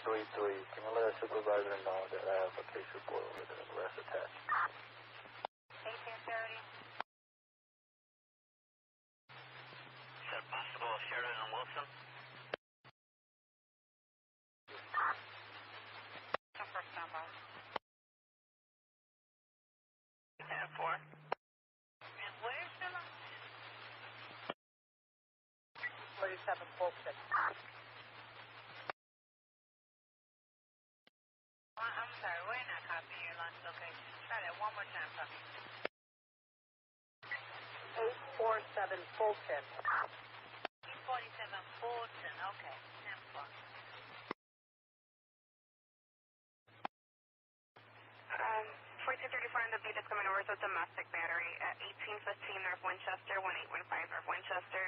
33. Can you let a supervisor know that I have a case report over the arrest attached? 1830. Is that possible, Sheridan and Wilson? First number. 10-4. And where's the 47 Fulton. I'm sorry, we're not copying your lunch location. Try that one more time for me. 847 Fulton. 847 Fulton, okay. 10-4. 4234 on the beat is coming over to domestic battery at 1815 North Winchester, 1815 North Winchester.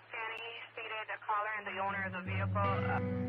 Fanny stated the caller and the owner of the vehicle.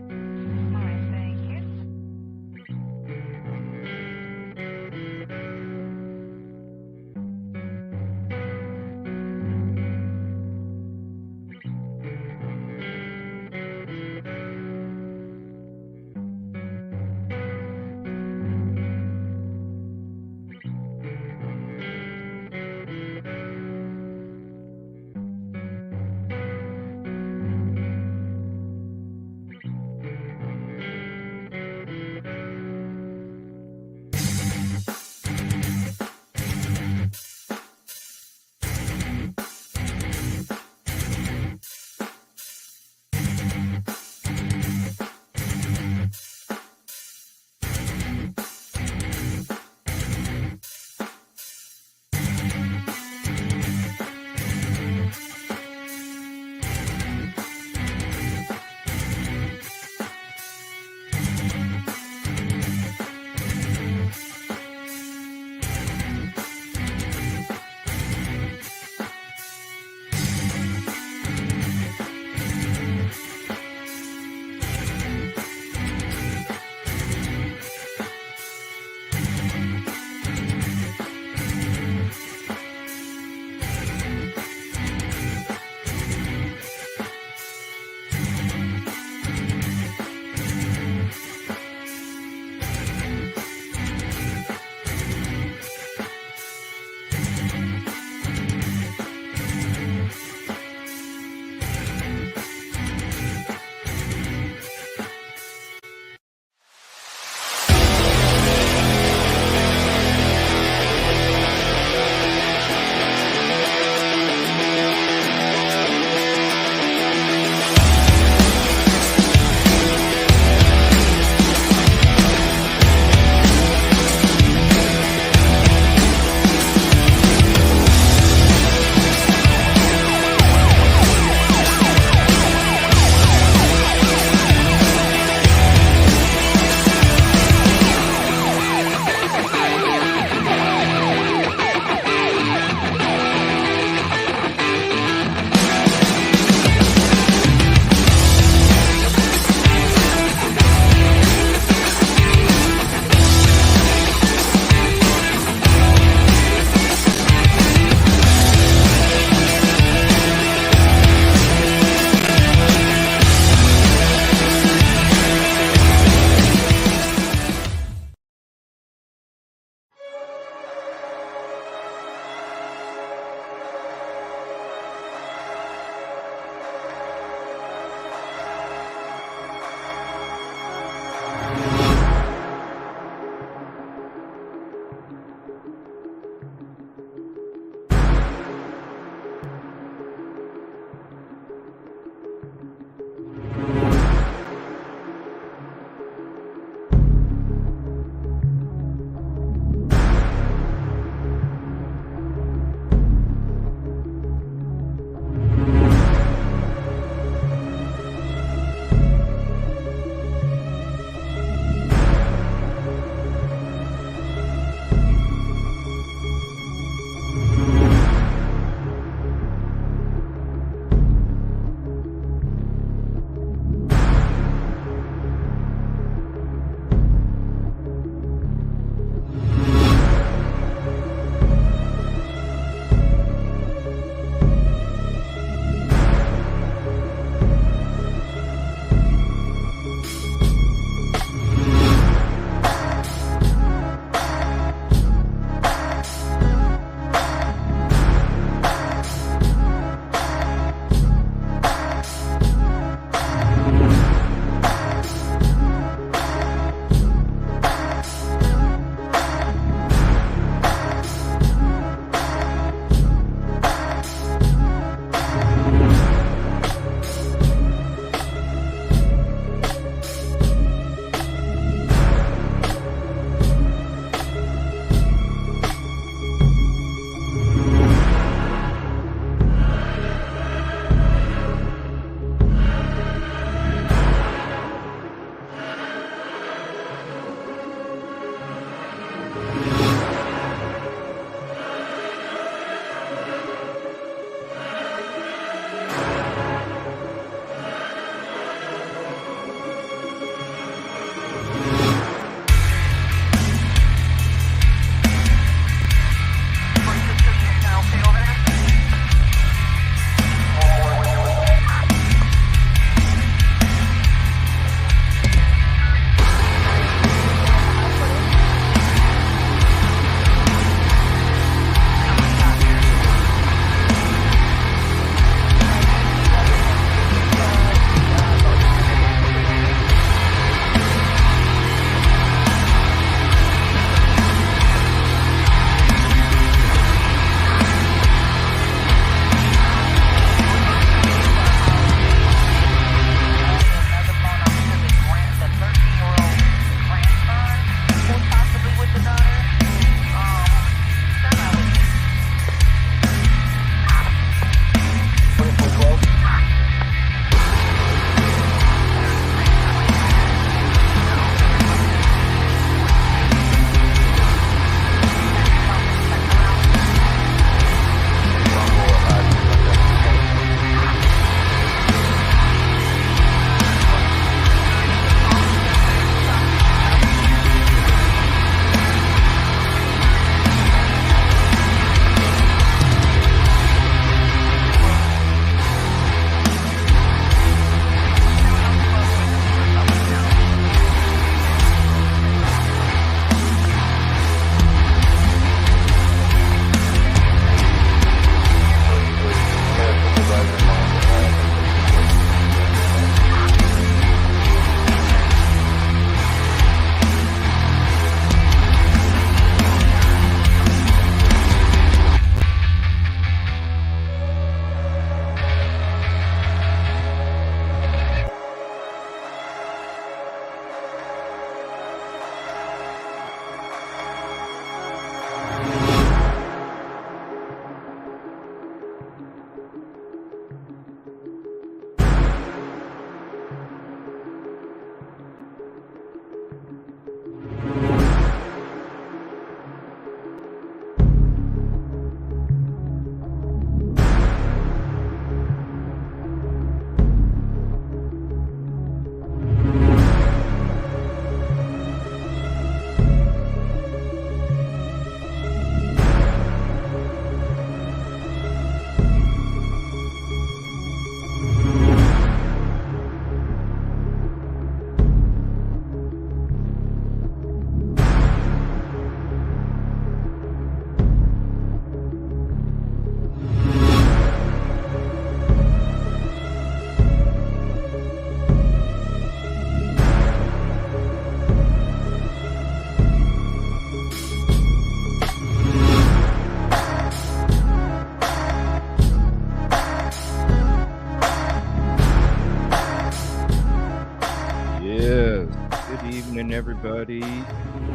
everybody.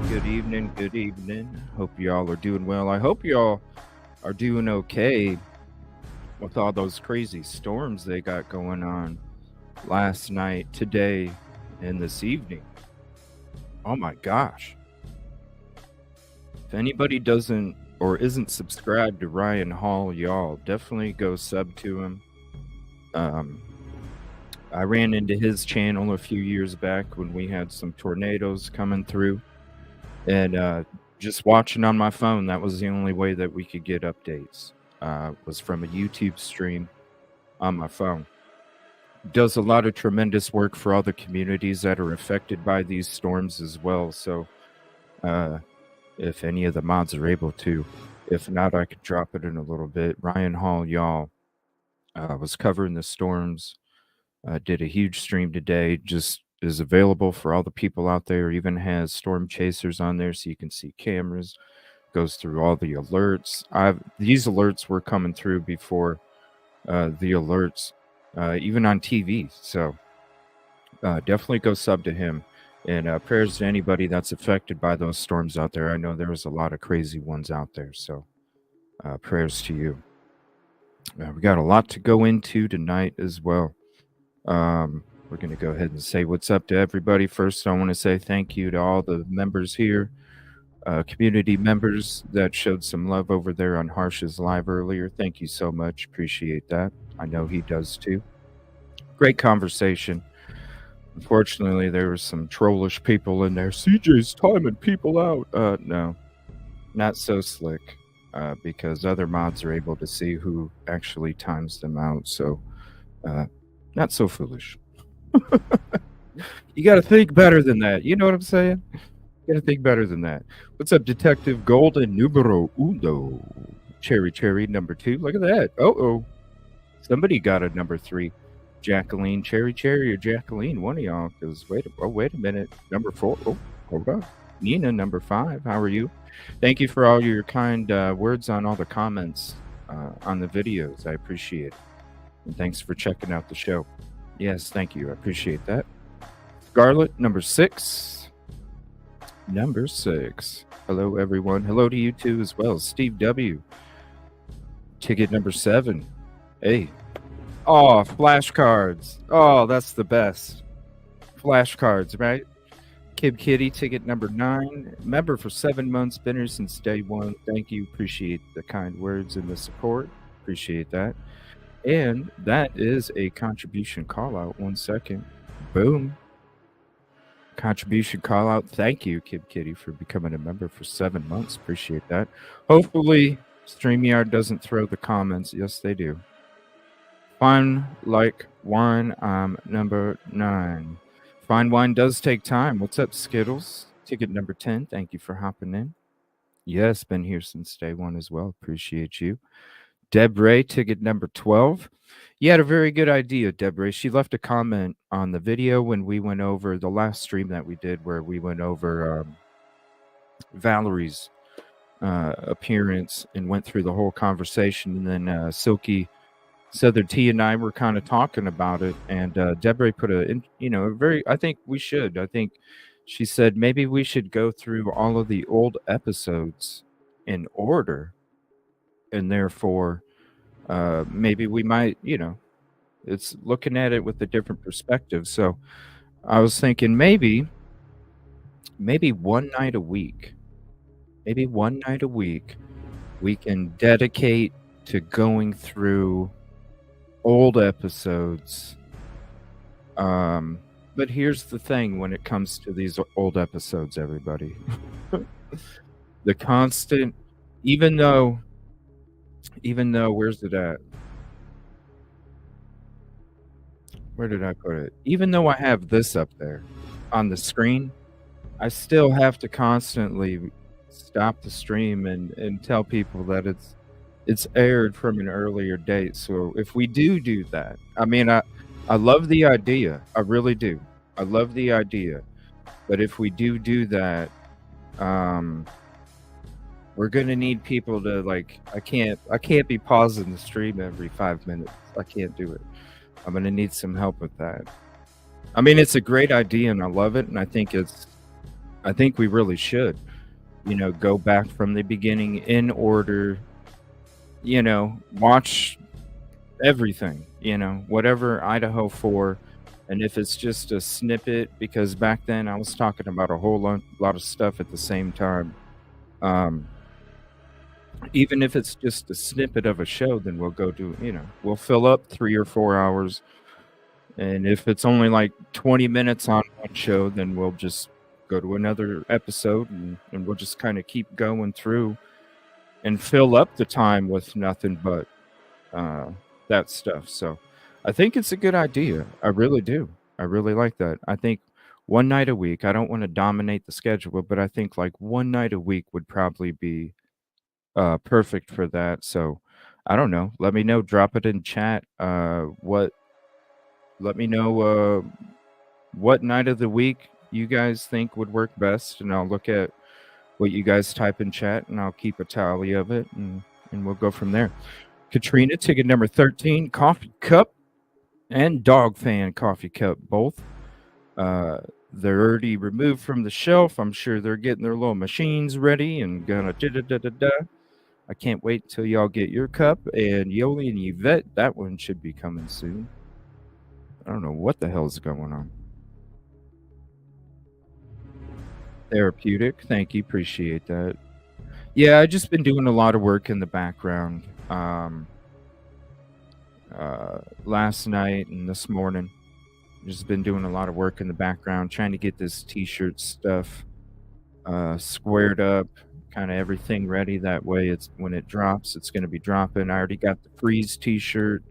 Good evening. Good evening. Hope y'all are doing well. I hope y'all are doing okay with all those crazy storms they got going on last night, today, and this evening. Oh my gosh. If anybody doesn't or isn't subscribed to Ryan Hall, y'all definitely go sub to him. I ran into his channel a few years back when we had some tornadoes coming through, and just watching on my phone, that was the only way that we could get updates, was from a YouTube stream on my phone. Does a lot of tremendous work for other communities that are affected by these storms as well. So if any of the mods are able to, if not, I could drop it in a little bit. Ryan Hall, y'all, was covering the storms. Did a huge stream today, just is available for all the people out there, even has storm chasers on there so you can see cameras, goes through all the alerts. These alerts were coming through before the alerts, even on TV. So definitely go sub to him. And prayers to anybody that's affected by those storms out there. I know there was a lot of crazy ones out there. So prayers to you. We got a lot to go into tonight as well. We're going to go ahead and say what's up to everybody. First, I want to say thank you to all the members here, community members that showed some love over there on Harsh's live earlier. Thank you so much. Appreciate that. I know he does too. Great conversation. Unfortunately, there were some trollish people in there. CJ's timing people out. No, not so slick, because other mods are able to see who actually times them out. So, not so foolish. You got to think better than that. You know what I'm saying? You got to think better than that. What's up, Detective Golden Numero Uno? Cherry number 2. Look at that. Oh. Somebody got a number 3. Jacqueline, Cherry or Jacqueline, one of y'all. Because wait a minute. Number 4. Oh, hold on. Nina, number 5. How are you? Thank you for all your kind words on all the comments on the videos. I appreciate it. And thanks for checking out the show. Yes, thank you. I appreciate that. Scarlet, number 6. Number 6. Hello, everyone. Hello to you too as well. Steve W. Ticket number 7. Hey. Oh, flashcards. Oh, that's the best. Flashcards, right? Kib Kitty, ticket number 9. Member for 7 months. Been here since day 1. Thank you. Appreciate the kind words and the support. Appreciate that. And that is a contribution call out. 1 second. Boom. Contribution call out. Thank you, Kib Kitty, for becoming a member for 7 months. Appreciate that. Hopefully, StreamYard doesn't throw the comments. Yes, they do. Fine like wine. Number 9. Fine wine does take time. What's up, Skittles? Ticket number 10. Thank you for hopping in. Yes, been here since day 1 as well. Appreciate you. Debre, ticket number 12. You had a very good idea, Debre. She left a comment on the video when we went over the last stream that we did, where we went over Valerie's appearance and went through the whole conversation. And then Silky Southern T and I were kind of talking about it. And Debre put I think we should. I think she said maybe we should go through all of the old episodes in order. And therefore, maybe we might, it's looking at it with a different perspective. So I was thinking maybe one night a week, we can dedicate to going through old episodes. But here's the thing when it comes to these old episodes, everybody. The constant, even though, where's it at? Where did I put it? Even though I have this up there on the screen, I still have to constantly stop the stream and tell people that it's aired from an earlier date. So if we do that, I mean, I love the idea. I really do. I love the idea. But if we do that, we're gonna need people to, like, I can't be pausing the stream every 5 minutes. I can't do it. I'm gonna need some help with that. I mean, it's a great idea and I love it, and I think it's I think we really should, go back from the beginning in order, watch everything, whatever Idaho 4. And if it's just a snippet, because back then I was talking about a whole lot of stuff at the same time. Even if it's just a snippet of a show, then we'll go do, we'll fill up 3 or 4 hours. And if it's only like 20 minutes on one show, then we'll just go to another episode and we'll just kind of keep going through and fill up the time with nothing but that stuff. So I think it's a good idea. I really do. I really like that. I think one night a week, I don't want to dominate the schedule, but I think like one night a week would probably be perfect for that. So I don't know. Let me know. Drop it in chat. Let me know what night of the week you guys think would work best, and I'll look at what you guys type in chat, and I'll keep a tally of it, and we'll go from there. Katrina, ticket number 13, coffee cup and dog fan coffee cup, both. They're already removed from the shelf. I'm sure they're getting their little machines ready and gonna da-da-da-da-da. I can't wait until y'all get your cup. And Yoli and Yvette, that one should be coming soon. I don't know what the hell's going on. Therapeutic. Thank you. Appreciate that. Yeah, I've just been doing a lot of work in the background last night and this morning. Just been doing a lot of work in the background, trying to get this t-shirt stuff squared up, kind of everything ready. That way, it's when it drops, it's going to be dropping. I already got the Freeze t-shirt.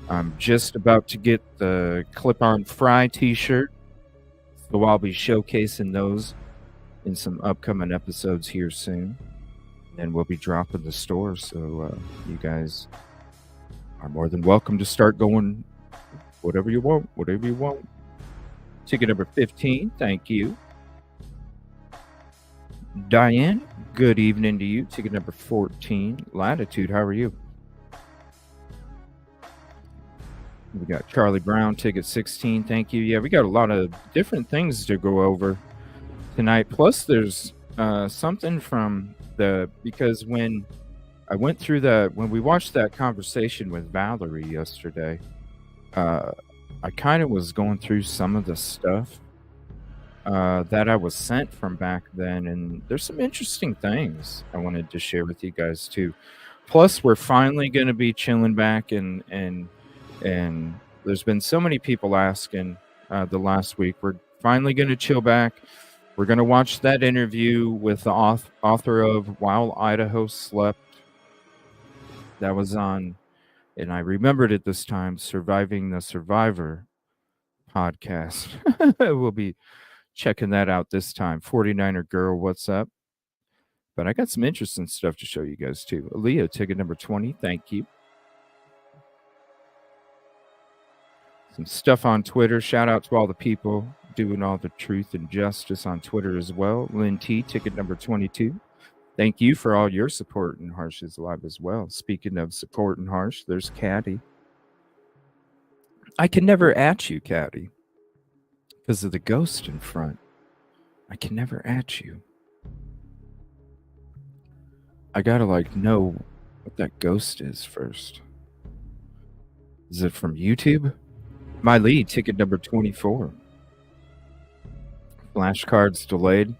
I'm just about to get the Clip-On Fry t-shirt, so I'll be showcasing those in some upcoming episodes here soon, and we'll be dropping the store. So you guys are more than welcome to start going. Whatever you want. Ticket number 15, thank you. Diane, good evening to you. Ticket number 14, Latitude, how are you? We got Charlie Brown, ticket 16, thank you. Yeah, we got a lot of different things to go over tonight. Plus, there's something from because when I went through when we watched that conversation with Valerie yesterday, I kind of was going through some of the stuff that I was sent from back then, and there's some interesting things I wanted to share with you guys too. Plus, we're finally going to be chilling back, and there's been so many people asking the last week. We're finally going to chill back. We're going to watch that interview with the author of While Idaho Slept. That was on, and I remembered it this time, Surviving the Survivor podcast. We'll be checking that out this time. 49er Girl, what's up? But I got some interesting stuff to show you guys too. Aaliyah, ticket number 20, thank you. Some stuff on Twitter. Shout out to all the people doing all the truth and justice on Twitter as well. Lynn T, ticket number 22. Thank you for all your support in Harsh's Live as well. Speaking of support in Harsh, there's Caddy. I can never at you, Caddy, because of the ghost in front. I can never at you. I gotta know what that ghost is first. Is it from YouTube? My lead, ticket number 24. Flashcards delayed.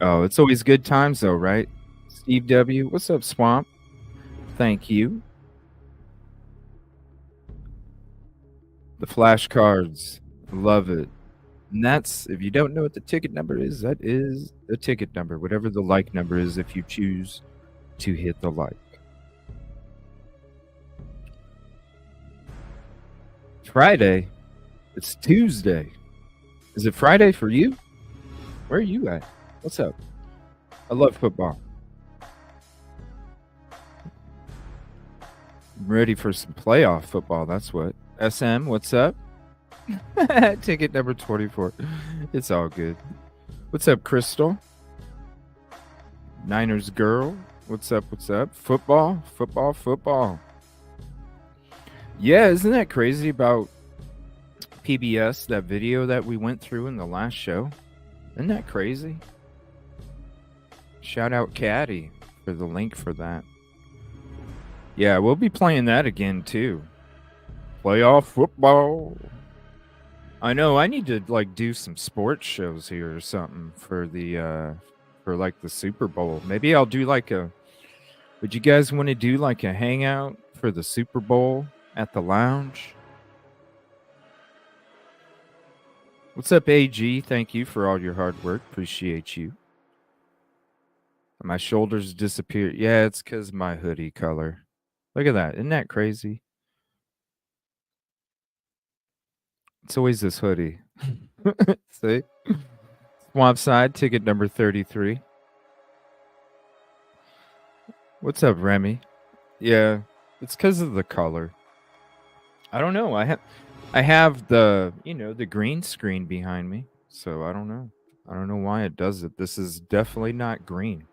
Oh, it's always good times though, right? Steve W. What's up, Swamp? Thank you. The flashcards. Love it. And that's, if you don't know what the ticket number is, that is the ticket number. Whatever the like number is, if you choose to hit the like. Friday. It's Tuesday. Is it Friday for you? Where are you at? What's up? I love football. I'm ready for some playoff football. That's what. SM, what's up? Ticket number 24. It's all good. What's up, Crystal? Niners girl. What's up? Football. Yeah, isn't that crazy about PBS, that video that we went through in the last show. Isn't that crazy? Shout out Caddy for the link for that. Yeah, we'll be playing that again too. Playoff football. I know I need to like do some sports shows here or something for the for like the Super Bowl. Maybe I'll do like a would you guys want to do like a hangout for the Super Bowl at the lounge? What's up, AG? Thank you for all your hard work. Appreciate you. My shoulders disappeared. Yeah, it's because my hoodie color. Look at that. Isn't that crazy? It's always this hoodie. See? Swamp Side, ticket number 33. What's up, Remy? Yeah, it's because of the color. I don't know. I have the, the green screen behind me, so I don't know. I don't know why it does it. This is definitely not green.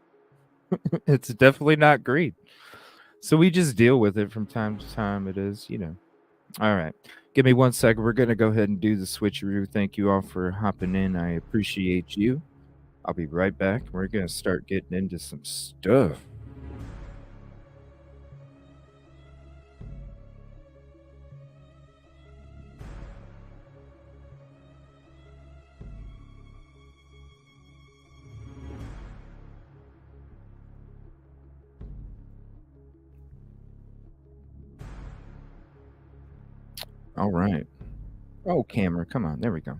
It's definitely not green. So we just deal with it from time to time. It is, All right. Give me 1 second. We're going to go ahead and do the switcheroo. Thank you all for hopping in. I appreciate you. I'll be right back. We're going to start getting into some stuff. All right. Oh, camera. Come on. There we go.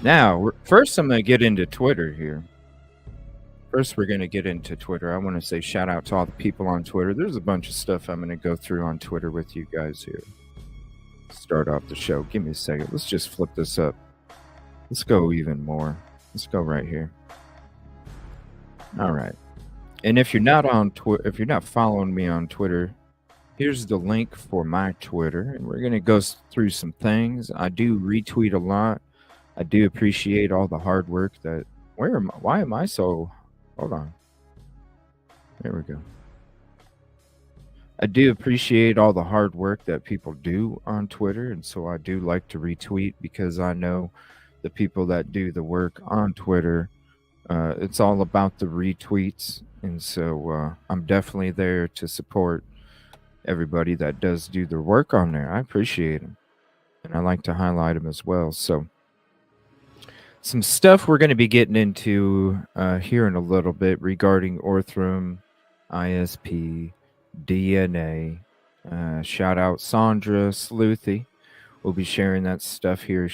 Now, first I'm going to get into Twitter here. First, we're going to get into Twitter. I want to say shout out to all the people on Twitter. There's a bunch of stuff I'm going to go through on Twitter with you guys here. Start off the show. Give me a second. Let's just flip this up. Let's go even more. Let's go right here. All right. And if you're not on Twitter, if you're not following me on Twitter, here's the link for my Twitter. And we're going to go through some things. I do retweet a lot. I do appreciate all the hard work that... Why am I so... Hold on. There we go. I do appreciate all the hard work that people do on Twitter. And so I do like to retweet because I know the people that do the work on Twitter, it's all about the retweets. And so I'm definitely there to support everybody that does do their work on there. I appreciate them. And I like to highlight them as well. So some stuff we're going to be getting into here in a little bit regarding Orthrum, ISP, DNA. Shout out Sandra Sleuthy. We'll be sharing that stuff here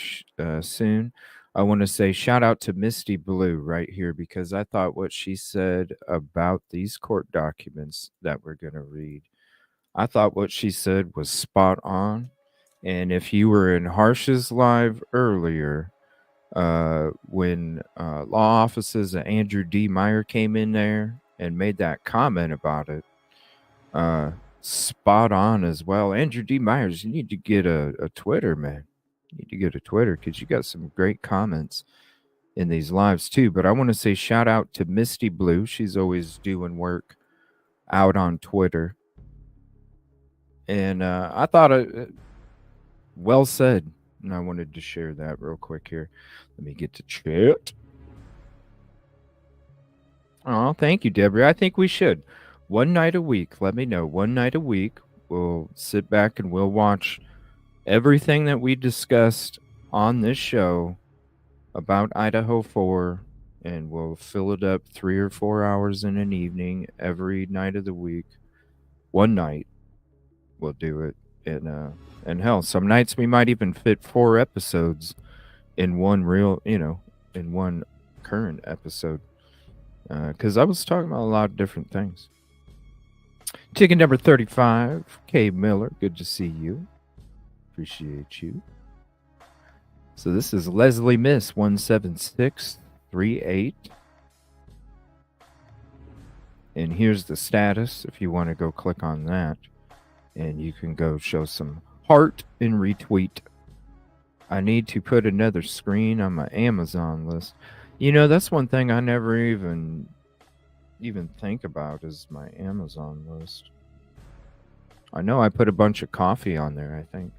soon. I want to say shout out to Misty Blue right here because I thought what she said about these court documents that we're going to read, I thought what she said was spot on. And if you were in Harsh's live earlier, when law offices of Andrew D. Meyer came in there and made that comment about it, spot on as well. Andrew D. Myers, you need to get a Twitter, man. You need to get a Twitter because you got some great comments in these lives too. But I want to say shout out to Misty Blue. She's always doing work out on Twitter. And I thought it well said. And I wanted to share that real quick here. Let me get to chat. Oh, thank you, Deborah. I think we should. One night a week. Let me know. One night a week. We'll sit back and we'll watch everything that we discussed on this show about Idaho4. And we'll fill it up 3 or 4 hours in an evening every night of the week. One night we'll do it. And hell, some nights we might even fit 4 episodes in one in one current episode. Because I was talking about a lot of different things. Ticket number 35, K. Miller. Good to see you. Appreciate you. So this is Leslie Miss 17638. And here's the status if you want to go click on that. And you can go show some heart and retweet. I need to put another screen on my Amazon list. That's one thing I never even think about is my Amazon list. I know I put a bunch of coffee on there, I think.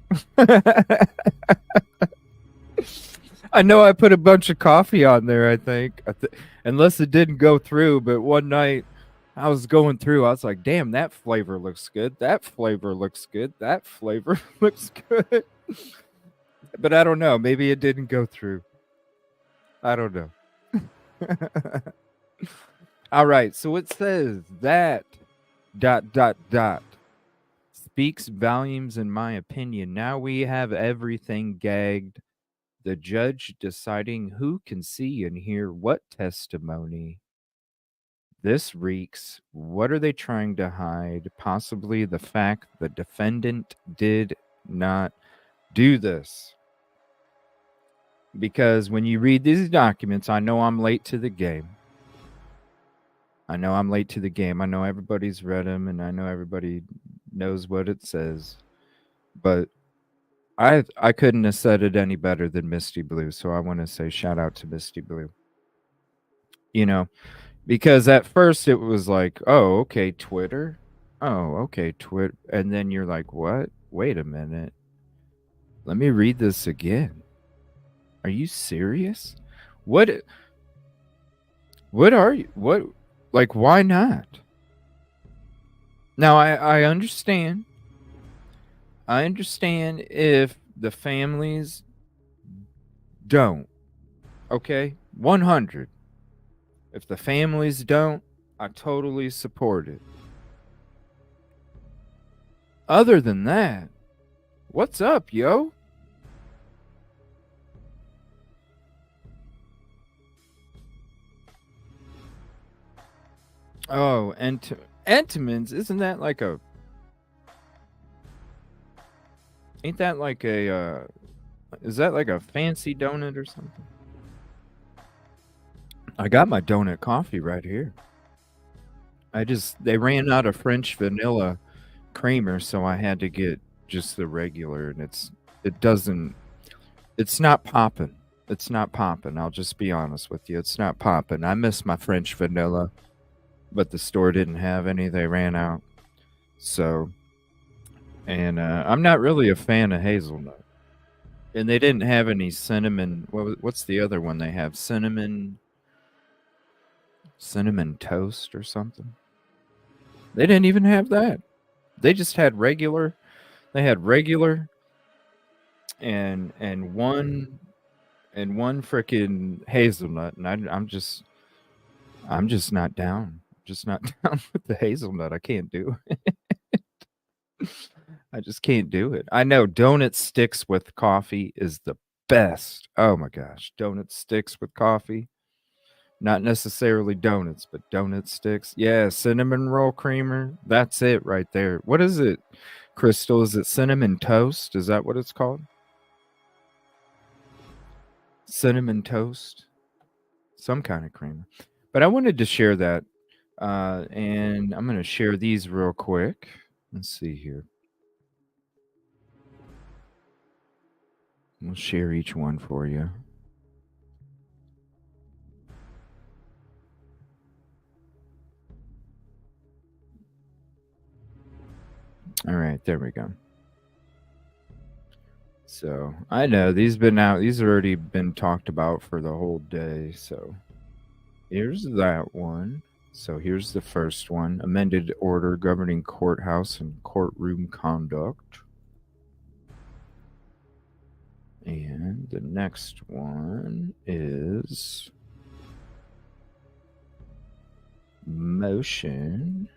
I know I put a bunch of coffee on there, I think. Unless it didn't go through, but one night I was going through, I was like, damn, that flavor looks good. That flavor looks good. That flavor looks good. But I don't know. Maybe it didn't go through. I don't know. All right. So it says that ... speaks volumes in my opinion. Now we have everything gagged. The judge deciding who can see and hear what testimony. This reeks. What are they trying to hide? Possibly the fact the defendant did not do this. Because when you read these documents, I know I'm late to the game. I know everybody's read them, and I know everybody knows what it says. But I couldn't have said it any better than Misty Blue, so I want to say shout out to Misty Blue. You know, because at first it was like, oh, okay, Twitter. Oh, okay, Twitter. And then you're like, what? Wait a minute. Let me read this again. Are you serious? What are you? What? Like, why not? Now, I understand. I understand if the families don't. Okay? 100. If the families don't, I totally support it. Other than that, what's up, yo? Oh, and Entenmann's, isn't that like a... Ain't that like a... is that like a fancy donut or something? I got my donut coffee right here. They ran out of French vanilla creamer, so I had to get just the regular, and it's not popping. It's not popping. I'll just be honest with you. It's not popping. I miss my French vanilla, but the store didn't have any. They ran out. So, and I'm not really a fan of hazelnut. And they didn't have any cinnamon. What's the other one they have? Cinnamon toast or something. They didn't even have that. They just had regular. They had regular and one freaking hazelnut, and I'm just not down. Just not down with the hazelnut. I can't do it. I just can't do it. I know donut sticks with coffee is the best. Oh my gosh, donut sticks with coffee. Not necessarily donuts, but donut sticks. Yeah, cinnamon roll creamer. That's it right there. What is it, Crystal? Is it cinnamon toast? Is that what it's called? Cinnamon toast? Some kind of creamer. But I wanted to share that. And I'm going to share these real quick. Let's see here. We'll share each one for you. All right, there we go. So I know these have already been talked about for the whole day. So here's that one. So here's the first one: amended order governing courthouse and courtroom conduct. And the next one is motion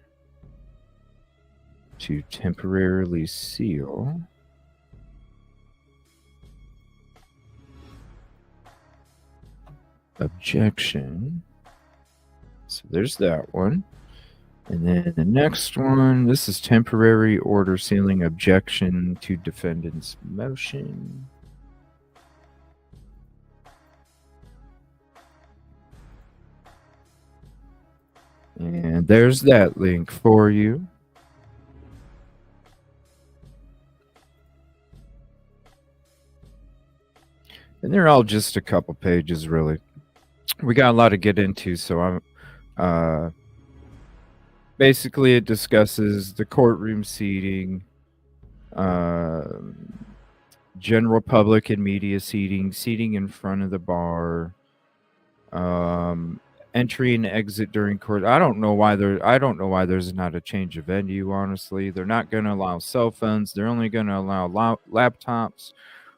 to temporarily seal objection. So there's that one. And then the next one, this is temporary order sealing objection to defendant's motion. And there's that link for you. And they're all just a couple pages, really. We got a lot to get into, so I'm basically it discusses the courtroom seating, general public and media seating in front of the bar, um, entry and exit during court. I don't know why there's not a change of venue. Honestly, they're not going to allow cell phones. They're only going to allow laptops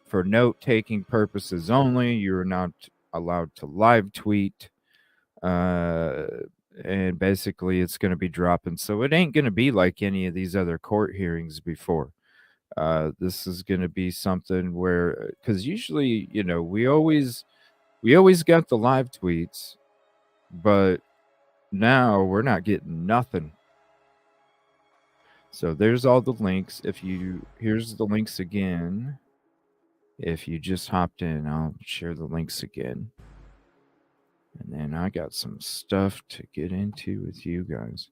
for note taking purposes only. You're not allowed to live tweet. Uh, and basically, it's going to be dropping. So it ain't going to be like any of these other court hearings before. This is going to be something where, because usually, we always got the live tweets, but now we're not getting nothing. So there's all the links. Here's the links again. If you just hopped in, I'll share the links again. And then I got some stuff to get into with you guys.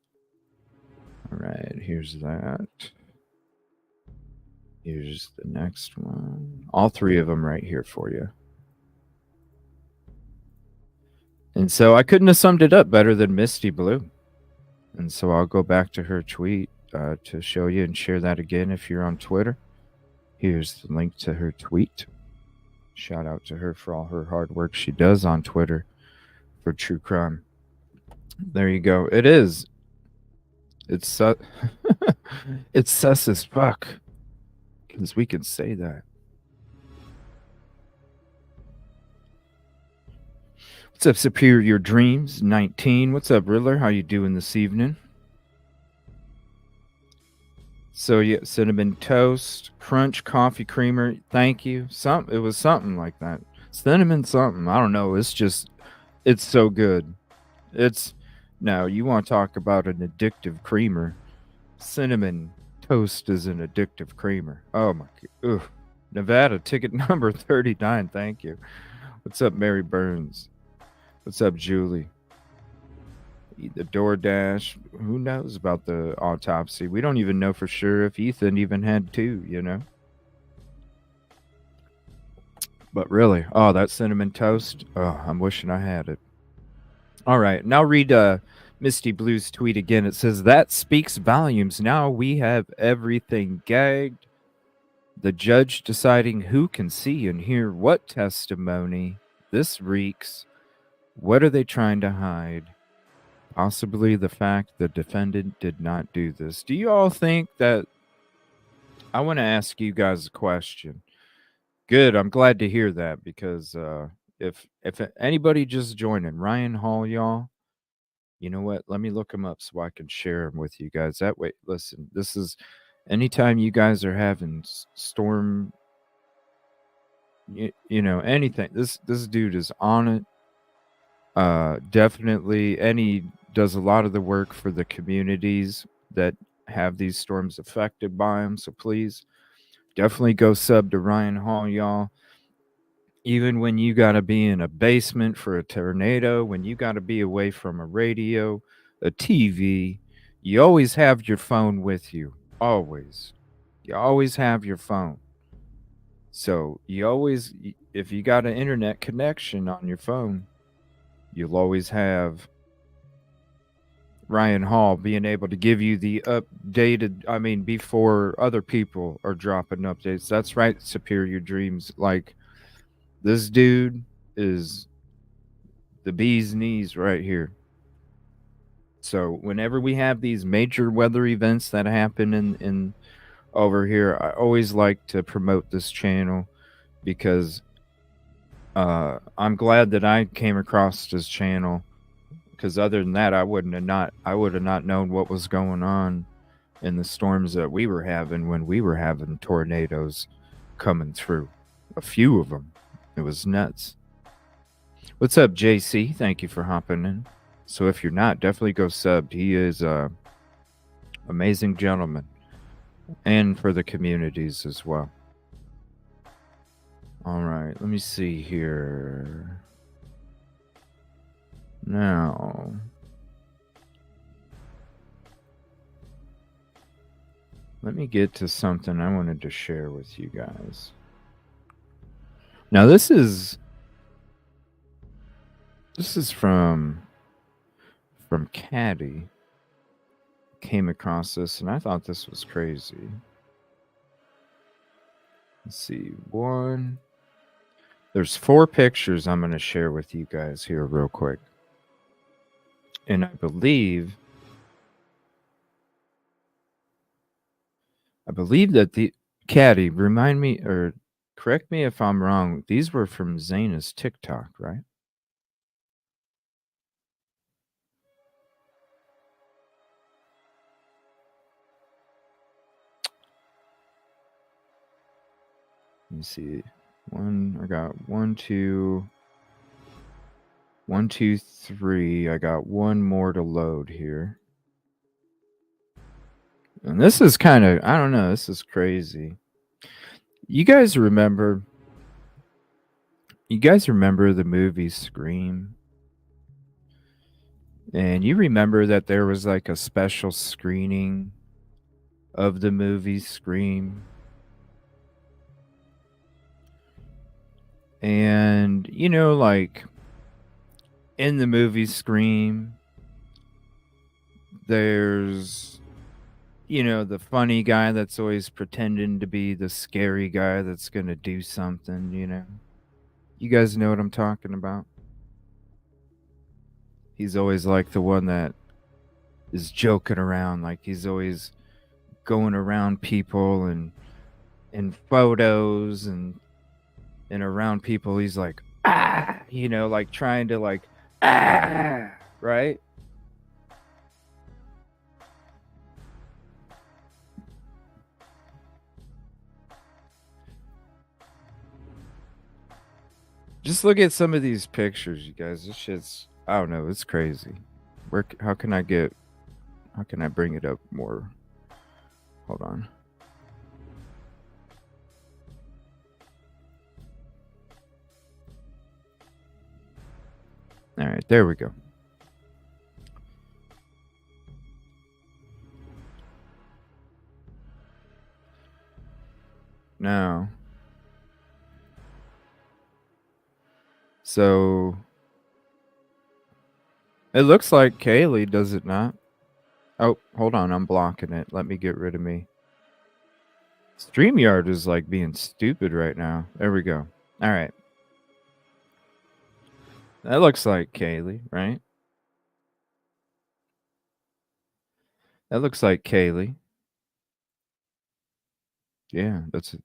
All right, here's that. Here's the next one. All three of them right here for you. And so I couldn't have summed it up better than Misty Blue. And so I'll go back to her tweet to show you and share that again if you're on Twitter. Here's the link to her tweet. Shout out to her for all her hard work she does on Twitter for true crime. There you go. It is. It's it's sus as fuck. Because we can say that. What's up, Superior Dreams 19? What's up, Riddler? How you doing this evening? So yeah, cinnamon toast, crunch, coffee creamer. Thank you. It was something like that. Cinnamon something. I don't know. It's so good. Now you want to talk about an addictive creamer. Cinnamon toast is an addictive creamer. Oh my god. Ugh. Nevada ticket number 39. Thank you. What's up, Mary Burns? What's up, Julie? The DoorDash. Who knows about the autopsy? We don't even know for sure if Ethan even had two, But really, that cinnamon toast. Oh, I'm wishing I had it. All right, now read Misty Blue's tweet again. It says, "That speaks volumes. Now we have everything gagged. The judge deciding who can see and hear what testimony. This reeks. What are they trying to hide? Possibly the fact the defendant did not do this." Do you all think that... I want to ask you guys a question. Good, I'm glad to hear that, because if anybody just joining, Ryan Hall, y'all, you know what? Let me look him up so I can share him with you guys. That way, listen, this is anytime you guys are having storm, anything. This dude is on it. Definitely, and he does a lot of the work for the communities that have these storms affected by him. So please, definitely go sub to Ryan Hall, y'all. Even when you got to be in a basement for a tornado, when you got to be away from a radio, a TV, you always have your phone with you. Always. You always have your phone. So you always, if you got an internet connection on your phone, you'll always have Ryan Hall being able to give you the updated, before other people are dropping updates. That's right, Superior Dreams. Like, this dude is the bee's knees right here. So whenever we have these major weather events that happen in over here, I always like to promote this channel, because I'm glad that I came across this channel, because other than that, I would have not known what was going on in the storms that we were having when we were having tornadoes coming through. A few of them. It was nuts. What's up, JC? Thank you for hopping in. So if you're not, definitely go sub. He is a amazing gentleman, and for the communities as well. All right, let me see here. Now, let me get to something I wanted to share with you guys. Now, this is from Caddy. Came across this, and I thought this was crazy. Let's see. One. There's 4 pictures I'm going to share with you guys here real quick. And I believe that the Caddy, remind me or correct me if I'm wrong. These were from Zaina's TikTok, right? Let me see. I got 1, 2, 1, 2, 3. I got one more to load here. And this is kind of, I don't know, this is crazy. You guys remember the movie Scream? And you remember that there was like a special screening of the movie Scream? And like in the movie Scream, there's the funny guy that's always pretending to be the scary guy that's going to do something, You guys know what I'm talking about? He's always like the one that is joking around, like he's always going around people and in photos and around people he's like like trying to like right? Just look at some of these pictures, you guys. This shit's, I don't know, it's crazy. How can I bring it up more? Hold on. All right, there we go. Now, so it looks like Kaylee, does it not? Oh, hold on, I'm blocking it. Let me get rid of me. StreamYard is like being stupid right now. There we go. All right. That looks like Kaylee, right? That looks like Kaylee. Yeah, that's it.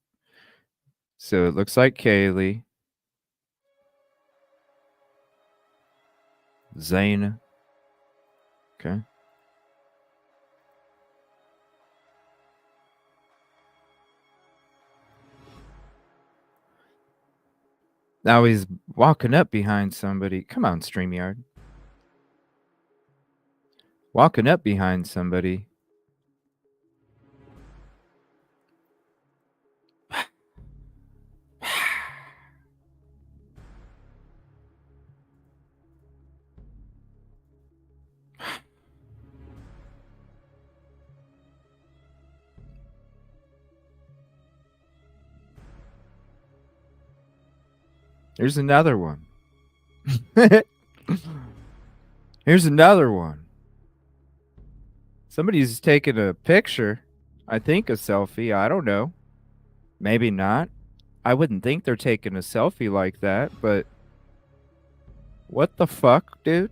So it looks like Kaylee. Zayna. Okay. Now he's walking up behind somebody. Come on, StreamYard. Walking up behind somebody. Here's another one. Here's another one. Somebody's taking a picture. I think a selfie. I don't know. Maybe not. I wouldn't think they're taking a selfie like that, but what the fuck, dude?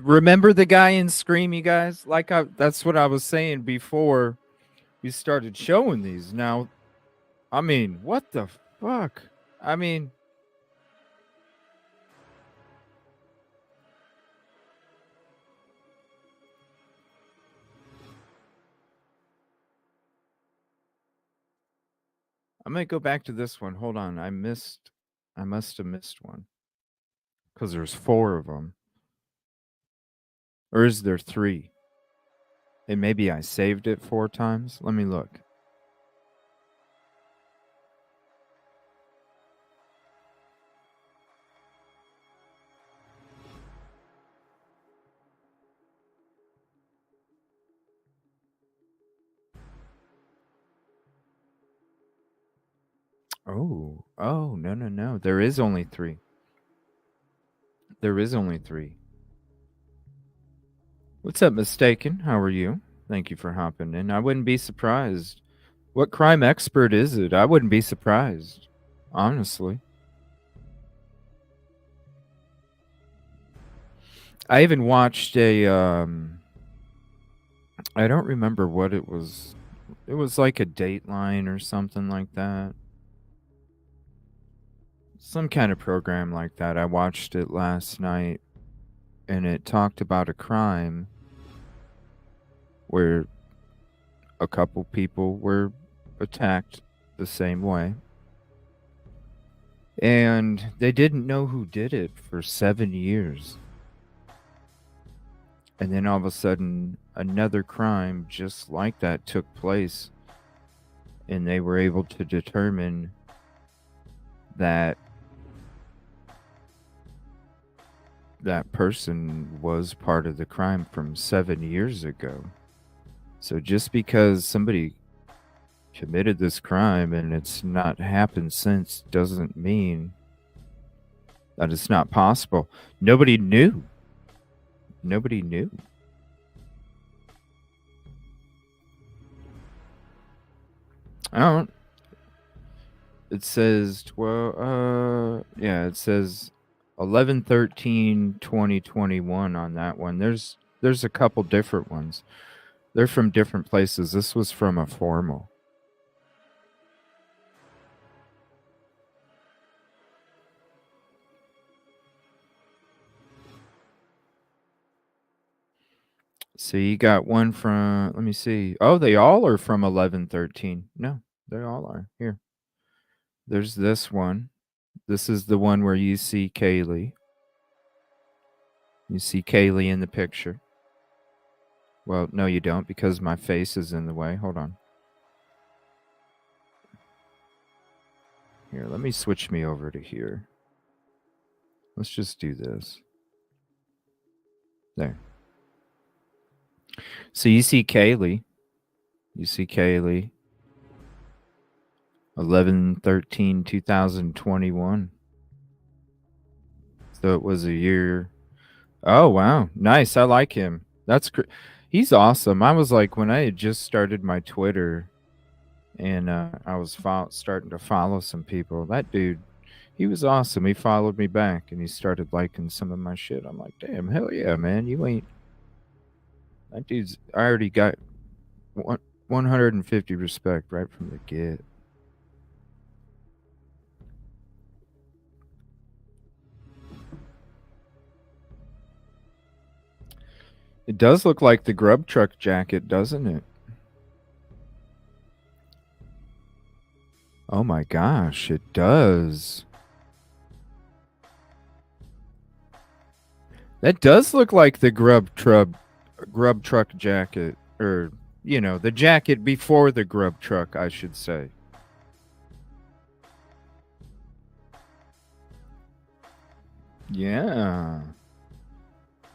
Remember the guy in Scream, you guys? That's what I was saying before we started showing these. Now, I mean, what the fuck? I mean, I'm gonna go back to this one. Hold on, I must have missed one because there's 4 of them, or is there 3? And maybe I saved it 4 times. Let me look. Oh, no. There is only 3. There is only 3. What's up, Mistaken? How are you? Thank you for hopping in. I wouldn't be surprised. What crime expert is it? I wouldn't be surprised, honestly. I even watched a I don't remember what it was. It was like a Dateline or something like that. Some kind of program like that. I watched it last night and it talked about a crime where a couple people were attacked the same way. And they didn't know who did it for 7 years. And then all of a sudden, another crime just like that took place. And they were able to determine that that person was part of the crime from 7 years ago. So just because somebody committed this crime and it's not happened since doesn't mean that it's not possible. Nobody knew. Nobody knew. I don't. It says 12 yeah, it says 11/13/2021 on that one. There's a couple different ones. They're from different places. This was from a formal. So you got one from, let me see. Oh, they all are from 11/13. No, they all are. Here. There's this one. This is the one where you see Kaylee. You see Kaylee in the picture. Well, no, you don't because my face is in the way. Hold on. Here, let me switch me over to here. Let's just do this. There. So you see Kaylee. You see Kaylee. 11/13/2021. So it was a year. Oh, wow. Nice. I like him. He's awesome. I was like, when I had just started my Twitter and I was starting to follow some people, that dude, he was awesome. He followed me back and he started liking some of my shit. I'm like, damn, hell yeah, man. That dude's, I already got 150 respect right from the get. It does look like the grub truck jacket, doesn't it? Oh my gosh, it does. That does look like the grub truck jacket, or the jacket before the grub truck, I should say. Yeah.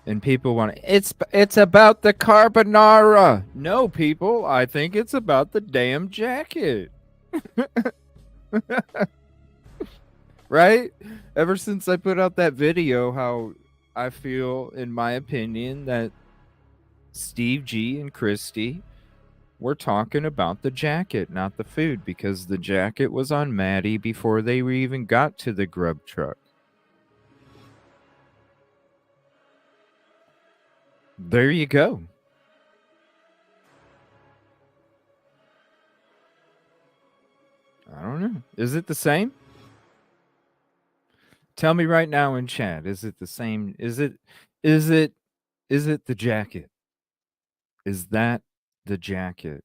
And people want it's about the carbonara. No, people, I think it's about the damn jacket. Right? Ever since I put out that video, how I feel, in my opinion, that Steve G and Christy were talking about the jacket, not the food, because the jacket was on Maddie before they even got to the grub truck. There you go. I don't know. Is it the same? Tell me right now in chat. Is it the same? Is it the jacket? Is that the jacket?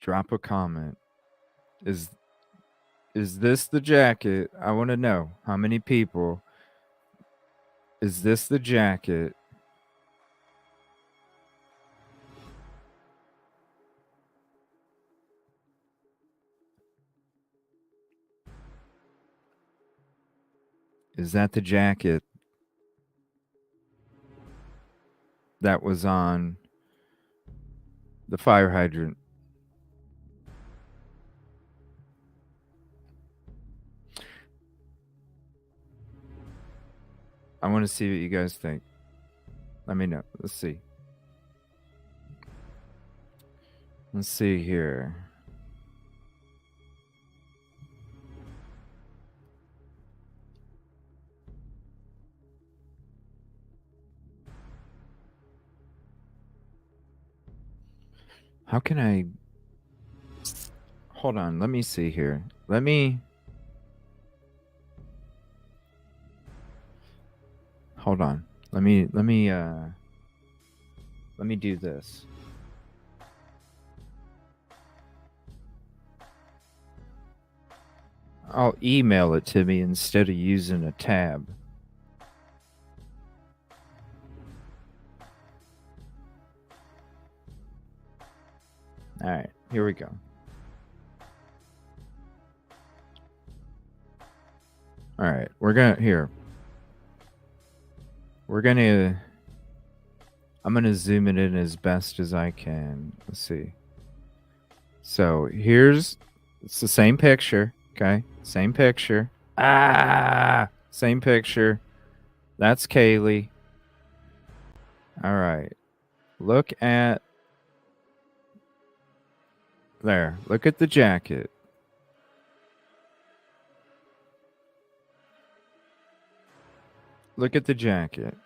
Drop a comment. Is this the jacket? I want to know how many people. Is this the jacket? Is that the jacket that was on the fire hydrant? I want to see what you guys think. Let me know. Let's see. Let's see here. How can I... Hold on. Let me see here. Let me... Hold on. Let me do this. I'll email it to me instead of using a tab. All right, here we go. All right, I'm gonna zoom it in as best as I can. Let's see. So it's the same picture, okay? Same picture. Same picture. That's Kaylee. All right. Look at there. Look at the jacket. Look at the jacket.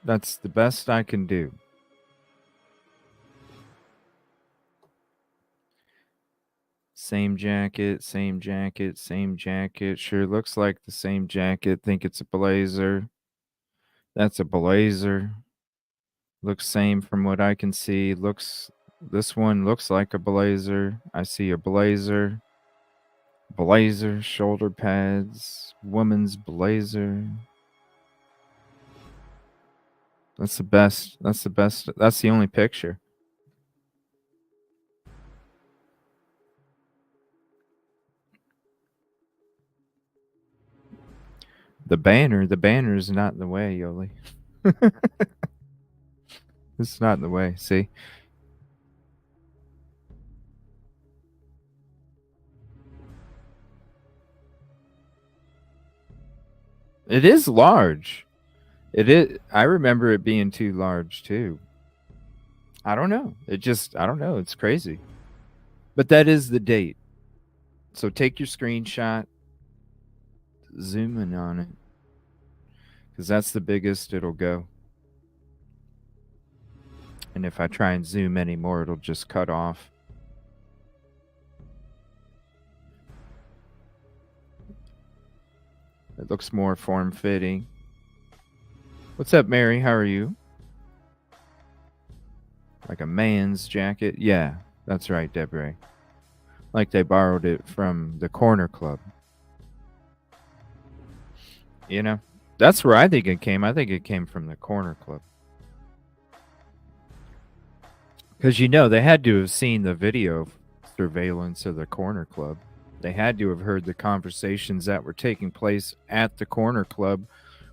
That's the best I can do. Same jacket, same jacket, same jacket. Sure looks like the same jacket. Think it's a blazer. That's a blazer. Looks same from what I can see. This one looks like a blazer. I see a blazer. Blazer, shoulder pads, woman's blazer. That's the best. That's the only picture. The banner is not in the way, Yoli. It's not in the way. See? It is large. It is. I remember it being too large too. I don't know. I don't know. It's crazy. But that is the date. So take your screenshot, zoom in on it, because that's the biggest it'll go. And if I try and zoom anymore, it'll just cut off. It looks more form-fitting. What's up, Mary? How are you? Like a man's jacket? Yeah, that's right, Deborah. Like they borrowed it from the Corner Club. You know? That's where I think it came. I think it came from the Corner Club. Because, they had to have seen the video surveillance of the Corner Club. They had to have heard the conversations that were taking place at the Corner Club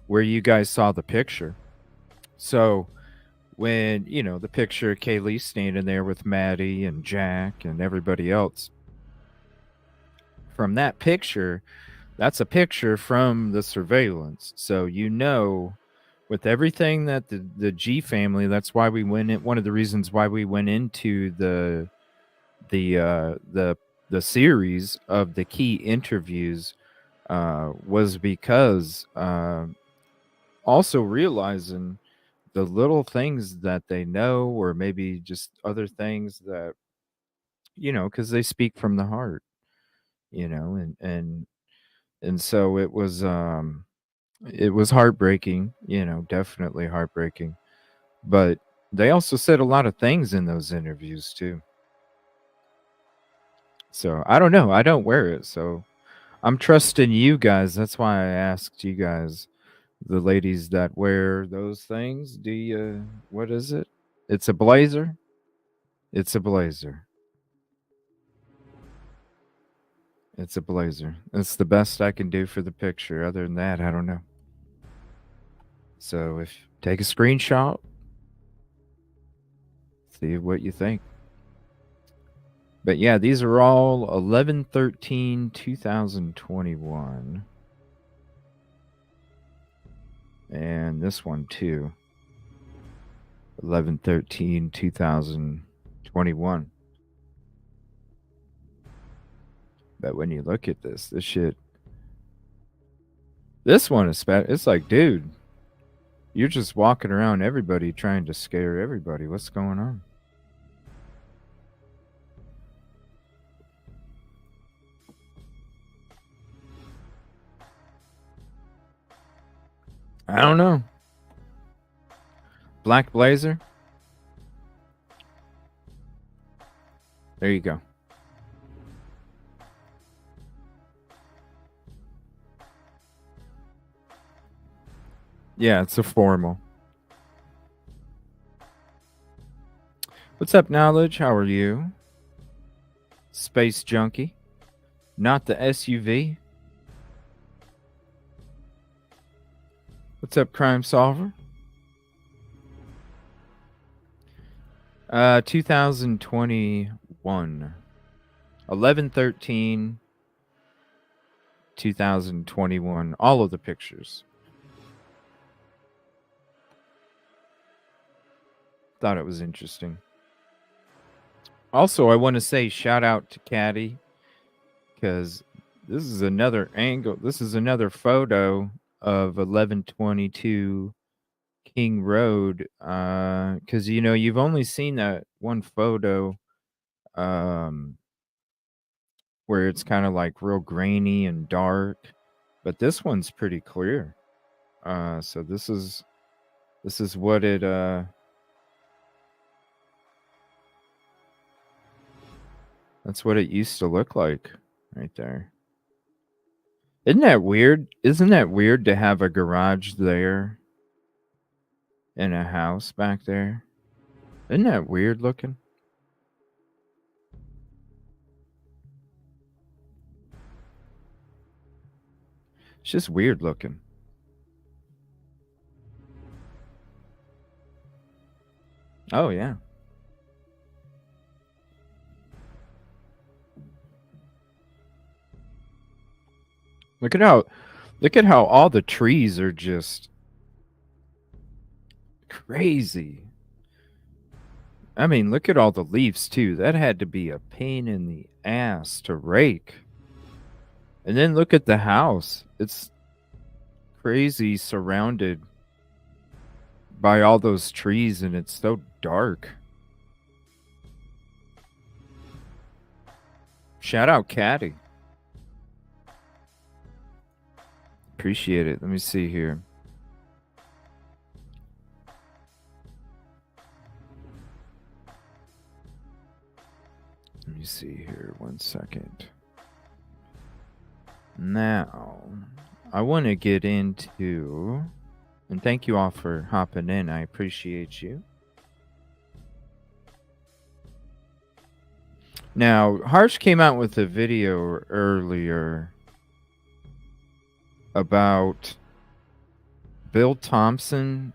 where you guys saw the picture. So when, the picture of Kaylee standing there with Maddie and Jack and everybody else, from that picture, that's a picture from the surveillance. So, with everything that the G family, that's why we went in. One of the reasons why we went into the series of the key interviews was because also realizing the little things that they know, or maybe just other things that, because they speak from the heart, and so it was heartbreaking, definitely heartbreaking. But they also said a lot of things in those interviews too. So I don't know. I don't wear it, so I'm trusting you guys. That's why I asked you guys, the ladies that wear those things. Do you? What is it? It's a blazer. It's a blazer. It's a blazer. It's the best I can do for the picture. Other than that, I don't know. So if take a screenshot, see what you think. But yeah, these are all 11/13/2021. And this one too. 11/13/2021. But when you look at this shit, this one is bad. It's like, dude, you're just walking around everybody trying to scare everybody. What's going on? I don't know. Black blazer. There you go. Yeah, it's a formal. What's up, Knowledge? How are you? Space Junkie. Not the SUV. What's up, Crime Solver? 2021. 11/13/2021. All of the pictures. Thought it was interesting. Also, I want to say shout out to Caddy, because this is another angle. This is another photo of 1122 King Road. Because you've only seen that one photo, where it's kind of like real grainy and dark, but this one's pretty clear. So this is what it that's what it used to look like right there. Isn't that weird? Isn't that weird to have a garage there and a house back there? Isn't that weird looking? It's just weird looking. Oh yeah. Look at how all the trees are just crazy. I mean, look at all the leaves too. That had to be a pain in the ass to rake. And then look at the house. It's crazy, surrounded by all those trees, and it's so dark. Shout out Caddy. Appreciate it. Let me see here. Let me see here. 1 second. Now, I want to get into, and thank you all for hopping in. I appreciate you. Now, Harsh came out with a video earlier about Bill Thompson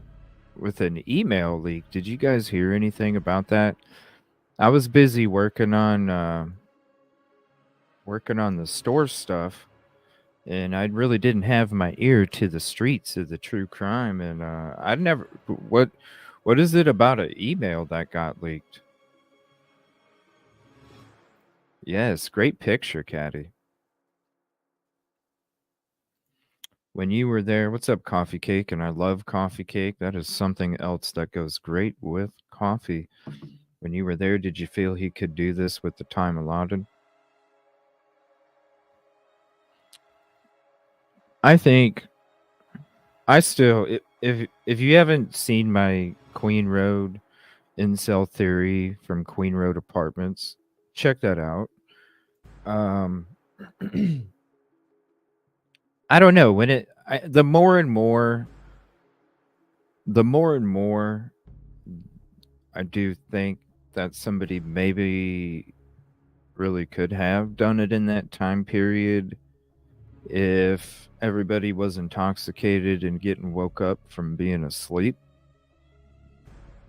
with an email leak. Did you guys hear anything about that? I was busy working on the store stuff, and I really didn't have my ear to the streets of the true crime. And I'd never. What is it about an email that got leaked? Yes, great picture, Caddy. When you were there, what's up, Coffee Cake? And I love coffee cake. That is something else that goes great with coffee. When you were there, did you feel he could do this with the time allotted? I think I still, if you haven't seen my Queen Road incel theory from Queen Road Apartments, check that out. Um, I don't know when the more and more I do think that somebody maybe really could have done it in that time period if everybody was intoxicated and getting woke up from being asleep,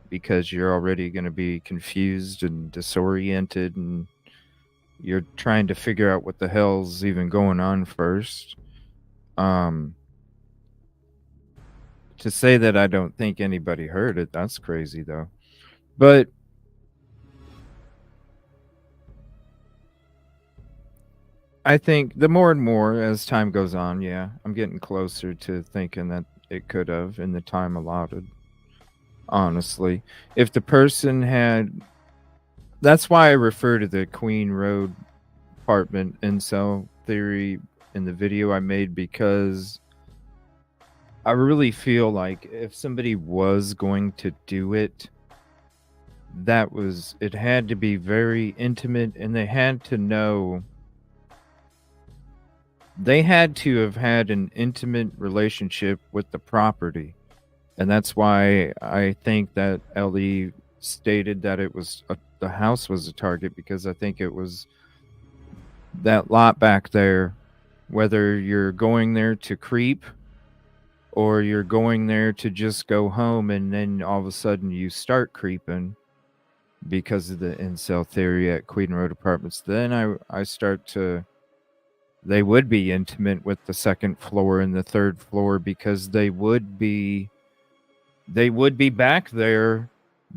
because you're already going to be confused and disoriented, and you're trying to figure out what the hell's even going on first. To say that I don't think anybody heard it, that's crazy though. But I think the more and more as time goes on, yeah, I'm getting closer to thinking that it could have in the time allotted. Honestly, if the person had, that's why I refer to the Queen Road apartment incel theory in the video I made, because I really feel like if somebody was going to do it, it had to be very intimate, and they had to know, they had to have had an intimate relationship with the property. And that's why I think that Ellie stated that the house was a target, because I think it was that lot back there, whether you're going there to creep or you're going there to just go home, and then all of a sudden you start creeping because of the incel theory at Queen Road Apartments. Then I start to, they would be intimate with the second floor and the third floor, because they would be back there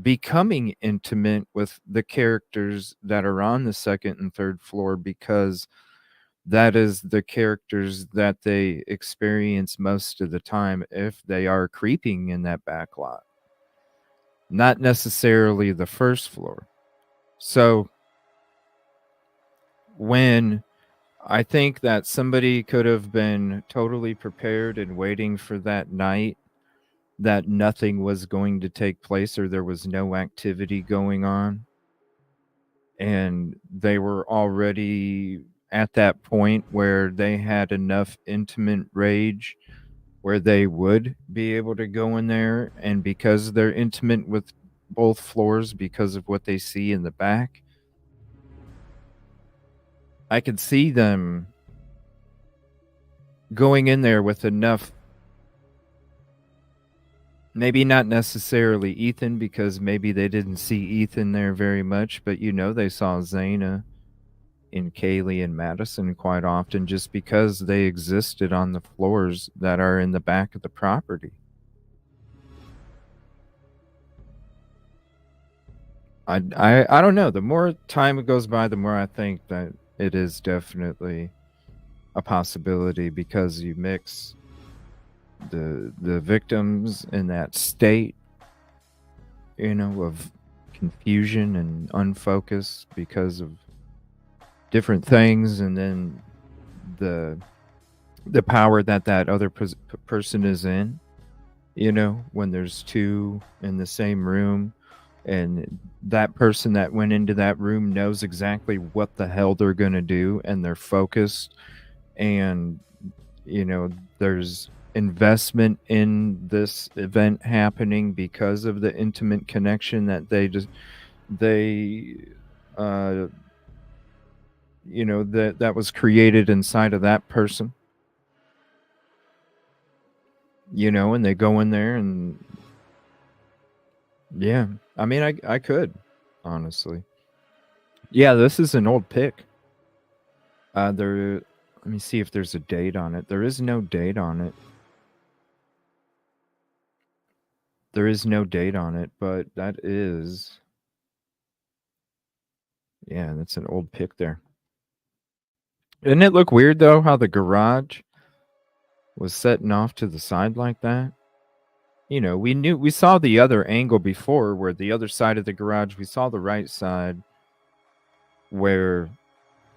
becoming intimate with the characters that are on the second and third floor, because that is the characters that they experience most of the time if they are creeping in that back lot, not necessarily the first floor. So when I think that somebody could have been totally prepared and waiting for that night that nothing was going to take place, or there was no activity going on, and they were already at that point where they had enough intimate rage where they would be able to go in there, and because they're intimate with both floors because of what they see in the back, I could see them going in there with enough, maybe not necessarily Ethan, because maybe they didn't see Ethan there very much, but they saw Zaina in Kaylee and Madison quite often, just because they existed on the floors that are in the back of the property. I don't know. The more time goes by, the more I think that it is definitely a possibility, because you mix the victims in that state, of confusion and unfocus because of different things, and then the power that other person is in, when there's two in the same room, and that person that went into that room knows exactly what the hell they're going to do, and they're focused, and there's investment in this event happening because of the intimate connection that that was created inside of that person, and they go in there, and yeah, I mean, I could, honestly. Yeah, this is an old pic. Let me see if there's a date on it. There is no date on it. There is no date on it, but that is, yeah, that's an old pic there. Didn't it look weird though, how the garage was setting off to the side like that? We saw the other angle before, where the other side of the garage, we saw the right side where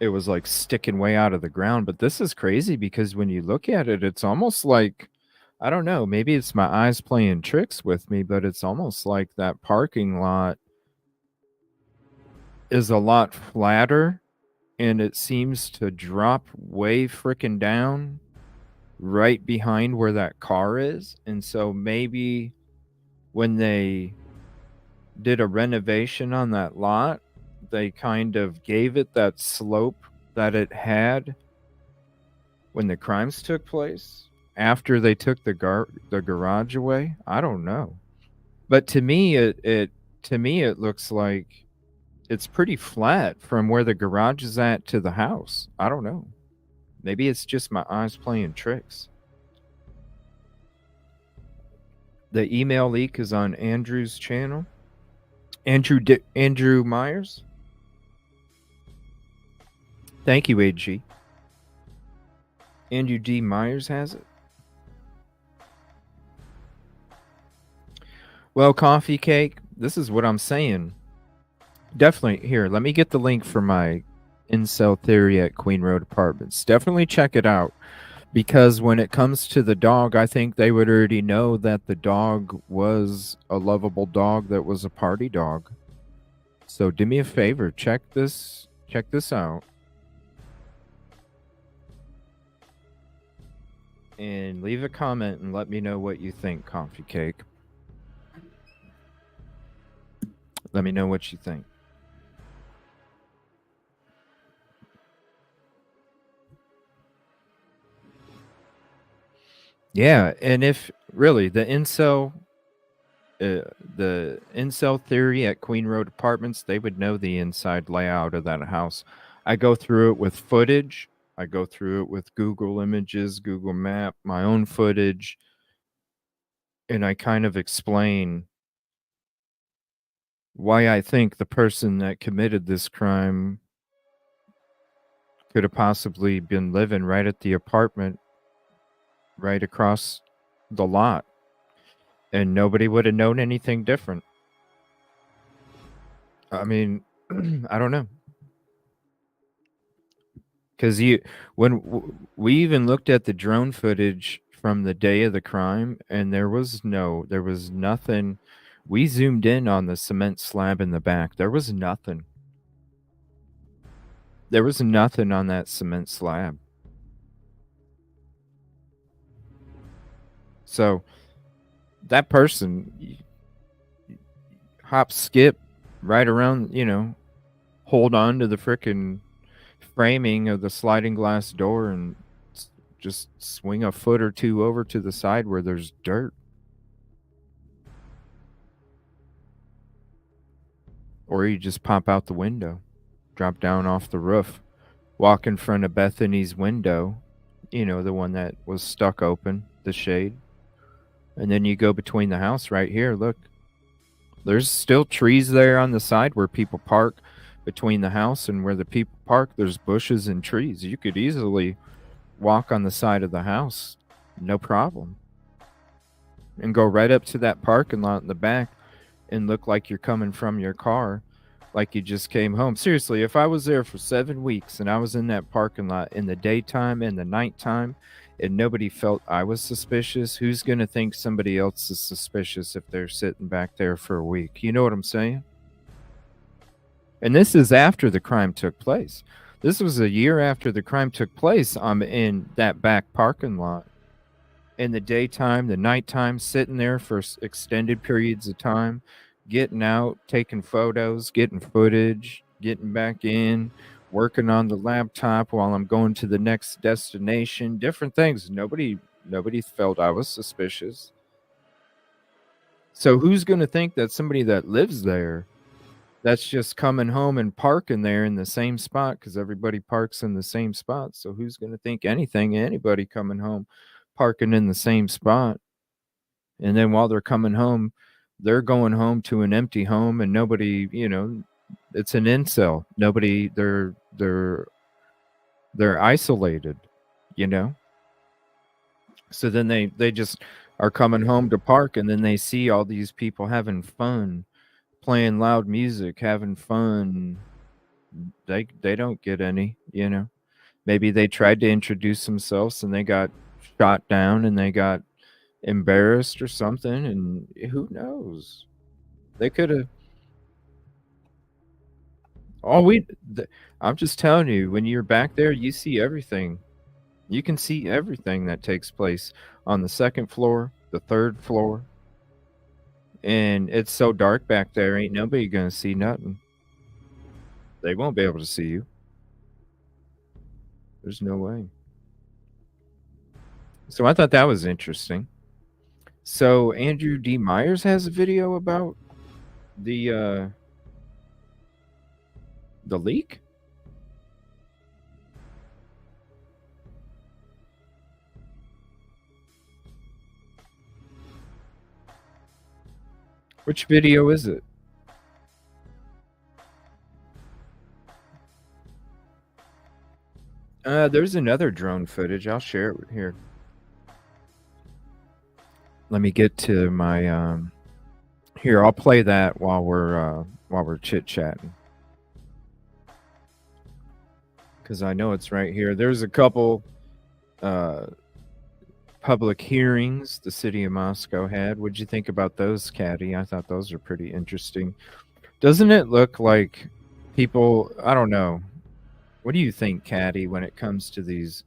it was like sticking way out of the ground. But this is crazy, because when you look at it, it's almost like, I don't know, maybe it's my eyes playing tricks with me, but it's almost like that parking lot is a lot flatter, and it seems to drop way frickin' down right behind where that car is. And so maybe when they did a renovation on that lot, they kind of gave it that slope that it had when the crimes took place after they took the garage away. I don't know. But to me it looks like it's pretty flat from where the garage is at to the house. I don't know. Maybe it's just my eyes playing tricks. The email leak is on Andrew's channel. Andrew Myers. Thank you, AG. Andrew D. Myers has it. Well, Coffee Cake, this is what I'm saying. Definitely, here, let me get the link for my incel theory at Queen Road Apartments. Definitely check it out. Because when it comes to the dog, I think they would already know that the dog was a lovable dog that was a party dog. So do me a favor, check this out. And leave a comment and let me know what you think, Coffee Cake. Let me know what you think. Yeah, and if really the incel theory at Queen Road Apartments, they would know the inside layout of that house. I go through it with footage. I go through it with Google Images, Google Map, my own footage, and I kind of explain why I think the person that committed this crime could have possibly been living right at the apartment right across the lot, and nobody would have known anything different. I mean, I don't know. Because we even looked at the drone footage from the day of the crime, and there was nothing. We zoomed in on the cement slab in the back. There was nothing. There was nothing on that cement slab. So that person hop, skip right around, hold on to the frickin' framing of the sliding glass door and just swing a foot or two over to the side where there's dirt. Or you just pop out the window, drop down off the roof, walk in front of Bethany's window, the one that was stuck open, the shade. And then you go between the house right here. Look, there's still trees there on the side where people park. Between the house and where the people park, there's bushes and trees. You could easily walk on the side of the house, no problem, and go right up to that parking lot in the back and look like you're coming from your car, like you just came home. Seriously, if I was there for 7 weeks and I was in that parking lot in the daytime and the nighttime and nobody felt I was suspicious, who's going to think somebody else is suspicious if they're sitting back there for a week? You know what I'm saying? And this is after the crime took place. This was a year after the crime took place. I'm in that back parking lot in the daytime, the nighttime, sitting there for extended periods of time, getting out, taking photos, getting footage, getting back in, working on the laptop while I'm going to the next destination, different things. Nobody felt I was suspicious. So who's going to think that somebody that lives there that's just coming home and parking there in the same spot, because everybody parks in the same spot. So who's going to think anything? Anybody coming home, parking in the same spot. And then while they're coming home, they're going home to an empty home and nobody, it's an incel. Nobody, they're isolated, So then they just are coming home to park, and then they see all these people having fun, playing loud music, having fun. They don't get any, Maybe they tried to introduce themselves and they got shot down and they got embarrassed or something, and who knows? They could have. I'm just telling you, when you're back there, you see everything. You can see everything that takes place on the second floor, the third floor, and it's so dark back there. Ain't nobody gonna see nothing. They won't be able to see you. There's no way. So I thought that was interesting. So Andrew D. Myers has a video about the leak. Which video is it? There's another drone footage. I'll share it here. Let me get to my here. I'll play that while we're chit chatting, because I know it's right here. There's a couple public hearings the city of Moscow had. What'd you think about those, Caddy? I thought those are pretty interesting. Doesn't it look like people? I don't know. What do you think, Caddy, when it comes to these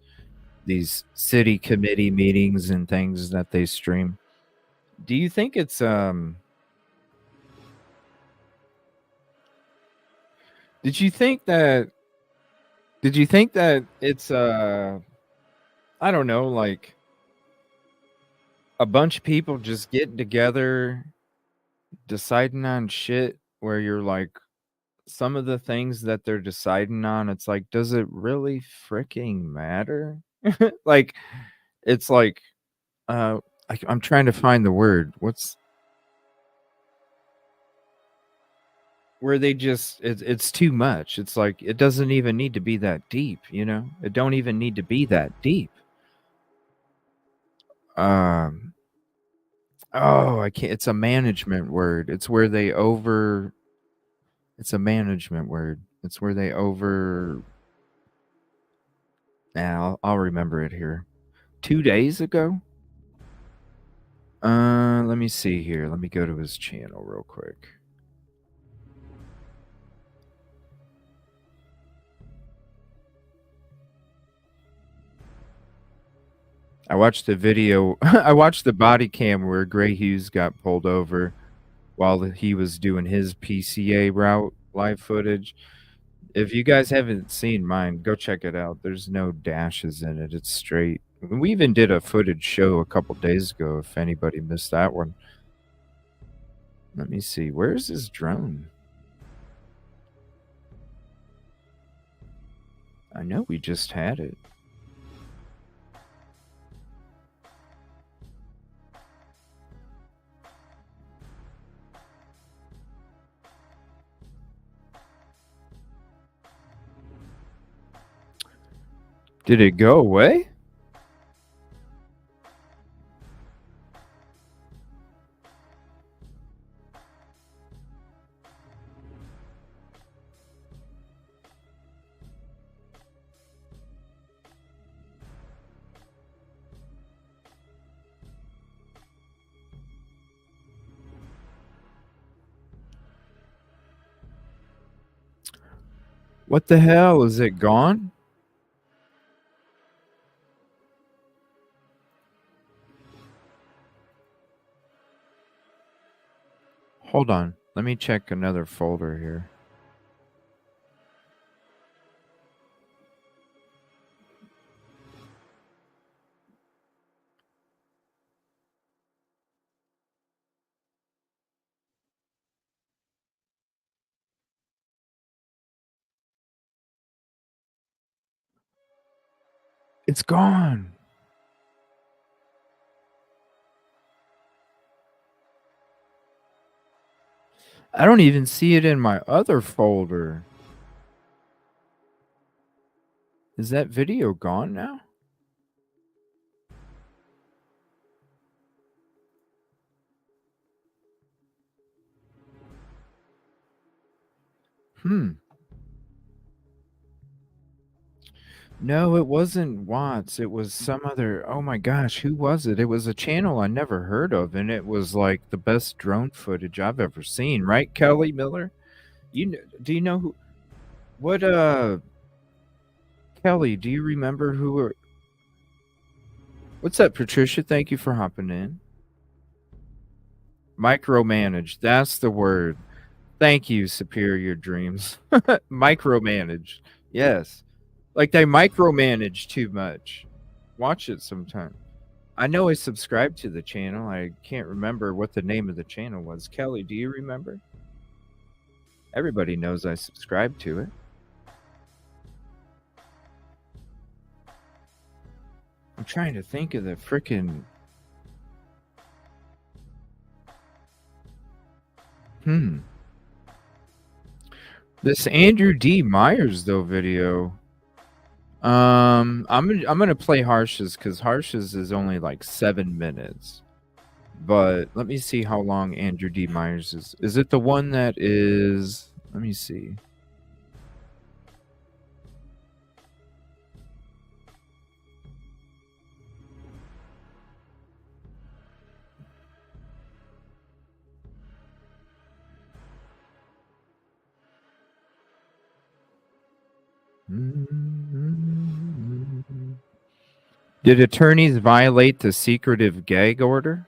city committee meetings and things that they stream? Do you think it's Did you think that it's I don't know, like a bunch of people just getting together deciding on shit where you're like, some of the things that they're deciding on, it's like, does it really freaking matter? Like, it's like, I'm trying to find the word. What's where they just it's too much. It's like it doesn't even need to be that deep, you know? It don't even need to be that deep. Oh, I can't. It's a management word. It's where they over. It's a management word. It's where they over. Now I'll remember it here. 2 days ago. Let me see here. Let me go to his channel real quick. I watched the video. I watched the body cam where Gray Hughes got pulled over while he was doing his PCA route live footage. If you guys haven't seen mine, go check it out. There's no dashes in it. It's straight. We even did a footage show a couple days ago if anybody missed that one. Let me see. Where's his drone? I know we just had it. Did it go away? What the hell? Is it gone? Hold on. Let me check another folder here. It's gone. I don't even see it in my other folder. Is that video gone now? No, it wasn't Watts. It was some other. Oh my gosh, who was it? It was a channel I never heard of, and it was like the best drone footage I've ever seen. Right, Kelly Miller? Do you know who? What Kelly, do you remember who were What's up, Patricia? Thank you for hopping in. Micromanage. That's the word. Thank you, Superior Dreams. Micromanage. Yes. Like they micromanage too much. Watch it sometime. I know I subscribed to the channel. I can't remember what the name of the channel was. Kelly, do you remember? Everybody knows I subscribed to it. I'm trying to think of the frickin' This Andrew D. Myers though video. I'm gonna play Harshes because Harshes is only like 7 minutes. But let me see how long Andrew D. Myers is. Is it the one that is? Let me see. Did attorneys violate the secretive gag order?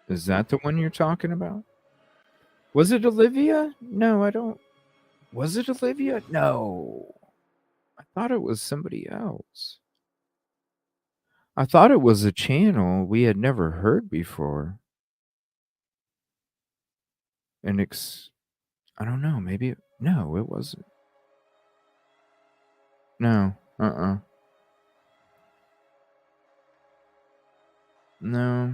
Is that the one you're talking about? Was it Olivia? No, I don't. Was it Olivia? No. I thought it was somebody else. I thought it was a channel we had never heard before. And I don't know, maybe no, it wasn't. No. No.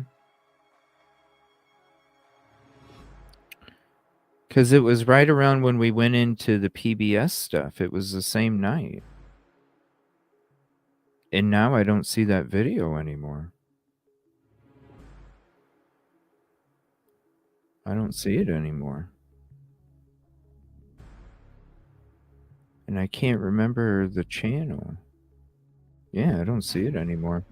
Because it was right around when we went into the PBS stuff. It was the same night. And now I don't see that video anymore. I don't see it anymore. And I can't remember the channel. Yeah, I don't see it anymore.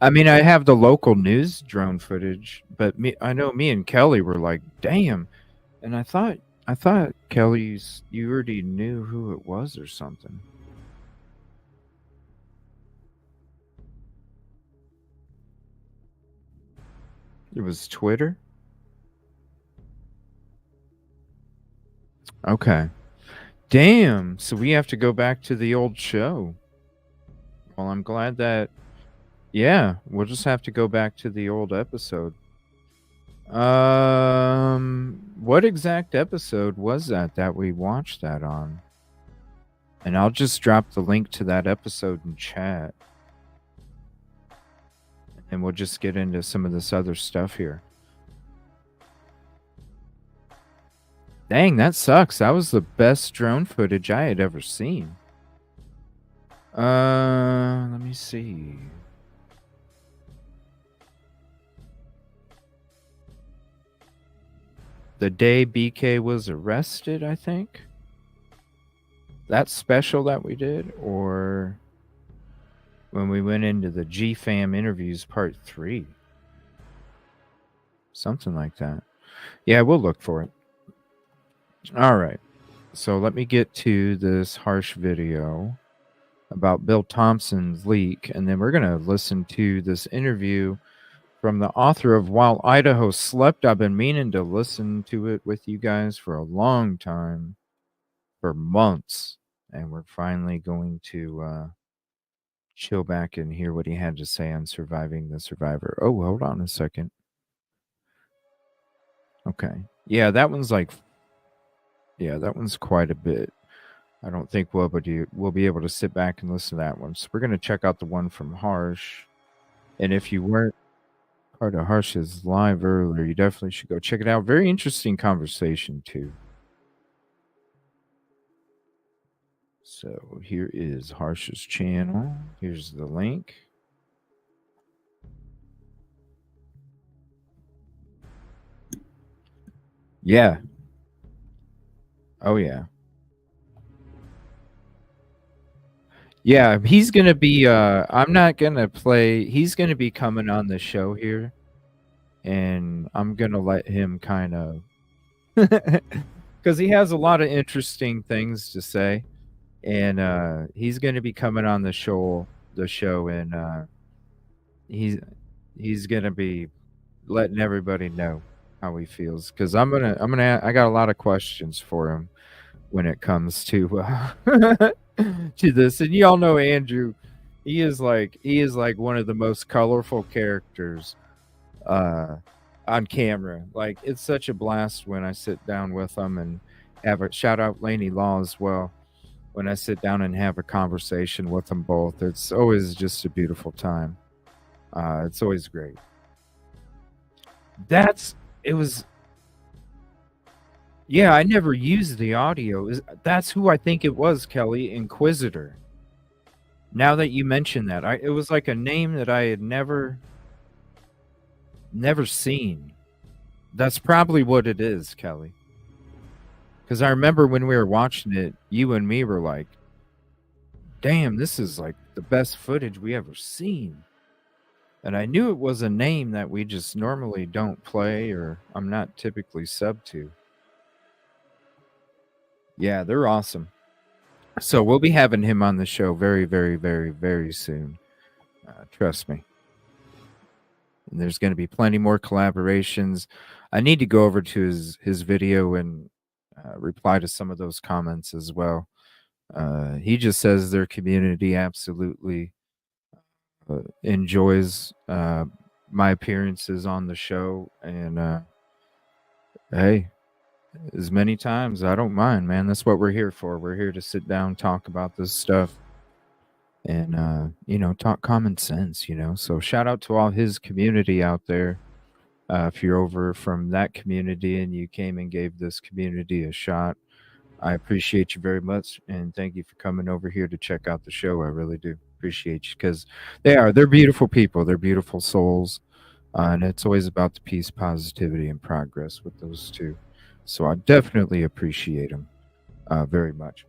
I mean, I have the local news drone footage, but I know me and Kelly were like, damn. And I thought Kelly, you already knew who it was or something. It was Twitter? Okay. Damn. So we have to go back to the old show. Well, I'm glad that... Yeah, we'll just have to go back to the old episode. What exact episode was that we watched that on? And I'll just drop the link to that episode in chat. And we'll just get into some of this other stuff here. Dang, that sucks. That was the best drone footage I had ever seen. Let me see. The day BK was arrested, I think. That special that we did, or when we went into the GFAM interviews part 3. Something like that. Yeah, we'll look for it. All right. So let me get to this harsh video about Bill Thompson's leak, and then we're going to listen to this interview from the author of While Idaho Slept. I've been meaning to listen to it with you guys for a long time, for months, and we're finally going to chill back and hear what he had to say on surviving the survivor. Oh, hold on a second. Okay. Yeah, that one's quite a bit. I don't think we'll be able to sit back and listen to that one. So we're going to check out the one from Harsh. And if you weren't part of Harsh's live earlier, you definitely should go check it out. Very interesting conversation, too. So here is Harsh's channel. Here's the link. Yeah. Oh, yeah. Yeah, he's going to be, I'm not going to play, he's going to be coming on the show here. And I'm going to let him kind of, because he has a lot of interesting things to say. and he's going to be coming on the show, and he's going to be letting everybody know how he feels, because I got a lot of questions for him when it comes to to this. And y'all know Andrew, he is like one of the most colorful characters on camera. Like, it's such a blast when I sit down with him and have a shout out Laney Law as well. When I sit down and have a conversation with them both, it's always just a beautiful time. It's always great. It was. Yeah, I never used the audio. That's who I think it was, Kelly, Inquisitor. Now that you mention that, it was like a name that I had never seen. That's probably what it is, Kelly. Because I remember when we were watching it, you and me were like, damn, this is like the best footage we ever seen. And I knew it was a name that we just normally don't play, or I'm not typically sub to. Yeah, they're awesome. So we'll be having him on the show very, very, very, very soon. Trust me. And there's going to be plenty more collaborations. I need to go over to his video and reply to some of those comments as well. He just says their community absolutely enjoys my appearances on the show. And hey, as many times, I don't mind, man. That's what we're here for. We're here to sit down, talk about this stuff, and talk common sense. So shout out to all his community out there. If you're over from that community and you came and gave this community a shot, I appreciate you very much, and thank you for coming over here to check out the show. I really do appreciate you, because they're beautiful people. They're beautiful souls, and it's always about the peace, positivity, and progress with those two. So I definitely appreciate them very much.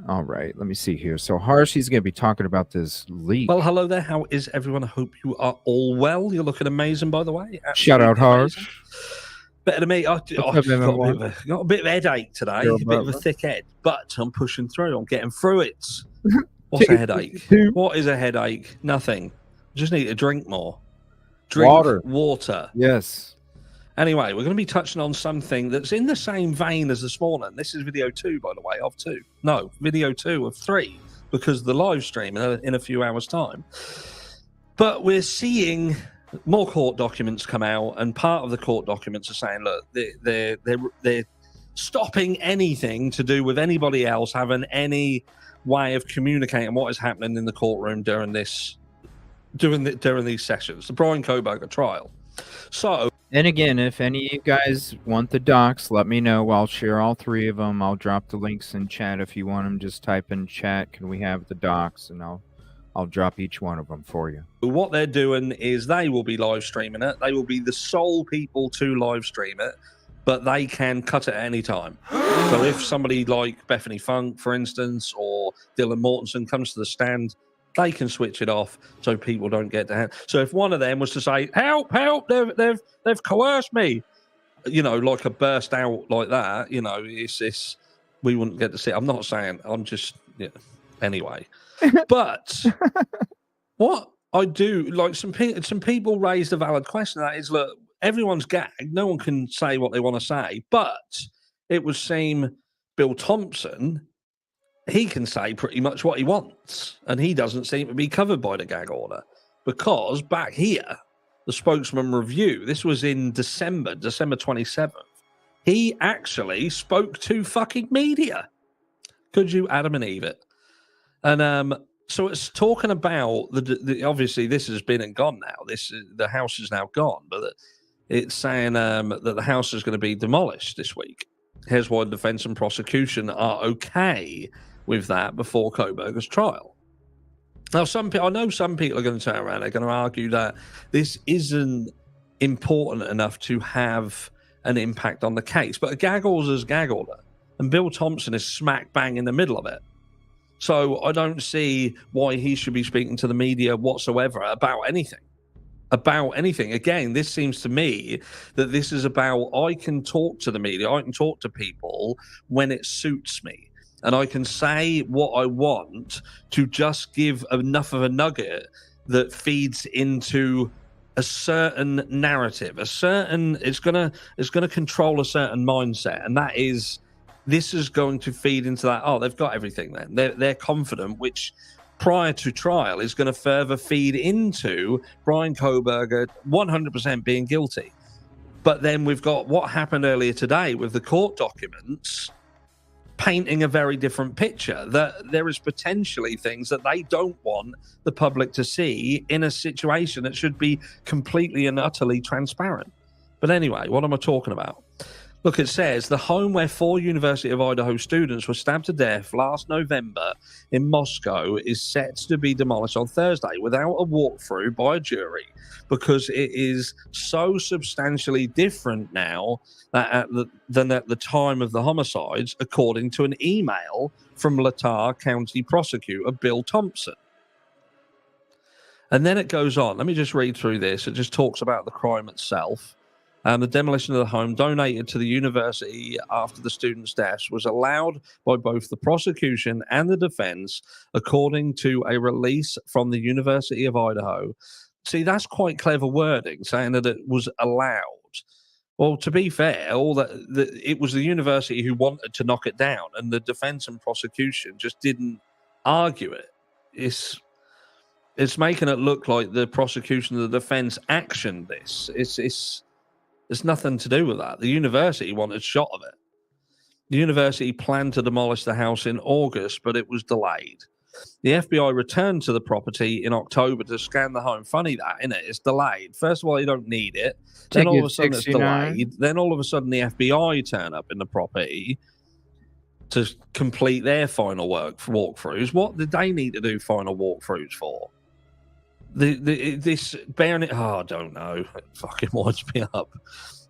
All right, let me see here. So Harsh, he's going to be talking about this leak. Well, hello there. How is everyone? I hope you are all well. You're looking amazing, by the way. Absolutely shout out Harsh. Amazing. Better than me. I've got a bit of headache today, a bit of a thick head, but I'm pushing through. I'm getting through it. What's a headache? What is a headache? Nothing. I just need to drink more. Drink water. Yes. Anyway, we're going to be touching on something that's in the same vein as this morning. This is video 2, by the way, of 2. No, video 2 of 3, because the live stream in a few hours' time. But we're seeing more court documents come out, and part of the court documents are saying, look, they're stopping anything to do with anybody else having any way of communicating what is happening in the courtroom during these sessions, the Brian Kohberger trial. So, and again, if any of you guys want the docs, let me know. I'll share all 3 of them. I'll drop the links in chat if you want them. Just type in chat, can we have the docs, and I'll drop each one of them for you. What they're doing is they will be live streaming it. They will be the sole people to live stream it, but they can cut it at any time. So if somebody like Bethany Funk, for instance, or Dylan Mortensen comes to the stand, they can switch it off so people don't get to hand. So if one of them was to say, help, they've coerced me, like a burst out like that, it's we wouldn't get to see it. I'm not saying, I'm just, anyway. But what I do, like some people raised a valid question. That is, look, everyone's gagged. No one can say what they want to say. But it would seem Bill Thompson, he can say pretty much what he wants. And he doesn't seem to be covered by the gag order. Because back here, the spokesman review, this was in December 27th. He actually spoke to fucking media. Could you Adam and Eve it? And so it's talking about the obviously this has been and gone now. The house is now gone, but it's saying that the house is going to be demolished this week. Here's why the defense and prosecution are okay with that before Kohberger's trial. Now, I know some people are going to turn around. They're going to argue that this isn't important enough to have an impact on the case, but a gag order is a gag order, and Bill Thompson is smack bang in the middle of it. So I don't see why he should be speaking to the media whatsoever about anything. Again, this seems to me that this is about, I can talk to the media, I can talk to people when it suits me. and I can say what I want to just give enough of a nugget that feeds into a certain narrative, it's gonna control a certain mindset, and that is, this is going to feed into that. Oh, they've got everything. Then they're confident, which prior to trial is going to further feed into Brian Kohberger 100% being guilty. But then we've got what happened earlier today with the court documents painting a very different picture, that there is potentially things that they don't want the public to see in a situation that should be completely and utterly transparent. But anyway, what am I talking about? Look, it says the home where 4 University of Idaho students were stabbed to death last November in Moscow is set to be demolished on Thursday without a walkthrough by a jury, because it is so substantially different now than at the time of the homicides, according to an email from Latah County Prosecutor Bill Thompson. And then it goes on. Let me just read through this. It just talks about the crime itself. The demolition of the home donated to the university after the students' deaths was allowed by both the prosecution and the defense, according to a release from the University of Idaho. See, that's quite clever wording, saying that it was allowed. Well, to be fair, it was the university who wanted to knock it down, and the defense and prosecution just didn't argue it. It's making it look like the prosecution and the defense actioned this. There's nothing to do with that. The university wanted a shot of it. The university planned to demolish the house in August, but it was delayed. The FBI returned to the property in October to scan the home. Funny that, isn't it? It's delayed. First of all, you don't need it. Then all of a sudden it's delayed. Then all of a sudden the FBI turn up in the property to complete their final walkthroughs. What did they need to do final walkthroughs for? This bearing it, I don't know. It fucking winds me up.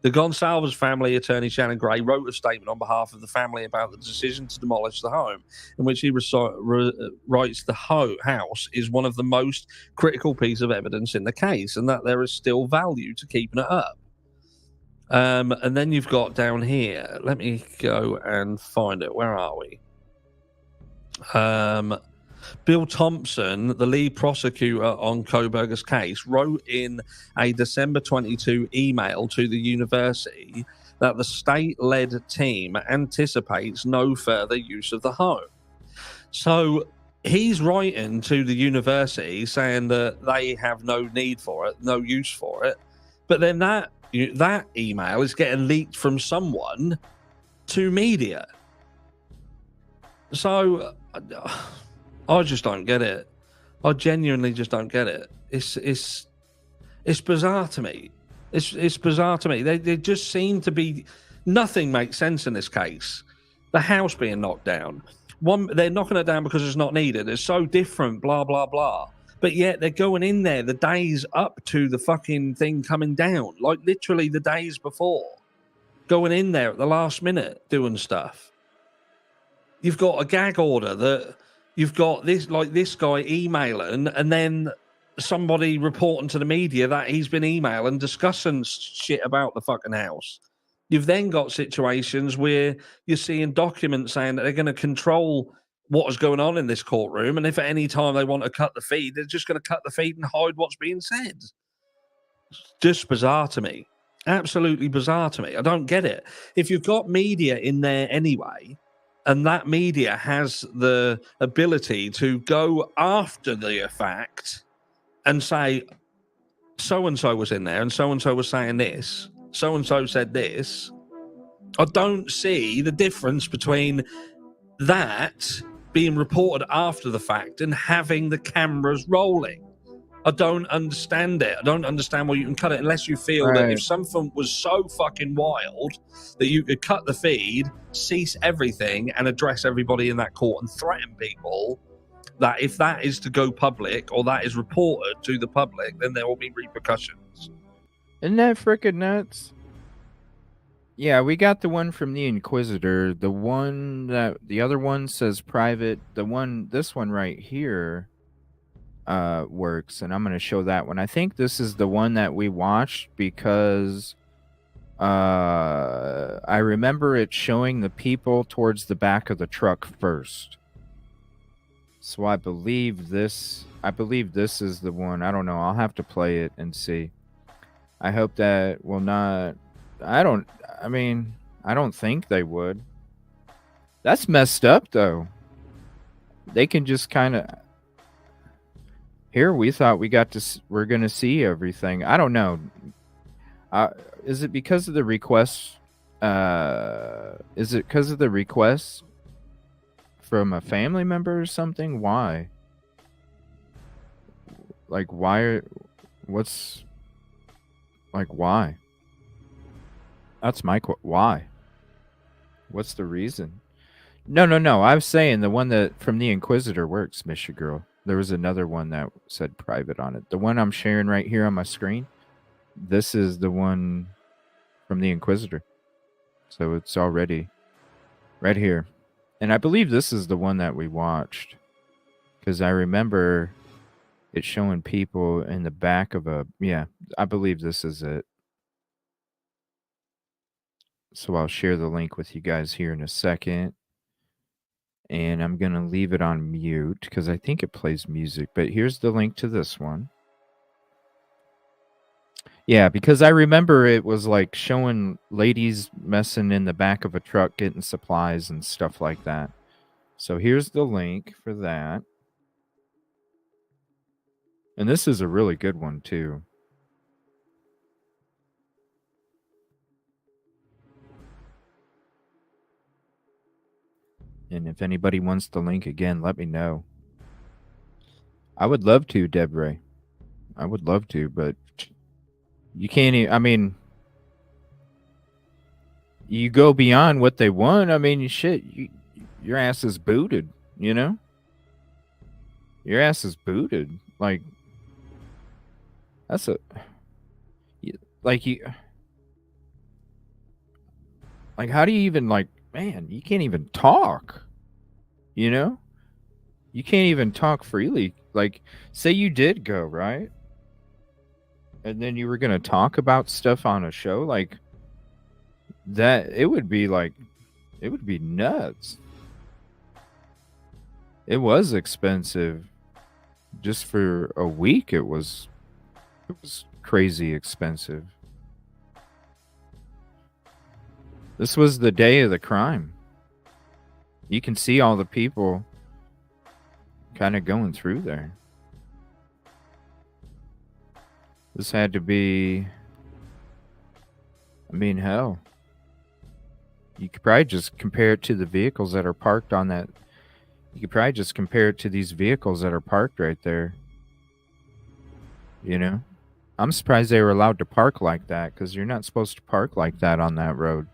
The Gonsalves family attorney Shannon Gray wrote a statement on behalf of the family about the decision to demolish the home, in which he writes the house is one of the most critical pieces of evidence in the case, and that there is still value to keeping it up. And then you've got down here. Let me go and find it. Where are we? Bill Thompson, the lead prosecutor on Kohberger's case, wrote in a December 22 email to the university that the state-led team anticipates no further use of the home. So he's writing to the university saying that they have no need for it, no use for it. But then that email is getting leaked from someone to media. So I just don't get it. I genuinely just don't get it. It's bizarre to me. It's bizarre to me. They just seem to be, nothing makes sense in this case. The house being knocked down. They're knocking it down because it's not needed. It's so different, blah, blah, blah. But yet they're going in there the days up to the fucking thing coming down. Like literally the days before. Going in there at the last minute doing stuff. You've got a gag order that you've got this guy emailing, and then somebody reporting to the media that he's been emailing, discussing shit about the fucking house. You've then got situations where you're seeing documents saying that they're going to control what is going on in this courtroom, and if at any time they want to cut the feed, they're just going to cut the feed and hide what's being said. It's just bizarre to me. Absolutely bizarre to me. I don't get it. If you've got media in there anyway, and that media has the ability to go after the fact and say, so-and-so was in there and so-and-so was saying this, so-and-so said this. I don't see the difference between that being reported after the fact and having the cameras rolling. I don't understand it. I don't understand why you can cut it unless you feel that if something was so fucking wild that you could cut the feed, cease everything, and address everybody in that court and threaten people, that if that is to go public or that is reported to the public, then there will be repercussions. Isn't that freaking nuts? Yeah, we got the one from the Inquisitor. The other one says private. This one right here works, and I'm going to show that one. I think this is the one that we watched because I remember it showing the people towards the back of the truck first. So I believe this is the one. I don't know. I'll have to play it and see. I hope that will not. I don't think they would. That's messed up, though. They can just kind of. Here, we thought we're going to see everything. I don't know. Is it because of the request? Is it because of the request from a family member or something? Why? Like, why? What's. Like, why? That's my why? What's the reason? No. I was saying the one that from the Inquisitor works, Misha Girl. There was another one that said private on it. The one I'm sharing right here on my screen. This is the one from the Inquisitor. So it's already right here. And I believe this is the one that we watched. Because I remember it showing people in the back of a... Yeah, I believe this is it. So I'll share the link with you guys here in a second. And I'm going to leave it on mute because I think it plays music. But here's the link to this one. Yeah, because I remember it was like showing ladies messing in the back of a truck getting supplies and stuff like that. So here's the link for that. And this is a really good one, too. And if anybody wants the link again, let me know. I would love to, Debre. I would love to, but you can't. I mean, you go beyond what they want. I mean, shit, your ass is booted, you know? Your ass is booted. Like, that's a. Like, you. Like, how do you even, like, man, you can't even talk, you know? You can't even talk freely. Like, say you did go, right? And then you were going to talk about stuff on a show, like, that, it would be nuts. It was expensive. Just for a week, it was crazy expensive. This was the day of the crime. You can see all the people kind of going through there. This had to be, I mean, hell. You could probably just compare it to the vehicles that are parked on that. You could probably just compare it to these vehicles that are parked right there. You know? I'm surprised they were allowed to park like that, because you're not supposed to park like that on that road.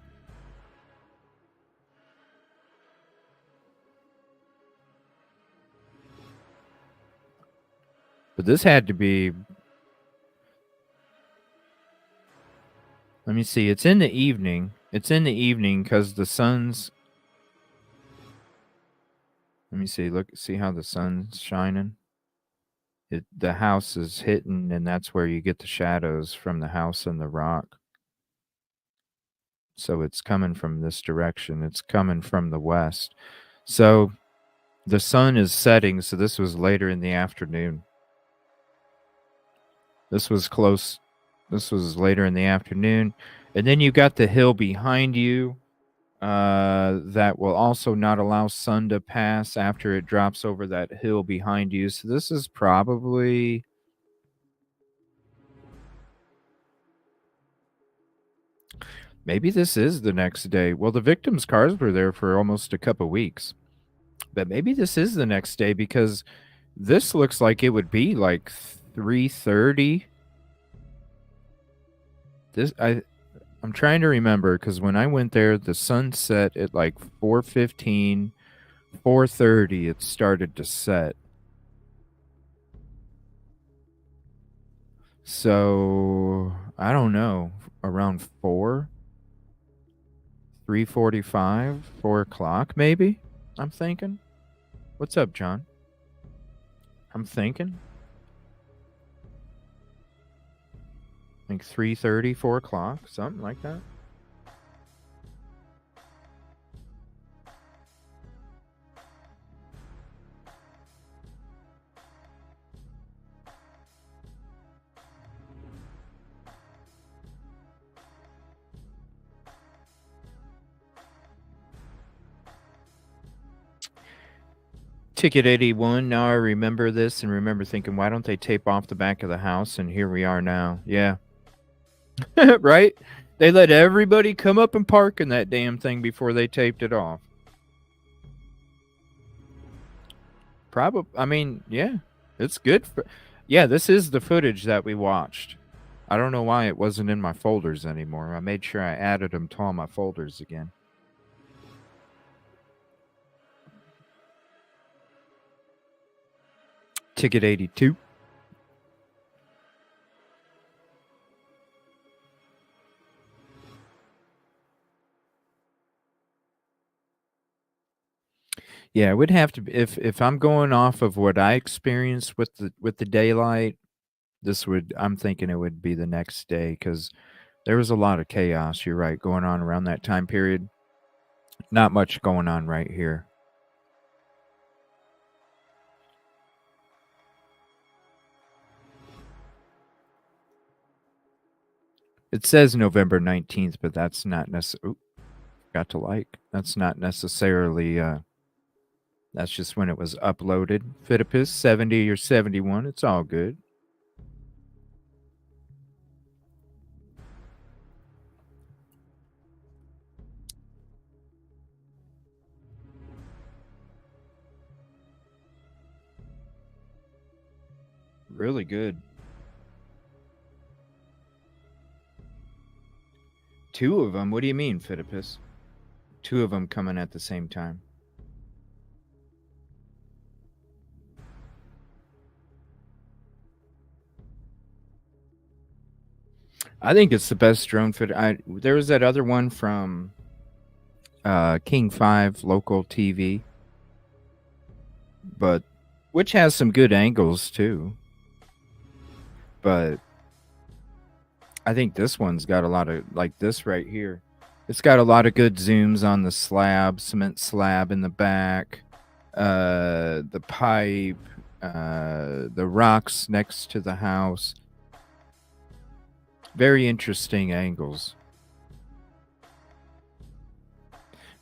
But this had to be... Let me see. It's in the evening. It's in the evening because the sun's... Let me see. Look, see how the sun's shining? The house is hitting, and that's where you get the shadows from the house and the rock. So it's coming from this direction. It's coming from the west. So the sun is setting, so this was later in the afternoon. This was close. This was later in the afternoon. And then you got the hill behind you that will also not allow sun to pass after it drops over that hill behind you. So this is probably... Maybe this is the next day. Well, the victims' cars were there for almost a couple weeks. But maybe this is the next day because this looks like it would be like 3:30. I'm trying to remember because when I went there, the sun set at like 4:15, 4:30. It started to set. So I don't know, around 3:45, 4 o'clock, maybe. I'm thinking. What's up, John? I'm thinking. Like 3:30, 4 o'clock, something like that. Ticket 81. Now I remember this and remember thinking, why don't they tape off the back of the house? And here we are now. Yeah. Right? They let everybody come up and park in that damn thing before they taped it off. Probably. I mean, yeah. It's good. Yeah, this is the footage that we watched. I don't know why it wasn't in my folders anymore. I made sure I added them to all my folders again. Ticket 82. Yeah, it would have to be if I'm going off of what I experienced with the daylight, I'm thinking it would be the next day because there was a lot of chaos, you're right, going on around that time period. Not much going on right here. It says November 19th, but that's not necessarily. Got to like. That's not necessarily. That's just when it was uploaded. Phidippus 70 or 71. It's all good. Really good. 2 of them? What do you mean, Phidippus? 2 of them coming at the same time. I think it's the best drone fit. There was that other one from King 5 local TV, but which has some good angles too. But I think this one's got a lot of, like this right here. It's got a lot of good zooms on the slab, cement slab in the back, the pipe, the rocks next to the house. Very interesting angles.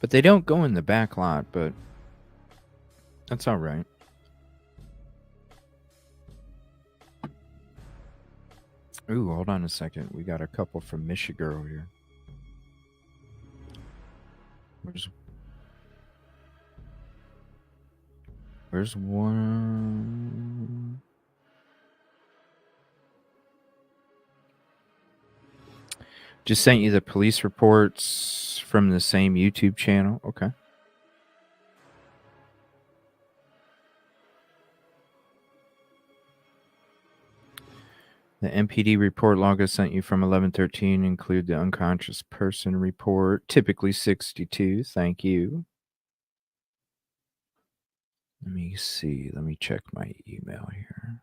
But they don't go in the back lot, but that's all right. Ooh, hold on a second. We got a couple from Michigirl here. Where's one? Just sent you the police reports from the same YouTube channel. Okay. The MPD report log I sent you from 11/13 include the unconscious person report, typically 62. Thank you. Let me see. Let me check my email here.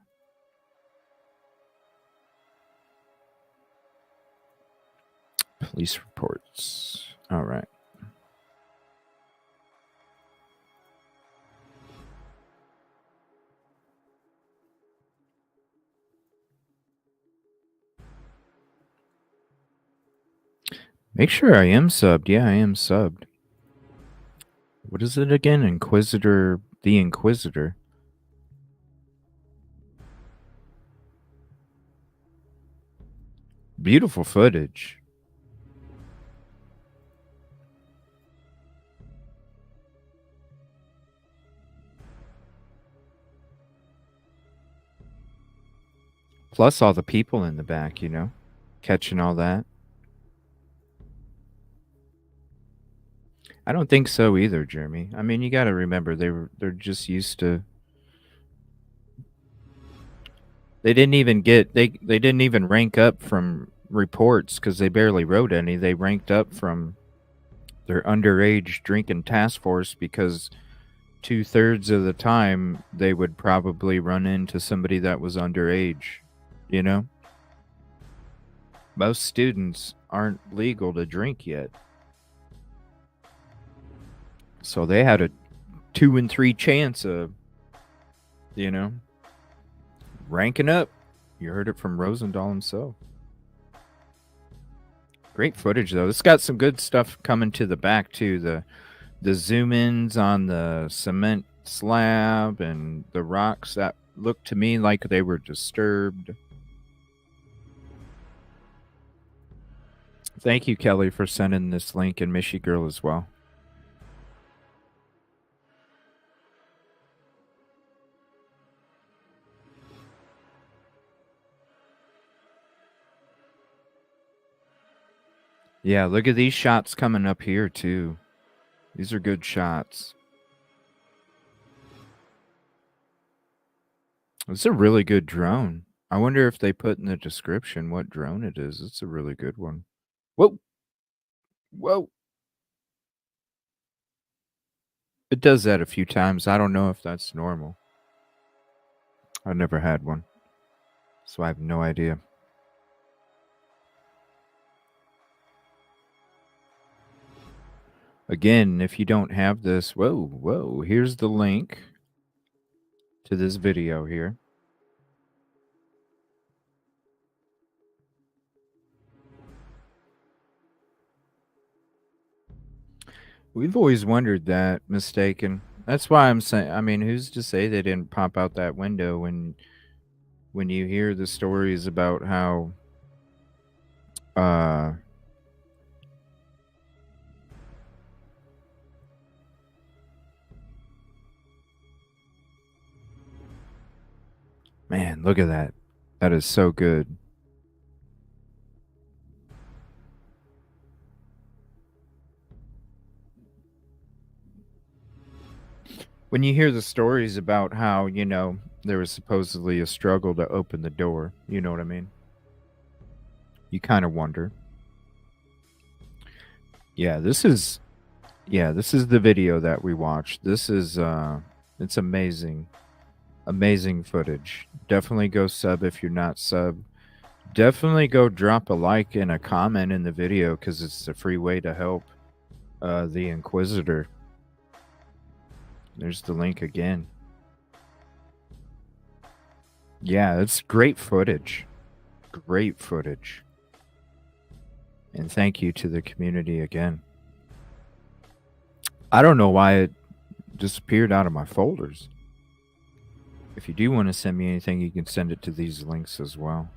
Police reports. All right. Make sure I am subbed. Yeah, I am subbed. What is it again? Inquisitor, the Inquisitor. Beautiful footage. Plus all the people in the back, you know, catching all that. I don't think so either, Jeremy. I mean, you got to remember they're just used to. They didn't even rank up from reports because they barely wrote any. They ranked up from their underage drinking task force because 2/3 of the time they would probably run into somebody that was underage. You know, most students aren't legal to drink yet. So they had a 2 in 3 chance of, you know, ranking up. You heard it from Rosendahl himself. Great footage, though. This got some good stuff coming to the back, too. The zoom-ins on the cement slab and the rocks that looked to me like they were disturbed. Thank you, Kelly, for sending this link, and Michi Girl as well. Yeah, look at these shots coming up here, too. These are good shots. It's a really good drone. I wonder if they put in the description what drone it is. It's a really good one. Whoa. Whoa. It does that a few times. I don't know if that's normal. I've never had one, so I have no idea. Again, if you don't have this, whoa, here's the link to this video here. We've always wondered that, mistaken. That's why I'm saying, I mean, who's to say they didn't pop out that window when you hear the stories about how man, look at that. That is so good. When you hear the stories about how, you know, there was supposedly a struggle to open the door, you know what I mean? You kind of wonder. Yeah, this is the video that we watched. This is it's amazing. Amazing footage. Definitely go sub if you're not sub. Definitely go drop a like and a comment in the video because it's a free way to help the Inquisitor. There's the link again. Yeah, it's great footage. Great footage. And thank you to the community again. I don't know why it disappeared out of my folders. If you do want to send me anything, you can send it to these links as well.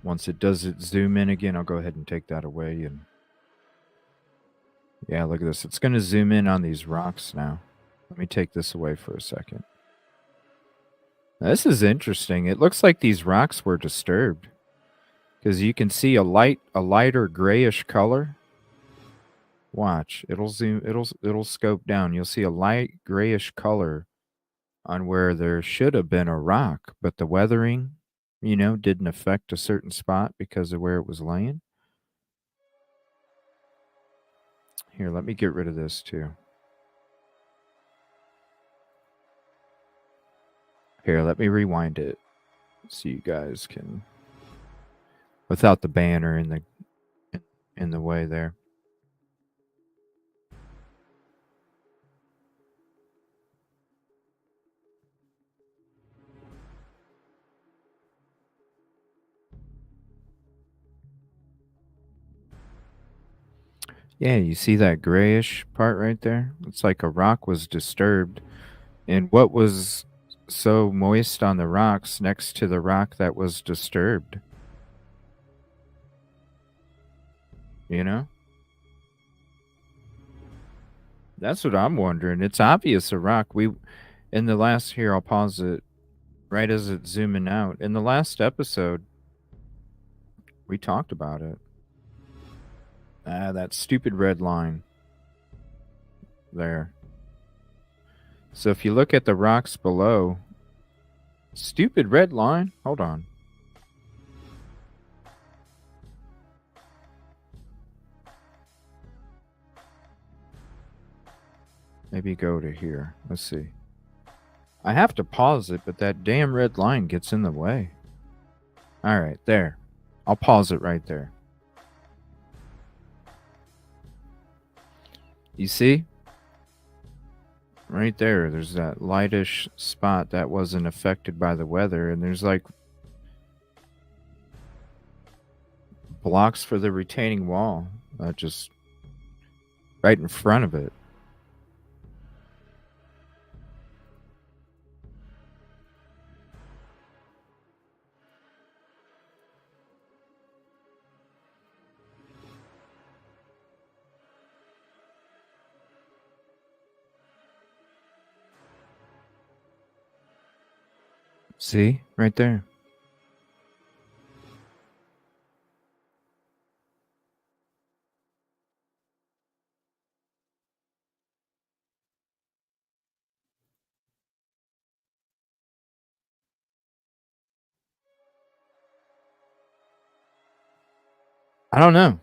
Once it does it zoom in again, I'll go ahead and take that away. And yeah, look at this. It's going to zoom in on these rocks now. Let me take this away for a second. This is interesting. It looks like these rocks were disturbed because you can see a lighter grayish color. Watch, it'll scope down. You'll see a light grayish color on where there should have been a rock, but the weathering, you know, didn't affect a certain spot because of where it was laying. Here, let me get rid of this too. Here, let me rewind it so you guys can, without the banner in the way there. Yeah, you see that grayish part right there? It's like a rock was disturbed. And what was so moist on the rocks next to the rock that was disturbed? You know? That's what I'm wondering. It's obvious a rock. In the last, here, I'll pause it right as it's zooming out. In the last episode, we talked about it. That stupid red line there. So if you look at the rocks below, stupid red line. Hold on. Maybe go to here. Let's see. I have to pause it, but that damn red line gets in the way. All right, there. I'll pause it right there. You see? Right there, there's that lightish spot that wasn't affected by the weather, and there's like blocks for the retaining wall just right in front of it. See? Right there. I don't know.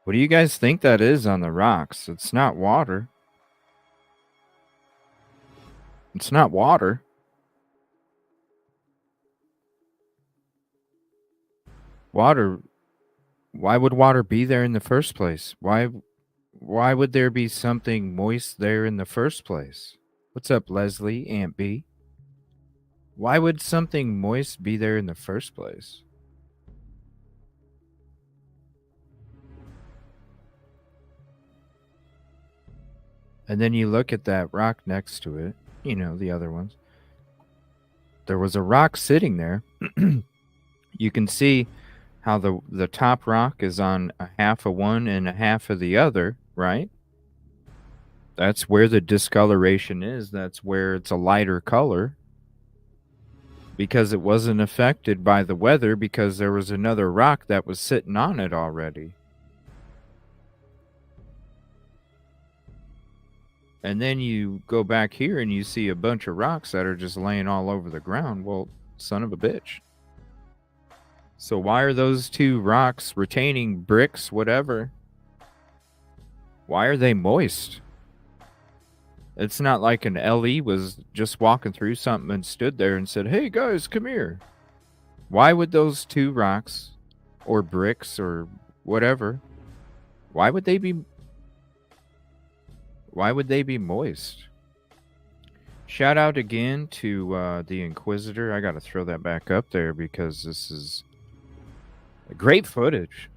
What do you guys think that is on the rocks? It's not water. It's not water. Water. Why would water be there in the first place? Why would there be something moist there in the first place? What's up, Leslie, Aunt B? Why would something moist be there in the first place? And then you look at that rock next to it, you know, the other ones. There was a rock sitting there. You can see how the top rock is on a half of one and a half of the other, right? That's where the discoloration is. That's where it's a lighter color. Because it wasn't affected by the weather because there was another rock that was sitting on it already. And then you go back here and you see a bunch of rocks that are just laying all over the ground. Well, son of a bitch. So why are those two rocks retaining bricks, whatever? Why are they moist? It's not like an LE was just walking through something and stood there and said, "Hey guys, come here." Why would those two rocks or bricks or whatever, why would they be moist? Shout out again to the Inquisitor. I got to throw that back up there because this is great footage.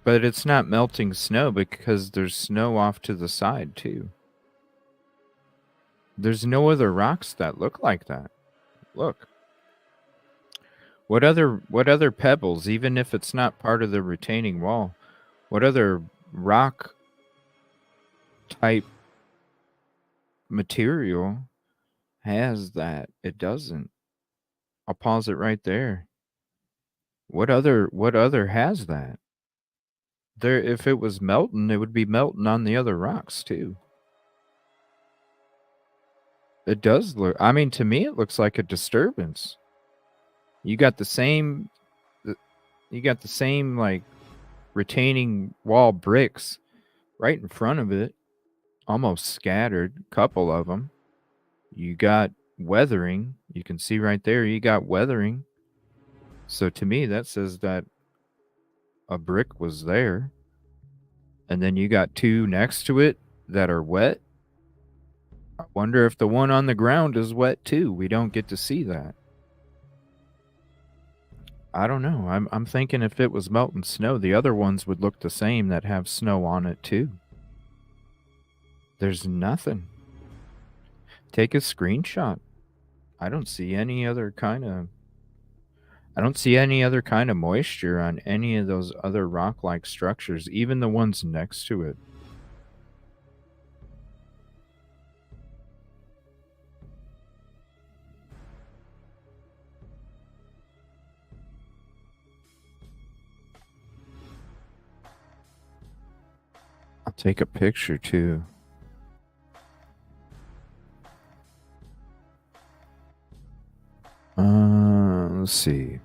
But it's not melting snow because there's snow off to the side too. There's no other rocks that look like that. Look. What other pebbles, even if it's not part of the retaining wall, what other rock type material has that? It doesn't. I'll pause it right there. What other has that? There, if it was melting, it would be melting on the other rocks too. It does look, I mean, to me it looks like a disturbance. You got the same like retaining wall bricks right in front of it, almost scattered, couple of them. You got weathering. You can see right there, you got weathering. So to me, that says that a brick was there. And then you got two next to it that are wet. I wonder if the one on the ground is wet too. We don't get to see that. I don't know. I'm thinking if it was melting snow, the other ones would look the same that have snow on it too. There's nothing. Take a screenshot. I don't see any other kind of moisture on any of those other rock-like structures, even the ones next to it. I'll take a picture too. Let's see.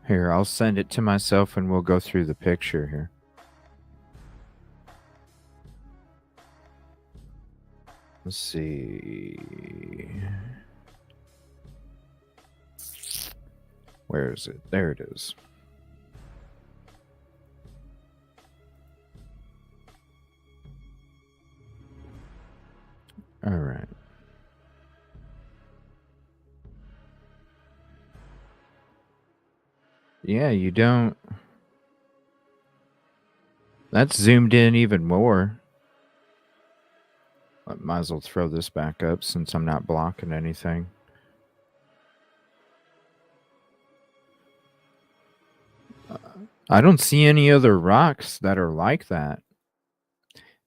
Here, I'll send it to myself and we'll go through the picture here. Let's see. Where is it? There it is. All right. Yeah, you don't. That's zoomed in even more. I might as well throw this back up since I'm not blocking anything. I don't see any other rocks that are like that.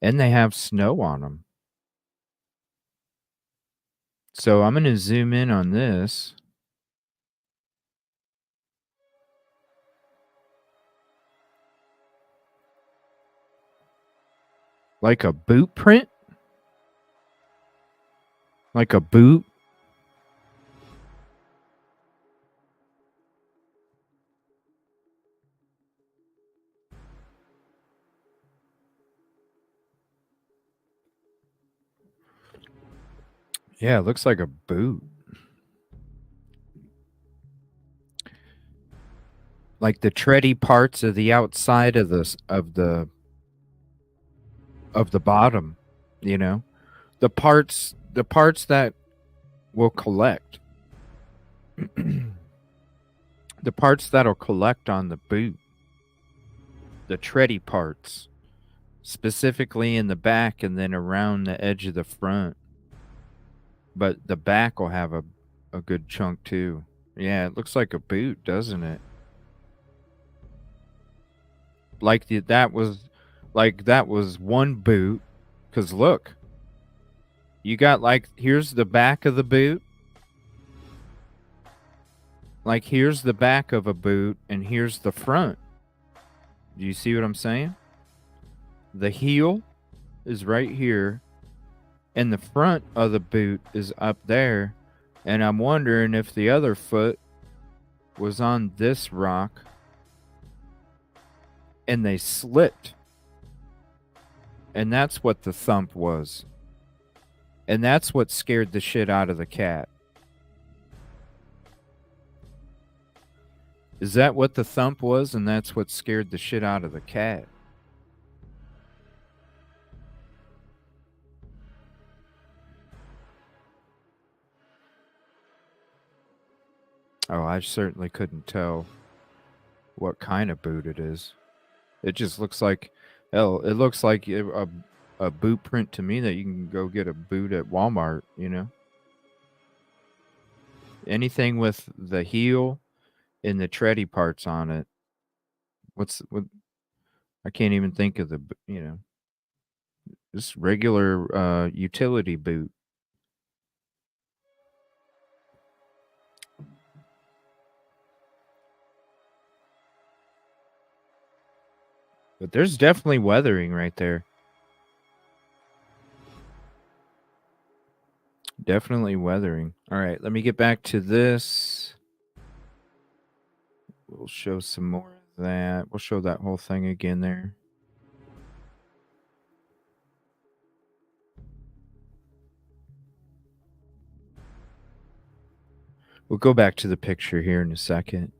And they have snow on them. So I'm going to zoom in on this. Like a boot print? Like a boot? Yeah, it looks like a boot. Like the tready parts of the outside of the bottom, you know? The parts that will collect. The parts that'll collect on the boot. The tready parts. Specifically in the back and then around the edge of the front. But the back will have a good chunk too. Yeah, it looks like a boot, doesn't it? Like that was one boot. Cause look, you got like here's the back of the boot. Like here's the back of a boot and here's the front. Do you see what I'm saying? The heel is right here and the front of the boot is up there. And I'm wondering if the other foot was on this rock and they slipped. And that's what the thump was. And that's what scared the shit out of the cat. Is that what the thump was? And that's what scared the shit out of the cat. Oh, I certainly couldn't tell what kind of boot it is. It just looks like, hell, it looks like a boot print to me that you can go get a boot at Walmart, you know? Anything with the heel and the tready parts on it. What? I can't even think of just regular utility boot. But there's definitely weathering right there. Definitely weathering. All right, let me get back to this. We'll show some more of that. We'll show that whole thing again there. We'll go back to the picture here in a second.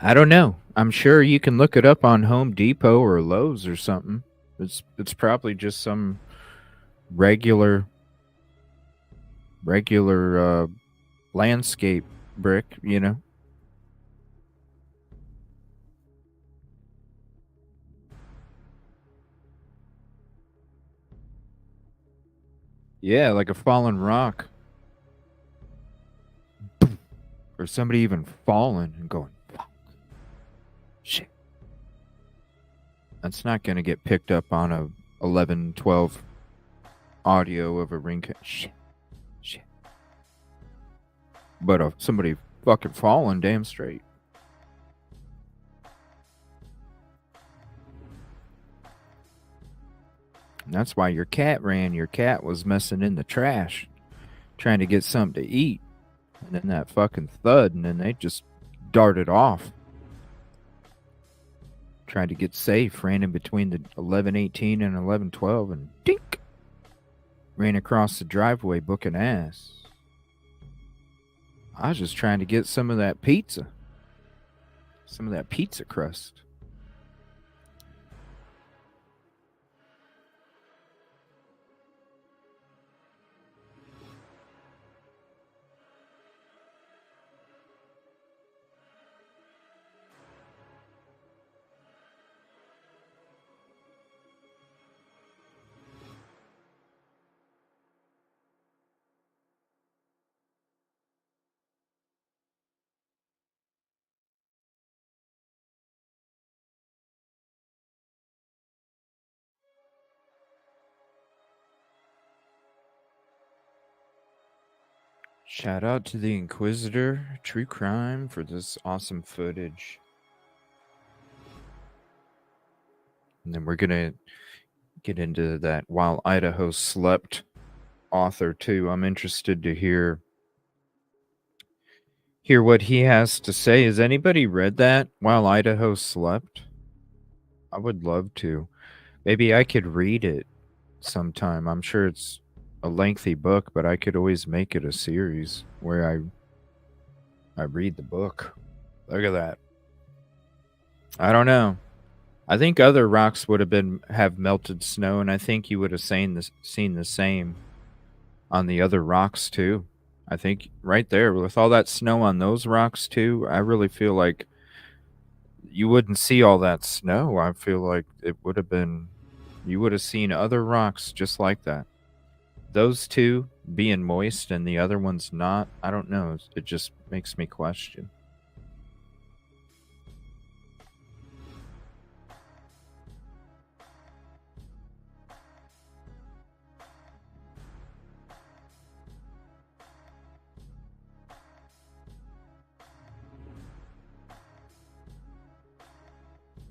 I don't know. I'm sure you can look it up on Home Depot or Lowe's or something. It's probably just some regular landscape brick, you know. Yeah, like a fallen rock. Or somebody even falling and going, fuck. Shit. That's not going to get picked up on a 11, 12 audio of a ring. Shit. But somebody fucking falling damn straight. And that's why your cat ran. Your cat was messing in the trash, trying to get something to eat. And then that fucking thud, and then they just darted off. Tried to get safe, ran in between the 1118 and 1112, and dink! Ran across the driveway booking ass. I was just trying to get some of that pizza. Some of that pizza crust. Shout out to the Inquisitor True Crime for this awesome footage. And then we're going to get into that While Idaho Slept author too. I'm interested to hear what he has to say. Has anybody read that While Idaho Slept? I would love to. Maybe I could read it sometime. I'm sure it's a lengthy book, but I could always make it a series where I read the book. Look at that. I don't know. I think other rocks would have melted snow, and I think you would have seen the same on the other rocks too. I think right there with all that snow on those rocks too, I really feel like you wouldn't see all that snow. I feel like it would have been, you would have seen other rocks just like that. Those two being moist and the other ones not, I don't know. It just makes me question.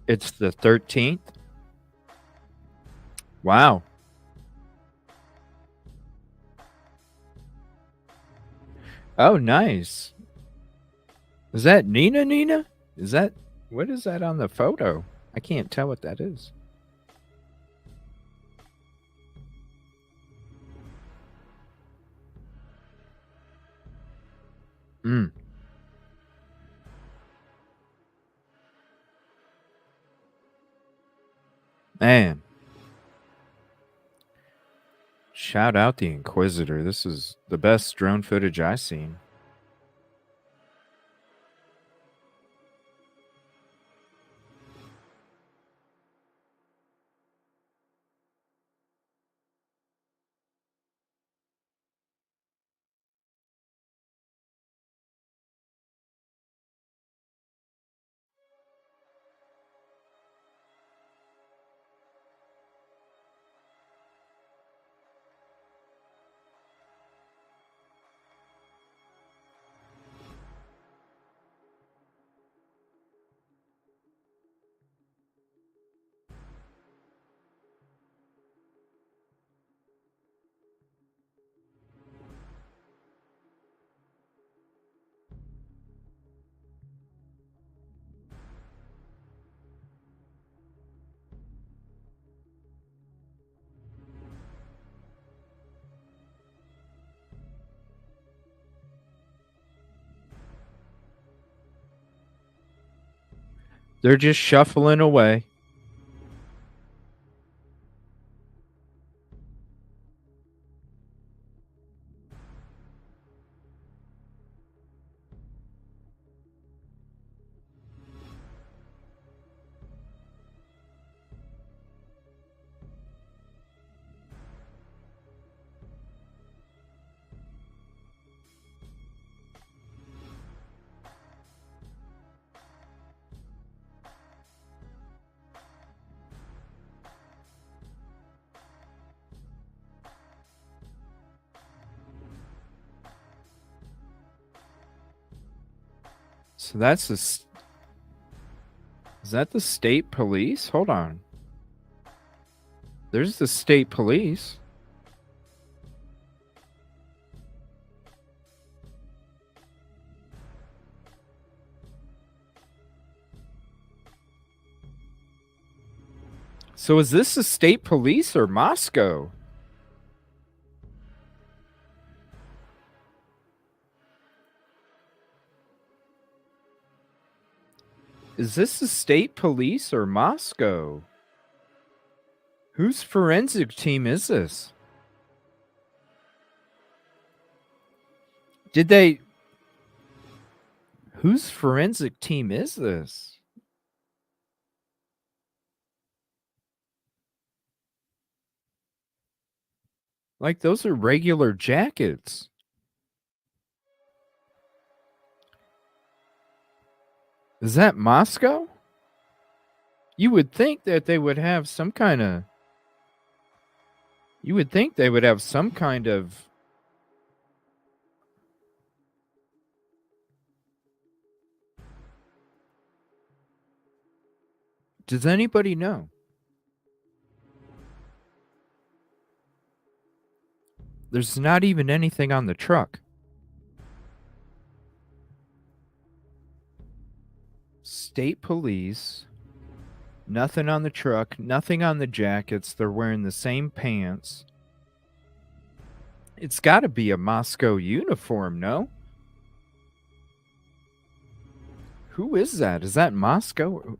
It's the 13th? Wow. Oh, nice. Is that Nina? Is that, what is that on the photo? I can't tell what that is. Man. Shout out the Inquisitor. This is the best drone footage I've seen. They're just shuffling away. So that's is that the state police? Hold on. There's the state police. So is this the state police or Moscow? Is this the state police or Moscow? Whose forensic team is this? Did they... Whose forensic team is this? Like, those are regular jackets. Is that Moscow? You would think that they would have some kind of... You would think they would have some kind of Does anybody know? There's not even anything on the truck. State police. Nothing on the truck. Nothing on the jackets. They're wearing the same pants. It's got to be a Moscow uniform, no? Who is that? Is that Moscow?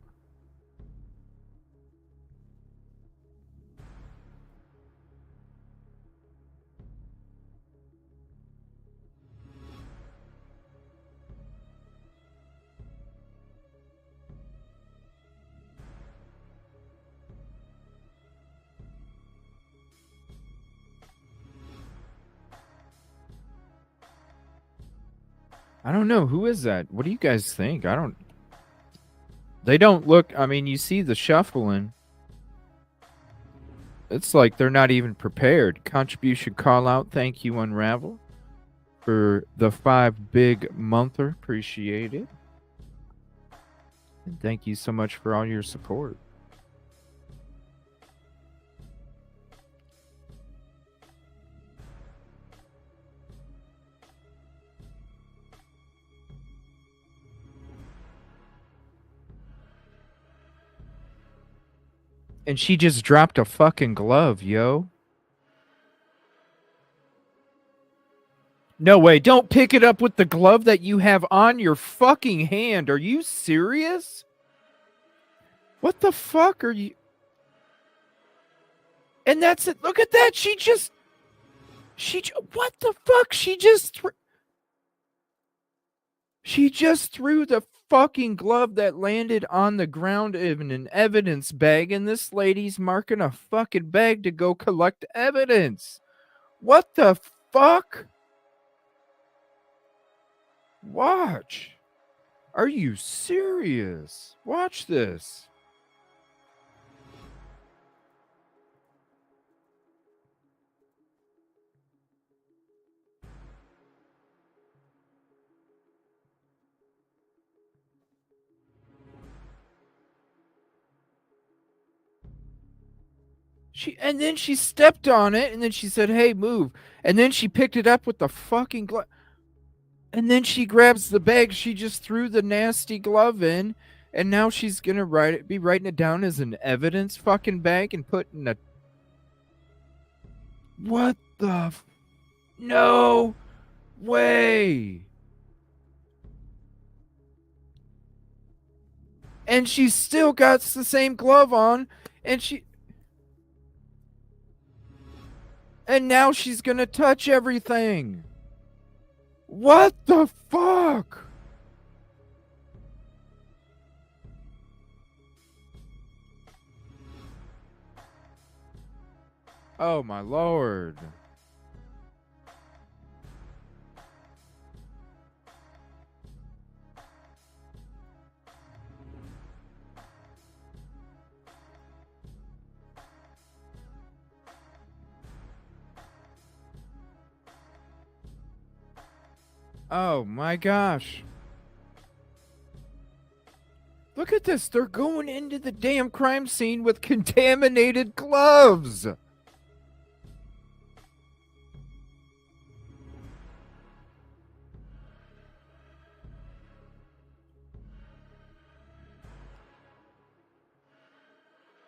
I don't know. Who is that? What do you guys think? They don't look. I mean, you see the shuffling. It's like they're not even prepared. Contribution call out. Thank you, Unravel, for the 5 big monther. Appreciate it. And thank you so much for all your support. And she just dropped a fucking glove, yo. No way. Don't pick it up with the glove that you have on your fucking hand. Are you serious? What the fuck are you? And that's it. Look at that. What the fuck? She just threw the fucking glove that landed on the ground in an evidence bag, and this lady's marking a fucking bag to go collect evidence. What the fuck? Watch. Are you serious? Watch this. And then she stepped on it, and then she said, "Hey, move." And then she picked it up with the fucking glove. And then she grabs the bag. She just threw the nasty glove in, and now she's gonna be writing it down as an evidence fucking bag and putting a. What the? No way. And she's still got the same glove on, and now she's gonna touch everything. What the fuck? Oh my lord. Oh my gosh. Look at this. They're going into the damn crime scene with contaminated gloves.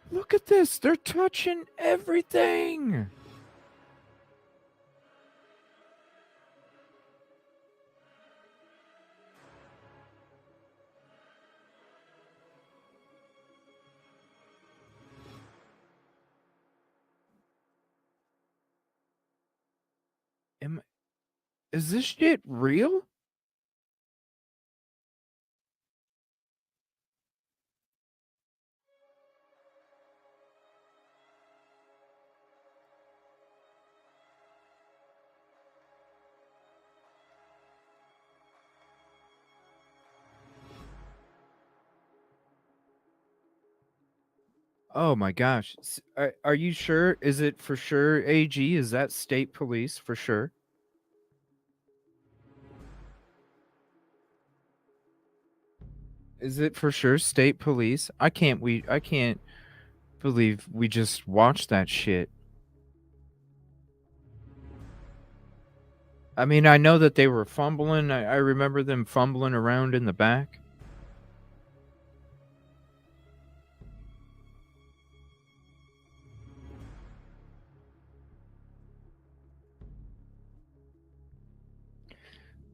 Look at this. They're touching everything. Is this shit real? Oh my gosh. Are you sure? Is it for sure AG? Is that state police for sure? Is it for sure state police? I can't believe we just watched that shit. I mean, I know that they were fumbling. I remember them fumbling around in the back.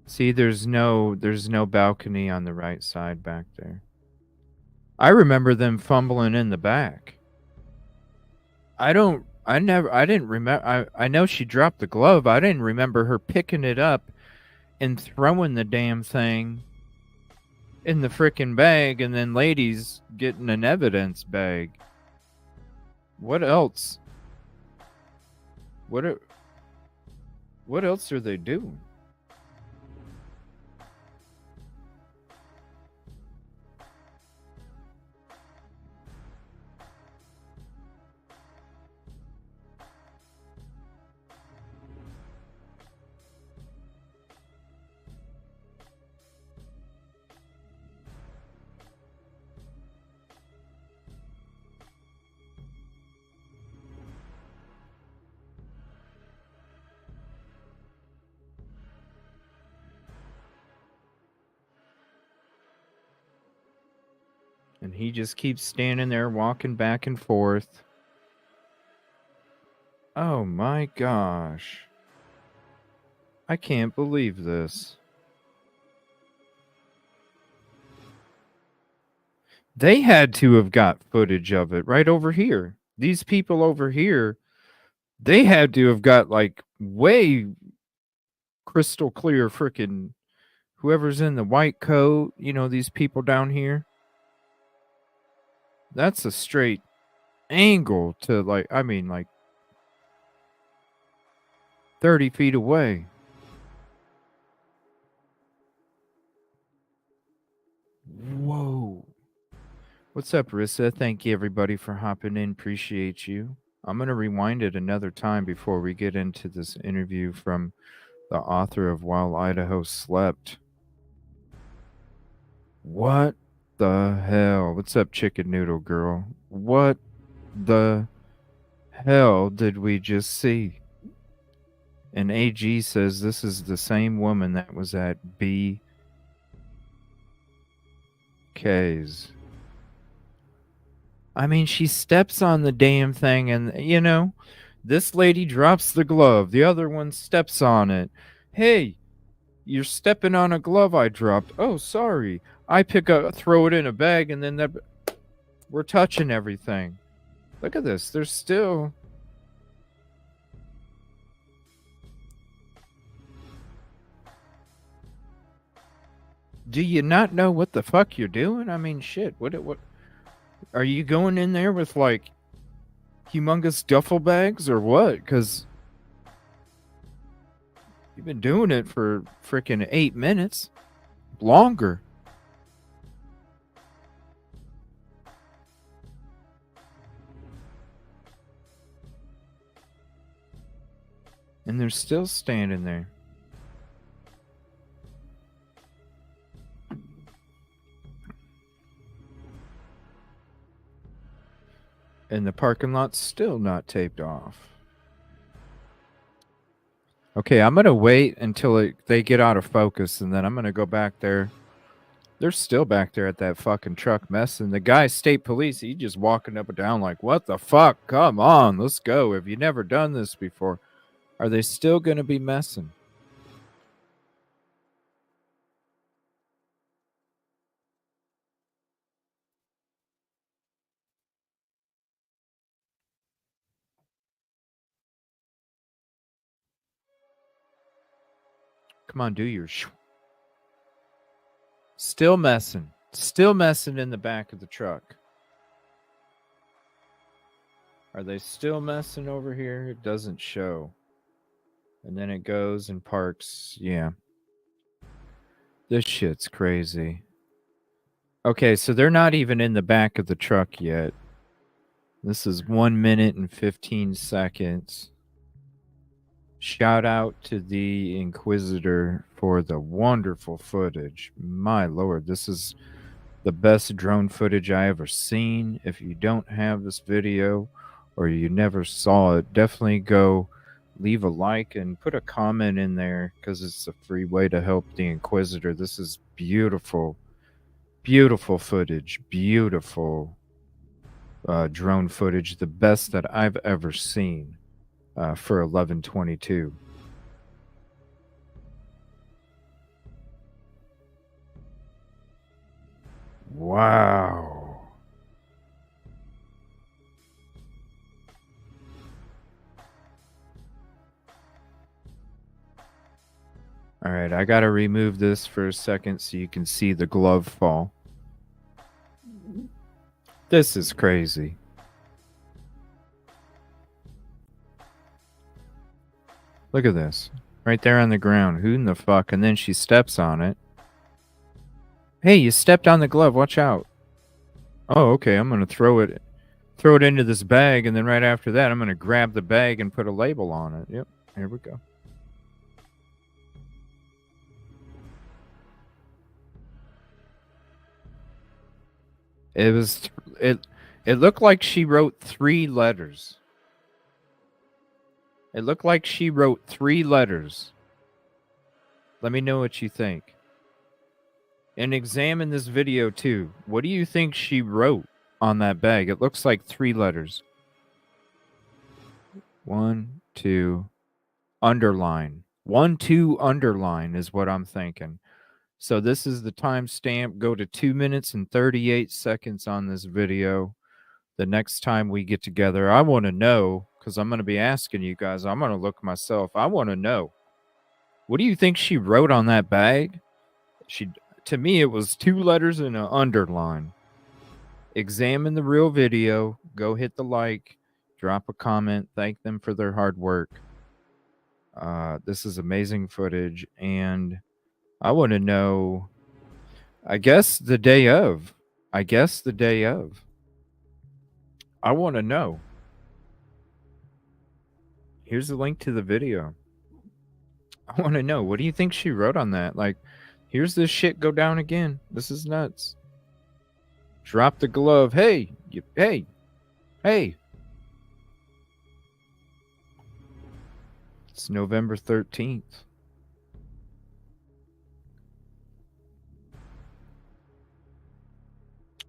See, there's no balcony on the right side back there. I remember them fumbling in the back. I didn't remember. I know she dropped the glove. I didn't remember her picking it up and throwing the damn thing in the frickin' bag and then ladies getting an evidence bag. What else? What else are they doing? And he just keeps standing there walking back and forth. Oh my gosh. I can't believe this. They had to have got footage of it right over here. These people over here, they had to have got like way crystal clear freaking whoever's in the white coat, these people down here. That's a straight angle to like 30 feet away. Whoa. What's up, Rissa? Thank you, everybody, for hopping in. Appreciate you. I'm going to rewind it another time before we get into this interview from the author of While Idaho Slept. What the hell? What's up, Chicken Noodle Girl? What the hell did we just see? And AG says this is the same woman that was at BK's. I mean, she steps on the damn thing and, this lady drops the glove. The other one steps on it. Hey, you're stepping on a glove I dropped. Oh, sorry. I pick up, throw it in a bag, and then we're touching everything. Look at this. There's still... Do you not know what the fuck you're doing? I mean, shit. What are you going in there with like humongous duffel bags or what? Because you've been doing it for freaking 8 minutes. Longer. And they're still standing there. And the parking lot's still not taped off. Okay, I'm going to wait until they get out of focus, and then I'm going to go back there. They're still back there at that fucking truck messing. The guy, state police, he just walking up and down like, what the fuck? Come on, let's go. Have you never done this before? Are they still going to be messing? Come on, do your Still messing. Still messing in the back of the truck. Are they still messing over here? It doesn't show. And then it goes and parks. Yeah. This shit's crazy. Okay, so they're not even in the back of the truck yet. This is 1 minute and 15 seconds. Shout out to the Inquisitor for the wonderful footage. My lord, this is the best drone footage I ever seen. If you don't have this video or you never saw it, definitely go leave a like and put a comment in there because it's a free way to help the Inquisitor. This is beautiful, beautiful footage, beautiful drone footage, the best that I've ever seen for 11/22. Wow. All right, I got to remove this for a second so you can see the glove fall. This is crazy. Look at this. Right there on the ground. Who in the fuck? And then she steps on it. Hey, you stepped on the glove. Watch out. Oh, okay. I'm going to throw it into this bag, and then right after that, I'm going to grab the bag and put a label on it. Yep. Here we go. It looked like she wrote 3 letters. It looked like she wrote 3 letters. Let me know what you think. And examine this video too. What do you think she wrote on that bag? It looks like 3 letters. 1, 2, underline. 1, 2, underline is what I'm thinking. So this is the timestamp. Go to 2 minutes and 38 seconds on this video. The next time we get together, I want to know, because I'm going to be asking you guys. I'm going to look myself. I want to know. What do you think she wrote on that bag? To me, it was 2 letters and an underline. Examine the real video. Go hit the like. Drop a comment. Thank them for their hard work. This is amazing footage. And I want to know, I guess the day of. I want to know. Here's the link to the video. I want to know. What do you think she wrote on that? Like, here's this shit go down again. This is nuts. Drop the glove. Hey. Hey. It's November 13th.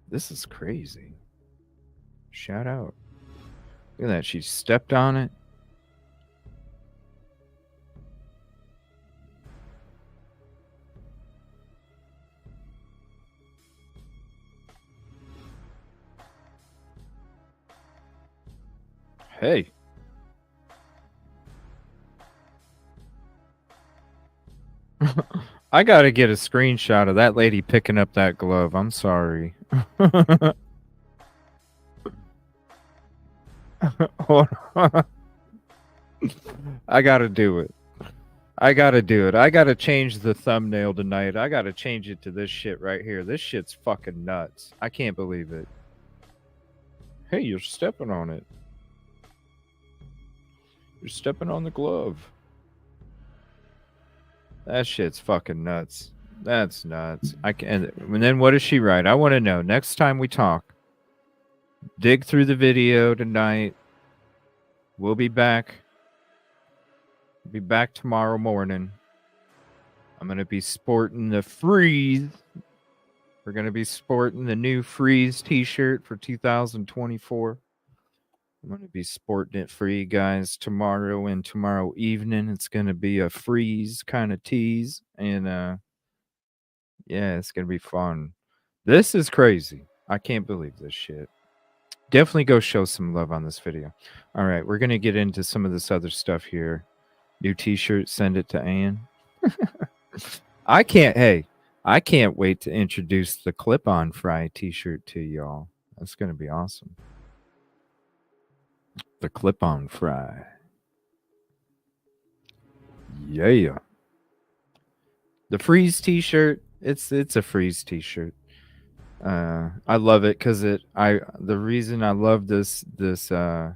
This is crazy. Shout out. Look at that. She stepped on it. Hey. I gotta get a screenshot of that lady picking up that glove. I'm sorry. I gotta do it. I gotta change the thumbnail tonight. I gotta change it to this shit right here. This shit's fucking nuts. I can't believe it. Hey, you're stepping on it. You're stepping on the glove. That shit's fucking nuts. That's nuts. And then what does she write? I want to know. Next time we talk, dig through the video tonight. We'll be back. We'll be back tomorrow morning. I'm going to be sporting the Freeze. We're going to be sporting the new Freeze t-shirt for 2024. I'm going to be sporting it for you guys tomorrow and tomorrow evening. It's going to be a Freeze kind of tease. And yeah, it's going to be fun. This is crazy. I can't believe this shit. Definitely go show some love on this video. All right, we're going to get into some of this other stuff here. New t-shirt, send it to Ann. I can't wait to introduce the clip-on fry t-shirt to y'all. That's going to be awesome. The clip-on fry. Yeah. The Freeze t-shirt, it's a Freeze t-shirt. I love it because the reason I love this the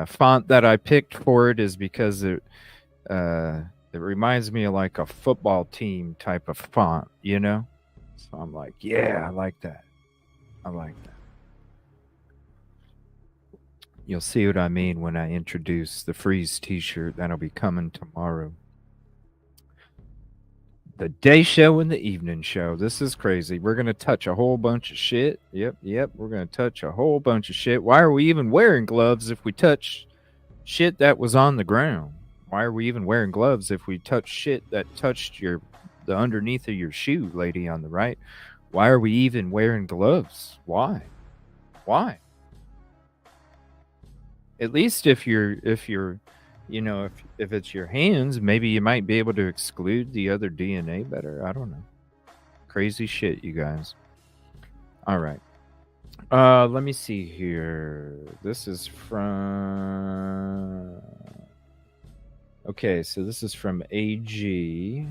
font that I picked for it is because it reminds me of like a football team type of font, you know? So I'm like, yeah, I like that. I like that. You'll see what I mean when I introduce the Freeze t-shirt that'll be coming tomorrow. The day show and the evening show. This is crazy. We're going to touch a whole bunch of shit. Yep. We're going to touch a whole bunch of shit. Why are we even wearing gloves if we touch shit that was on the ground? Why are we even wearing gloves if we touch shit that touched the underneath of your shoe, lady on the right? Why are we even wearing gloves? Why? At least if you're you know, if it's your hands, maybe you might be able to exclude the other DNA better. I don't know. Crazy shit, you guys. All right. Let me see here. This is from Okay, so this is from AG.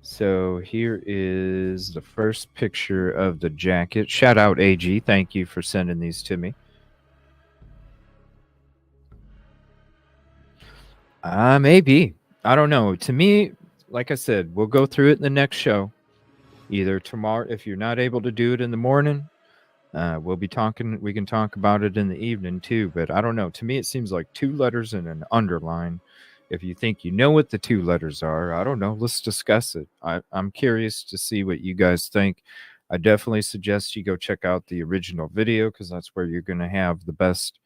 So here is the first picture of the jacket. Shout out AG. Thank you for sending these to me. Maybe. I don't know. To me, like I said, we'll go through it in the next show. Either tomorrow, if you're not able to do it in the morning, we'll be talking. We can talk about it in the evening too. But I don't know. To me, it seems like 2 letters and an underline. If you think you know what the 2 letters are, I don't know. Let's discuss it. I'm curious to see what you guys think. I definitely suggest you go check out the original video because that's where you're going to have the best,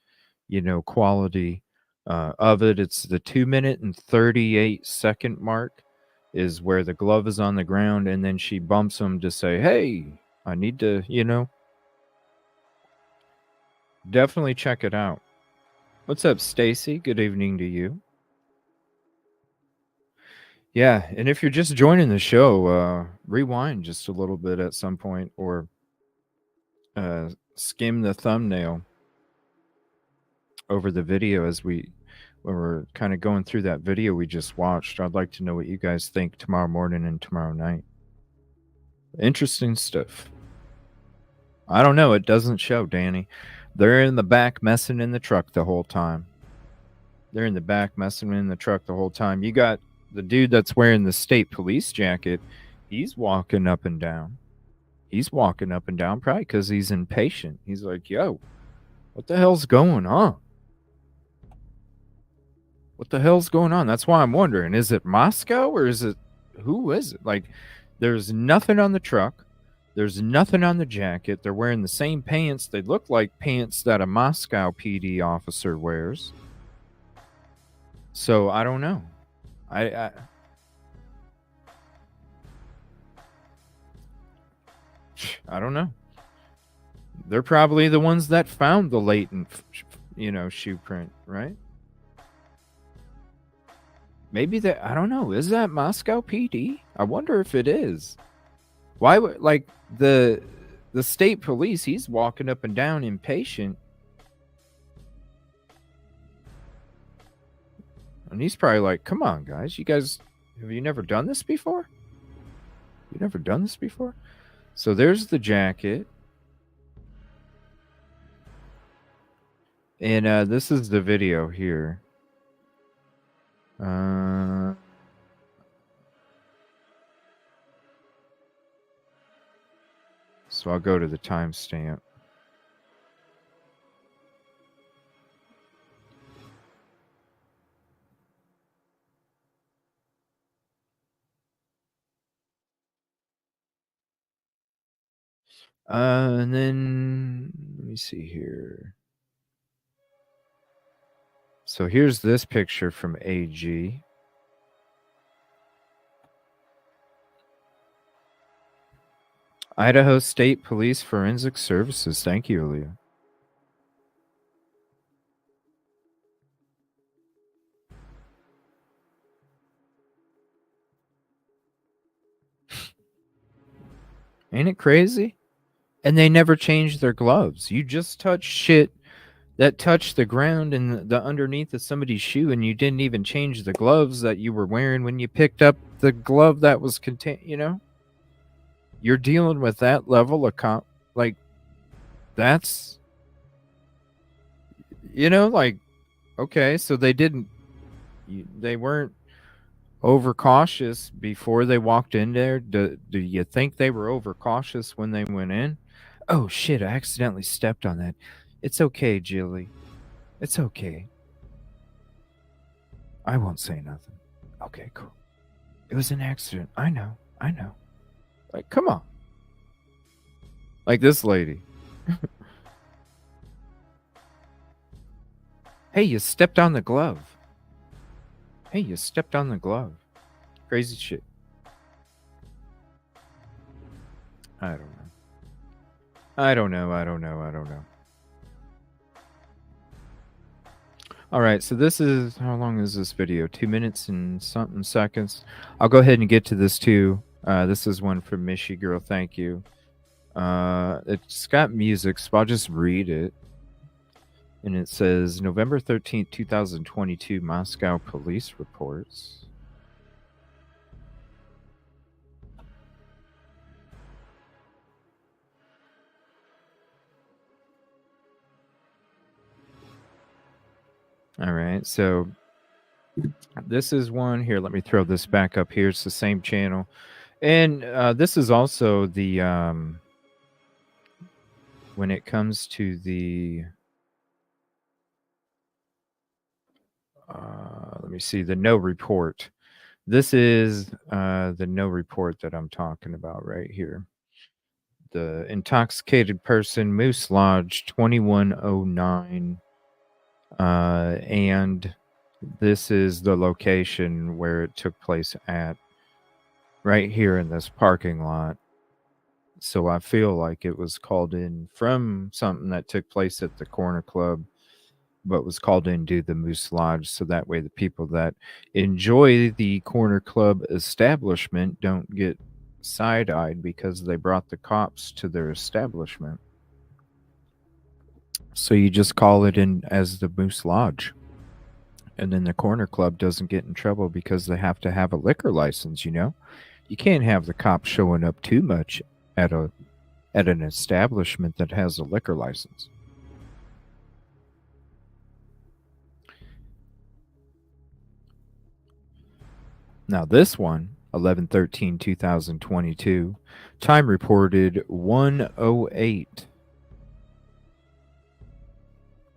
quality of it. It's the 2-minute and 38-second mark is where the glove is on the ground, and then she bumps him to say, "Hey, I need to," Definitely check it out. What's up, Stacy? Good evening to you. Yeah, and if you're just joining the show, rewind just a little bit at some point or skim the thumbnail over the video when we're kind of going through that video we just watched. I'd like to know what you guys think tomorrow morning and tomorrow night. Interesting stuff. I don't know. It doesn't show, Danny. They're in the back messing in the truck the whole time. You got the dude that's wearing the state police jacket. He's walking up and down. Probably because he's impatient. He's like, yo, what the hell's going on? That's why I'm wondering, is it Moscow or who is it? Like, there's nothing on the truck. There's nothing on the jacket. They're wearing the same pants. They look like pants that a Moscow PD officer wears. So I don't know. I don't know. They're probably the ones that found the latent, shoe print, right? Maybe I don't know. Is that Moscow PD? I wonder if it is. Why would, like, the state police, he's walking up and down impatient. And he's probably like, come on, guys. You guys, have you never done this before? So there's the jacket. And this is the video here. So I'll go to the timestamp. And then let me see here. So here's this picture from AG. Idaho State Police Forensic Services. Thank you, Aaliyah. Ain't it crazy? And they never changed their gloves. You just touched shit that touched the ground and the underneath of somebody's shoe, and you didn't even change the gloves that you were wearing when you picked up the glove that was contained, You're dealing with that level of that's, okay, so they weren't overcautious before they walked in there? Do you think they were overcautious when they went in? Oh shit, I accidentally stepped on that. It's okay, Jilly. It's okay. I won't say nothing. Okay, cool. It was an accident. I know. I know. Like, come on. Like this lady. Hey, you stepped on the glove. Hey, you stepped on the glove. Crazy shit. I don't know. I don't know. I don't know. I don't know. All right, so this is, how long is this video? 2 minutes and something seconds. I'll go ahead and get to this too. This is one from Michi Girl. Thank you. It's got music, so I'll just read it. And it says November 13th, 2022, Moscow police reports. All right, so this is one here. Let me throw this back up here. It's the same channel. And this is also the, when it comes to the, let me see, the no report. This is the no report that I'm talking about right here. The intoxicated person, Moose Lodge, 2109. And this is the location where it took place at, right here in this parking lot. So I feel like it was called in from something that took place at the Corner Club, but was called in due to the Moose Lodge. So that way the people that enjoy the Corner Club establishment don't get side-eyed because they brought the cops to their establishment. So you just call it in as the Moose Lodge. And then the Corner Club doesn't get in trouble because they have to have a liquor license, you know? You can't have the cops showing up too much at an establishment that has a liquor license. Now this one, 11/13/2022, time reported 108.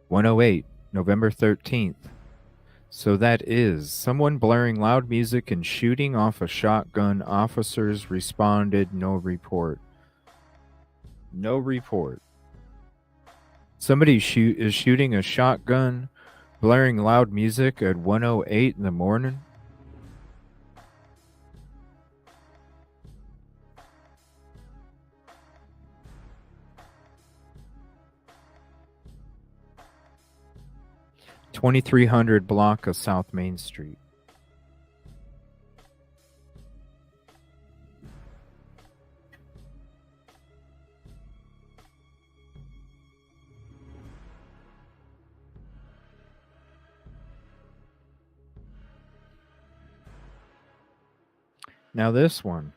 108, November 13th. So that is someone blaring loud music and shooting off a shotgun. Officers responded, no report. No report. Somebody is shooting a shotgun, blaring loud music at 1:08 in the morning. $2,300 block of South Main Street. Now this one,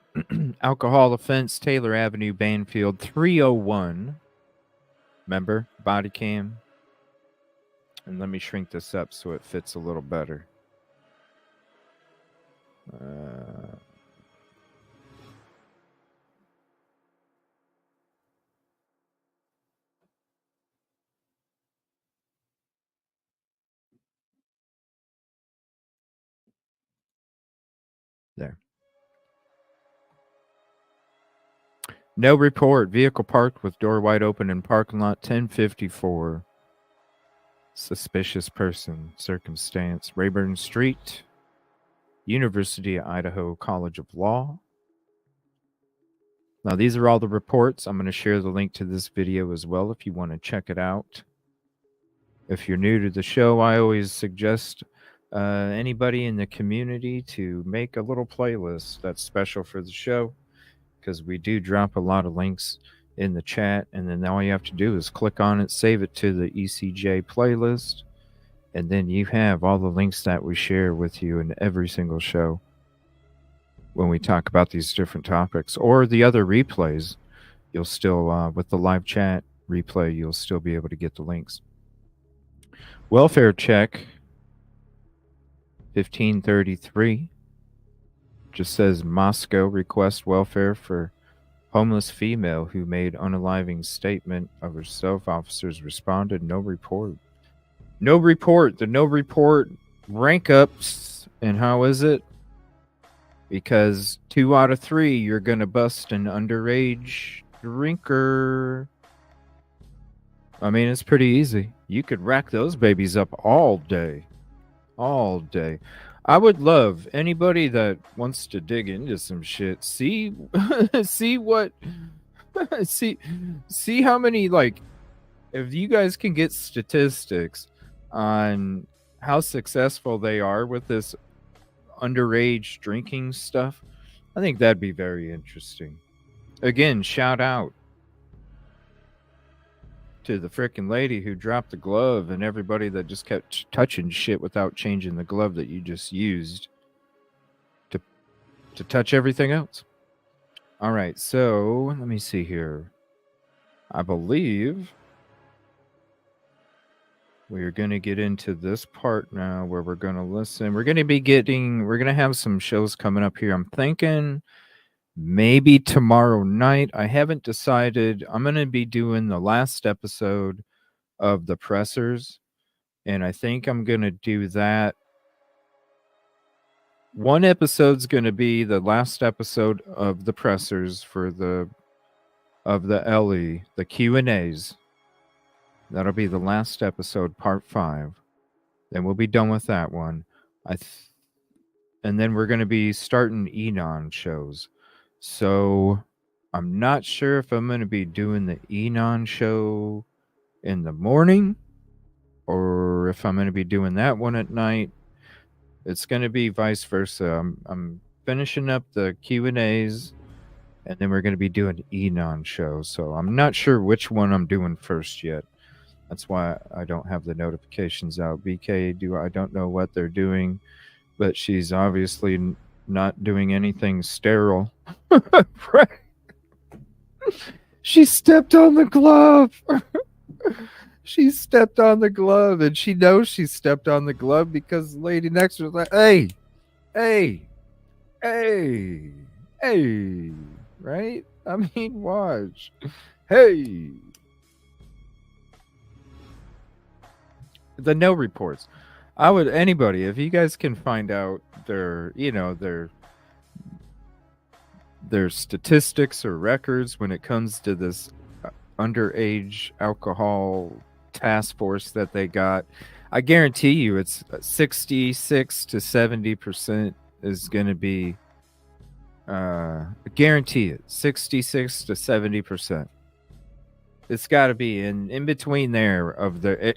alcohol offense, Taylor Avenue, Banfield, 301. Remember, body cam. And let me shrink this up so it fits a little better. There. No report. Vehicle parked with door wide open in parking lot 1054. Suspicious person. Circumstance. Rayburn Street. University of Idaho College of Law. Now, these are all the reports. I'm going to share the link to this video as well if you want to check it out. If you're new to the show, I always suggest anybody in the community to make a little playlist that's special for the show, because we do drop a lot of links in the chat, and then all you have to do is click on it, save it to the ECJ playlist, and then you have all the links that we share with you in every single show when we talk about these different topics, or the other replays. You'll still, with the live chat replay, you'll still be able to get the links. Welfare check, 1533. Just says Moscow requests welfare for homeless female who made unaliving statement of herself. Officers responded. No report. No report. The no report rank ups. And how is it? Because 2 out of 3, you're going to bust an underage drinker. I mean, it's pretty easy. You could rack those babies up all day. All day. I would love anybody that wants to dig into some shit. See see what see how many, like, if you guys can get statistics on how successful they are with this underage drinking stuff, I think that'd be very interesting. Again, shout out to the frickin' lady who dropped the glove and everybody that just kept touching shit without changing the glove that you just used to touch everything else. All right, so let me see here. I believe we're going to get into this part now where we're going to listen. We're going to have some shows coming up here. I'm thinking maybe tomorrow night. I haven't decided. I'm going to be doing the last episode of The Pressers, and I think I'm going to do that. One episode's going to be the last episode of The Pressers for the LE, the Q&As. That'll be the last episode, part 5. Then we'll be done with that one. And then we're going to be starting Enon shows. So I'm not sure if I'm going to be doing the Enon show in the morning or if I'm going to be doing that one at night. It's going to be vice versa. I'm finishing up the Q&As, and then we're going to be doing Enon shows. So I'm not sure which one I'm doing first yet. That's why I don't have the notifications out. BK, I don't know what they're doing, but she's obviously not doing anything sterile. Right? She stepped on the glove. She stepped on the glove, and she knows she stepped on the glove because the lady next to her was like, hey, right? I mean, watch. Hey. The no reports. I would, anybody, if you guys can find out their statistics or records when it comes to this underage alcohol task force that they got, I guarantee you it's 66 to 70% is going to be, I guarantee it, 66 to 70%. It's got to be in between there of the,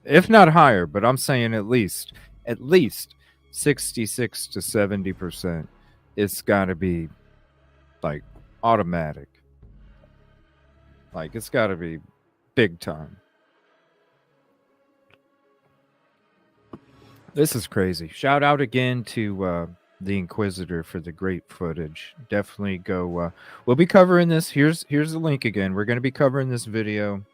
if not higher, but I'm saying at least 66 to 70%. It's got to be like automatic. Like, it's got to be big time. This is crazy. Shout out again to the Inquisitor for the great footage. Definitely go. We'll be covering this. Here's the link again. We're going to be covering this video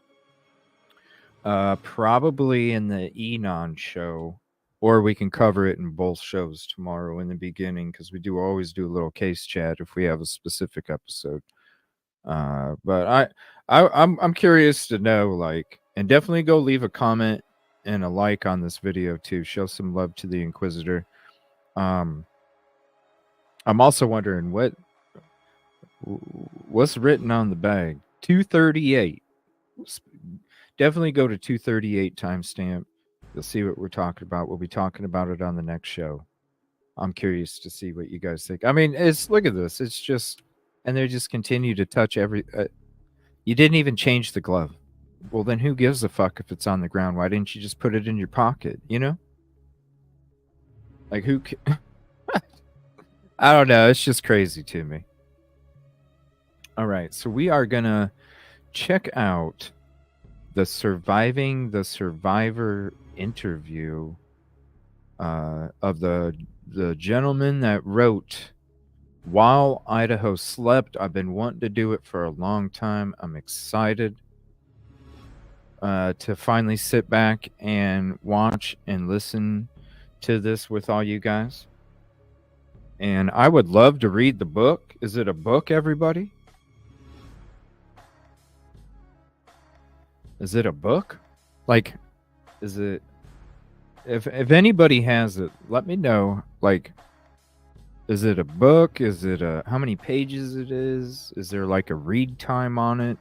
probably in the Enon show, or we can cover it in both shows tomorrow in the beginning, because we always do a little case chat if we have a specific episode. But I'm curious to know, like, and definitely go leave a comment and a like on this video too. Show some love to the Inquisitor. I'm also wondering what's written on the bag. 238. Definitely go to 238 timestamp. You'll see what we're talking about. We'll be talking about it on the next show. I'm curious to see what you guys think. I mean, look at this. It's just, and they just continue to touch every. You didn't even change the glove. Well, then who gives a fuck if it's on the ground? Why didn't you just put it in your pocket? You know, like who? I don't know. It's just crazy to me. All right, so we are gonna check out the Surviving the Survivor interview of the gentleman that wrote While Idaho Slept. I've been wanting to do it for a long time. I'm excited to finally sit back and watch and listen to this with all you guys. And I would love to read the book. Is it a book, everybody? Is it a book? Like, is it... If anybody has it, let me know. Like, is it a book? Is it a... How many pages it is? Is there like a read time on it?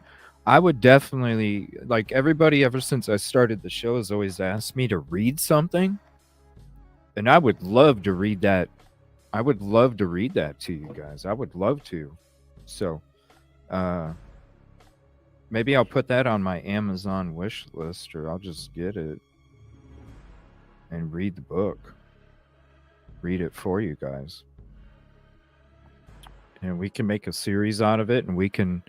I would definitely... Like, everybody ever since I started the show has always asked me to read something. And I would love to read that. I would love to read that to you guys. I would love to. So, maybe I'll put that on my Amazon wish list, or I'll just get it and read the book. Read it for you guys. And we can make a series out of it, and we can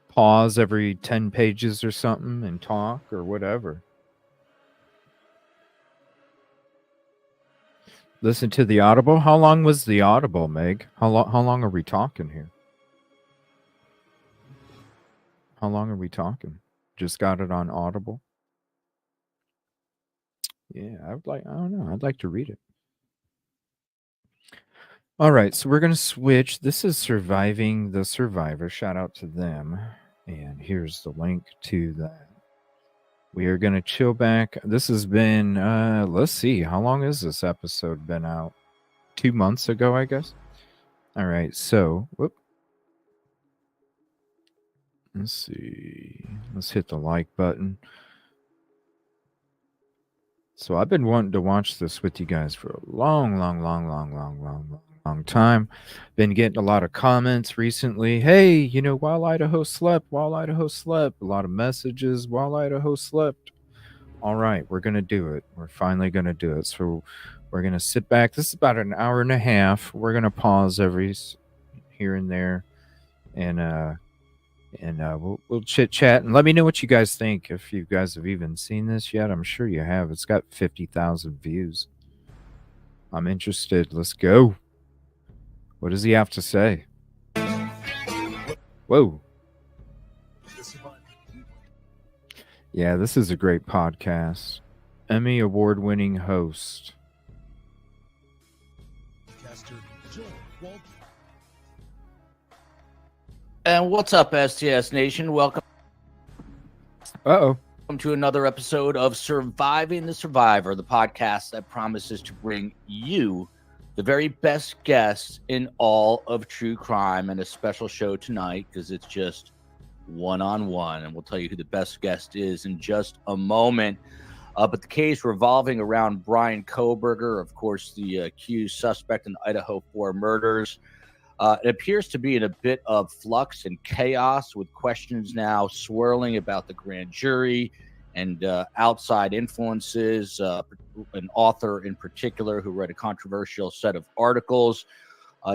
pause every 10 pages or something and talk or whatever. Listen to the Audible. How long was the Audible, Meg? How long are we talking here? How long are we talking? Just got it on Audible? Yeah, I don't know. I'd like to read it. All right, so we're going to switch. This is Surviving the Survivor. Shout out to them. And here's the link to that. We are going to chill back. This has been, let's see, how long has this episode been out? 2 months ago, I guess. All right, so, let's see. Let's hit the like button. So I've been wanting to watch this with you guys for a long time. Been getting a lot of comments recently. Hey, you know, while Idaho slept. A lot of messages while Idaho slept. All right, we're going to do it. We're finally going to do it. So we're going to sit back. This is about an hour and a half. We're going to pause every here and there. And we'll chit chat and let me know what you guys think. If you guys have even seen this yet, I'm sure you have. It's got 50,000 views. I'm interested. Let's go. What does he have to say? Whoa. Yeah, this is a great podcast. Emmy award-winning host. And what's up, STS Nation? Welcome to another episode of Surviving the Survivor, the podcast that promises to bring you the very best guests in all of true crime, and a special show tonight because it's just one-on-one, and we'll tell you who the best guest is in just a moment. But the case revolving around Brian Kohberger, of course, the accused suspect in the Idaho4 murders. It appears to be in a bit of flux and chaos, with questions now swirling about the grand jury and outside influences. An author in particular who read a controversial set of articles.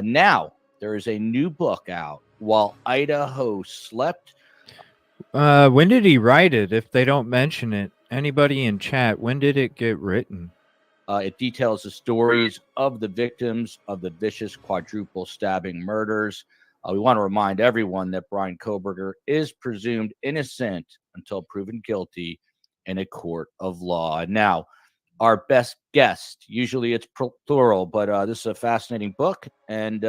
Now, there is a new book out, While Idaho Slept. When did he write it? If they don't mention it, anybody in chat, when did it get written? It details the stories of the victims of the vicious quadruple stabbing murders. We want to remind everyone that Brian Kohberger is presumed innocent until proven guilty in a court of law. Now, our best guest, usually it's plural, but this is a fascinating book, and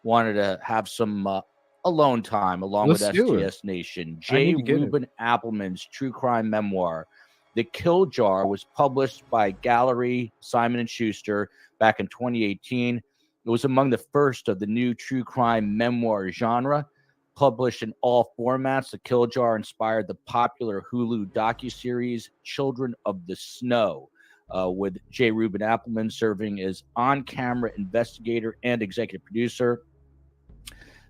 wanted to have some alone time along with STS Nation. J. Reuben Appleman's true crime memoir, The Kill Jar, was published by Gallery Simon & Schuster back in 2018. It was among the first of the new true crime memoir genre, published in all formats. The Kill Jar inspired the popular Hulu docuseries Children of the Snow, with J. Reuben Appleman serving as on-camera investigator and executive producer.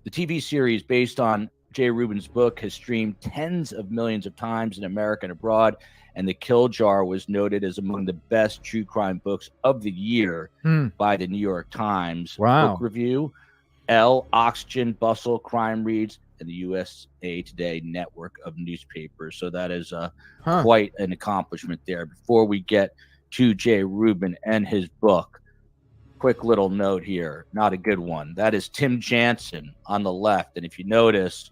The TV series, based on J. Reuben's book, has streamed tens of millions of times in America and abroad, and The Kill Jar was noted as among the best true crime books of the year by the New York Times. Wow. Book Review, Elle, Oxygen, Bustle, Crime Reads, and the USA Today network of newspapers. So that is quite an accomplishment there. Before we get to J. Reuben and his book, quick little note here, not a good one. That is Tim Jansen on the left. And if you notice,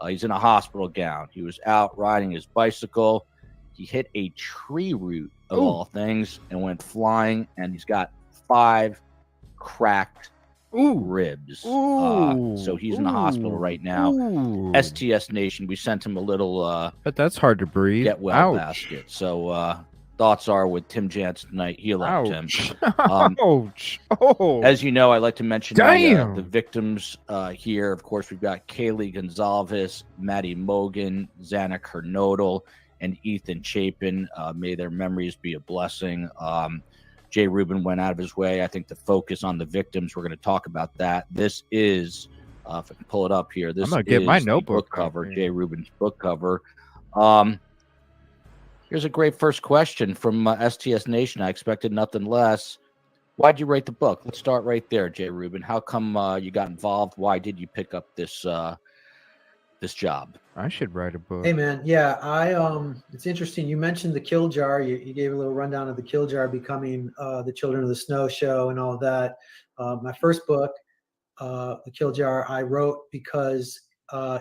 he's in a hospital gown. He was out riding his bicycle. He hit a tree root of all things and went flying. And he's got 5 cracked Ooh. ribs. Ooh. So he's in the hospital right now. Ooh. STS Nation, we sent him a little But that's hard to breathe. get well Ouch. basket. So thoughts are with Tim Jansen tonight. Heal up, Tim. Ouch. Oh. As you know, I like to mention Damn. the victims here. Of course, we've got Kaylee Gonzalez, Maddie Mogan, Xana Kernodal, and Ethan Chapin. May their memories be a blessing. Jay Rubin went out of his way, I think, to focus on the victims. We're going to talk about that. This is, if I can pull it up here, this I'm gonna get my is the notebook book cover, right Jay Rubin's book cover. Here's a great first question from STS Nation. I expected nothing less. Why'd you write the book? Let's start right there, Jay Rubin. How come you got involved? Why did you pick up this this job? I should write a book. Hey man, yeah, it's interesting. You mentioned the Kill Jar. You gave a little rundown of the Kill Jar becoming the Children of the Snow show and all of that. My first book, the Kill Jar, I wrote because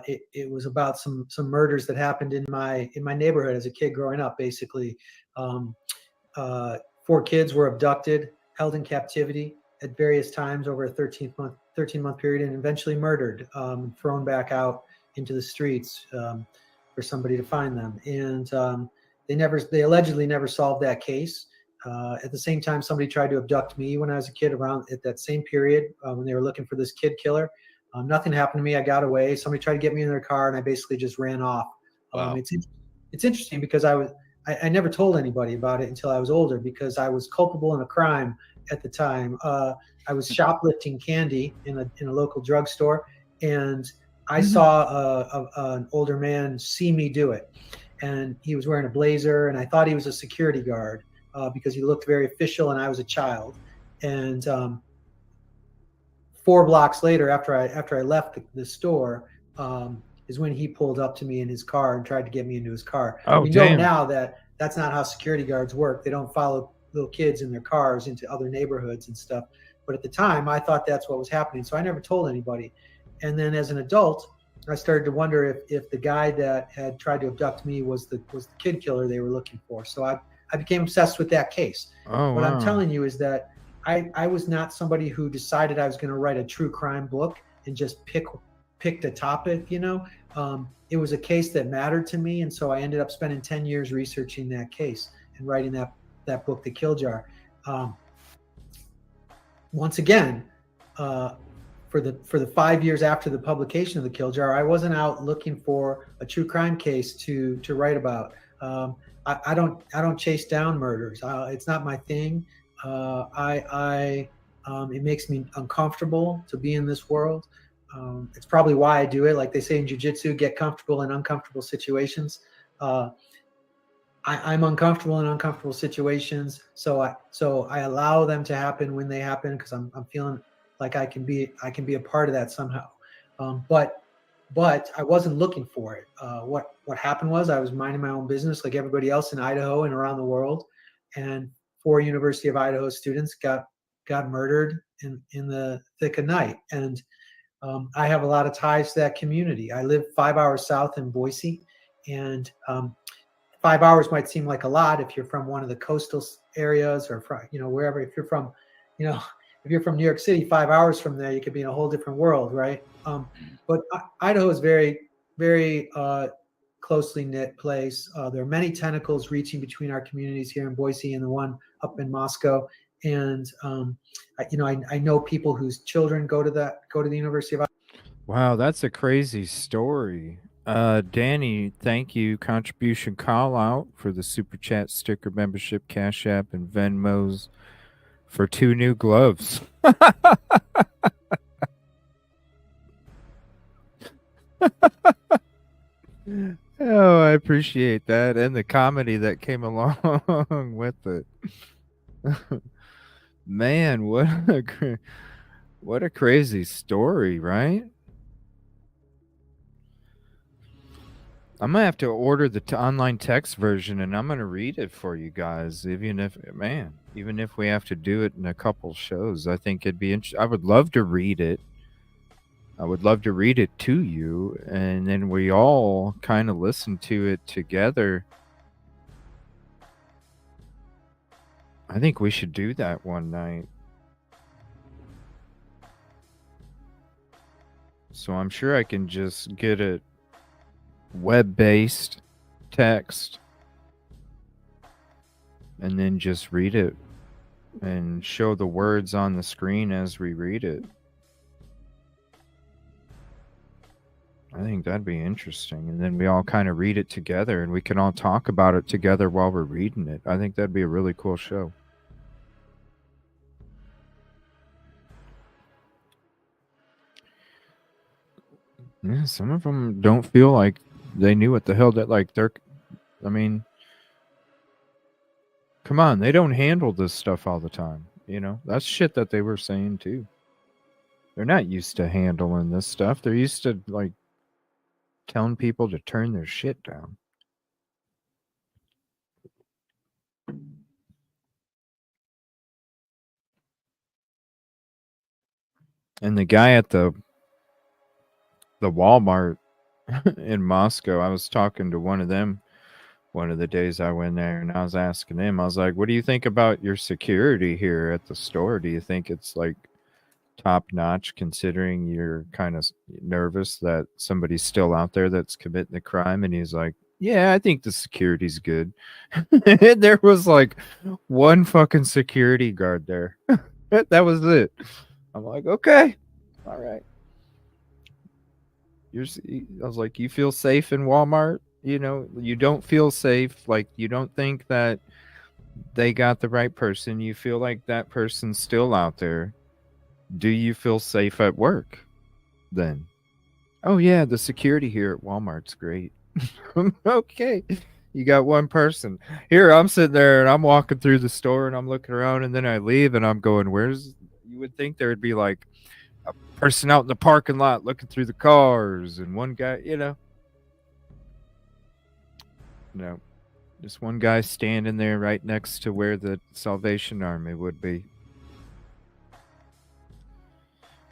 it was about some murders that happened in my neighborhood as a kid growing up. Basically, 4 kids were abducted, held in captivity at various times over a 13-month period, and eventually murdered, thrown back out into the streets for somebody to find them. And they allegedly never solved that case. At the same time, somebody tried to abduct me when I was a kid around at that same period when they were looking for this kid killer. Nothing happened to me. I got away. Somebody tried to get me in their car, and I basically just ran off. Wow. It's interesting because I never told anybody about it until I was older because I was culpable in a crime at the time. I was shoplifting candy in a local drugstore, and I saw an older man see me do it, and he was wearing a blazer, and I thought he was a security guard because he looked very official, and I was a child. And 4 blocks later, after I left the store, is when he pulled up to me in his car and tried to get me into his car. Oh, we know now that that's not how security guards work. They don't follow little kids in their cars into other neighborhoods and stuff. But at the time, I thought that's what was happening, so I never told anybody. And then as an adult, I started to wonder if the guy that had tried to abduct me was the kid killer they were looking for. So I became obsessed with that case. Oh, what wow. I'm telling you is that I was not somebody who decided I was going to write a true crime book and just picked a topic, you know. It was a case that mattered to me, and so I ended up spending 10 years researching that case and writing that book, The Kill Jar. Once again, for the 5 years after the publication of The Kill Jar, I wasn't out looking for a true crime case to write about. I don't chase down murders. It's not my thing. It makes me uncomfortable to be in this world. It's probably why I do it. Like they say in jiu-jitsu, get comfortable in uncomfortable situations. I'm uncomfortable in uncomfortable situations, so I allow them to happen when they happen because I'm feeling like I can be a part of that somehow. But I wasn't looking for it. What happened was I was minding my own business like everybody else in Idaho and around the world, and 4 University of Idaho students got murdered in the thick of night. And I have a lot of ties to that community. I live 5 hours south in Boise, and 5 hours might seem like a lot if you're from one of the coastal areas or from, wherever. If you're from, if you're from New York City, 5 hours from there, you could be in a whole different world, right? But Idaho is very, very closely knit place. There are many tentacles reaching between our communities here in Boise and the one up in Moscow. And I know people whose children go to the University of Idaho. Wow, that's a crazy story. Danny, thank you. Contribution call out for the Super Chat sticker membership, Cash App, and Venmos for 2 new gloves. Oh, I appreciate that. And the comedy that came along with it. Man, what a crazy story, right? I'm gonna have to order the online text version, and I'm gonna read it for you guys. Even if we have to do it in a couple shows, I think it'd be interesting. I would love to read it. I would love to read it to you, and then we all kind of listen to it together. I think we should do that one night. So I'm sure I can just get it web-based text and then just read it and show the words on the screen as we read it. I think that'd be interesting. And then we all kind of read it together and we can all talk about it together while we're reading it. I think that'd be a really cool show. Yeah, some of them don't feel like they knew what the hell that, like, I mean, come on, they don't handle this stuff all the time. You know, that's shit that they were saying too. They're not used to handling this stuff. They're used to, like, telling people to turn their shit down. And the guy at the Walmart in Moscow, I was talking to one of them one of the days I went there, and I was asking him, I was like, what do you think about your security here at the store? Do you think it's, like, top notch, considering you're kind of nervous that somebody's still out there that's committing the crime? And he's like, yeah, I think the security's good. There was like one fucking security guard there. That was it. I'm like, okay, all right. I was like, you feel safe in Walmart? You know, you don't feel safe. Like, you don't think that they got the right person. You feel like that person's still out there. Do you feel safe at work then? Oh, yeah, the security here at Walmart's great. Okay, you got one person. Here, I'm sitting there and I'm walking through the store and I'm looking around, and then I leave and I'm going, you would think there would be like a person out in the parking lot looking through the cars and one guy, you know. No, just one guy standing there right next to where the Salvation Army would be.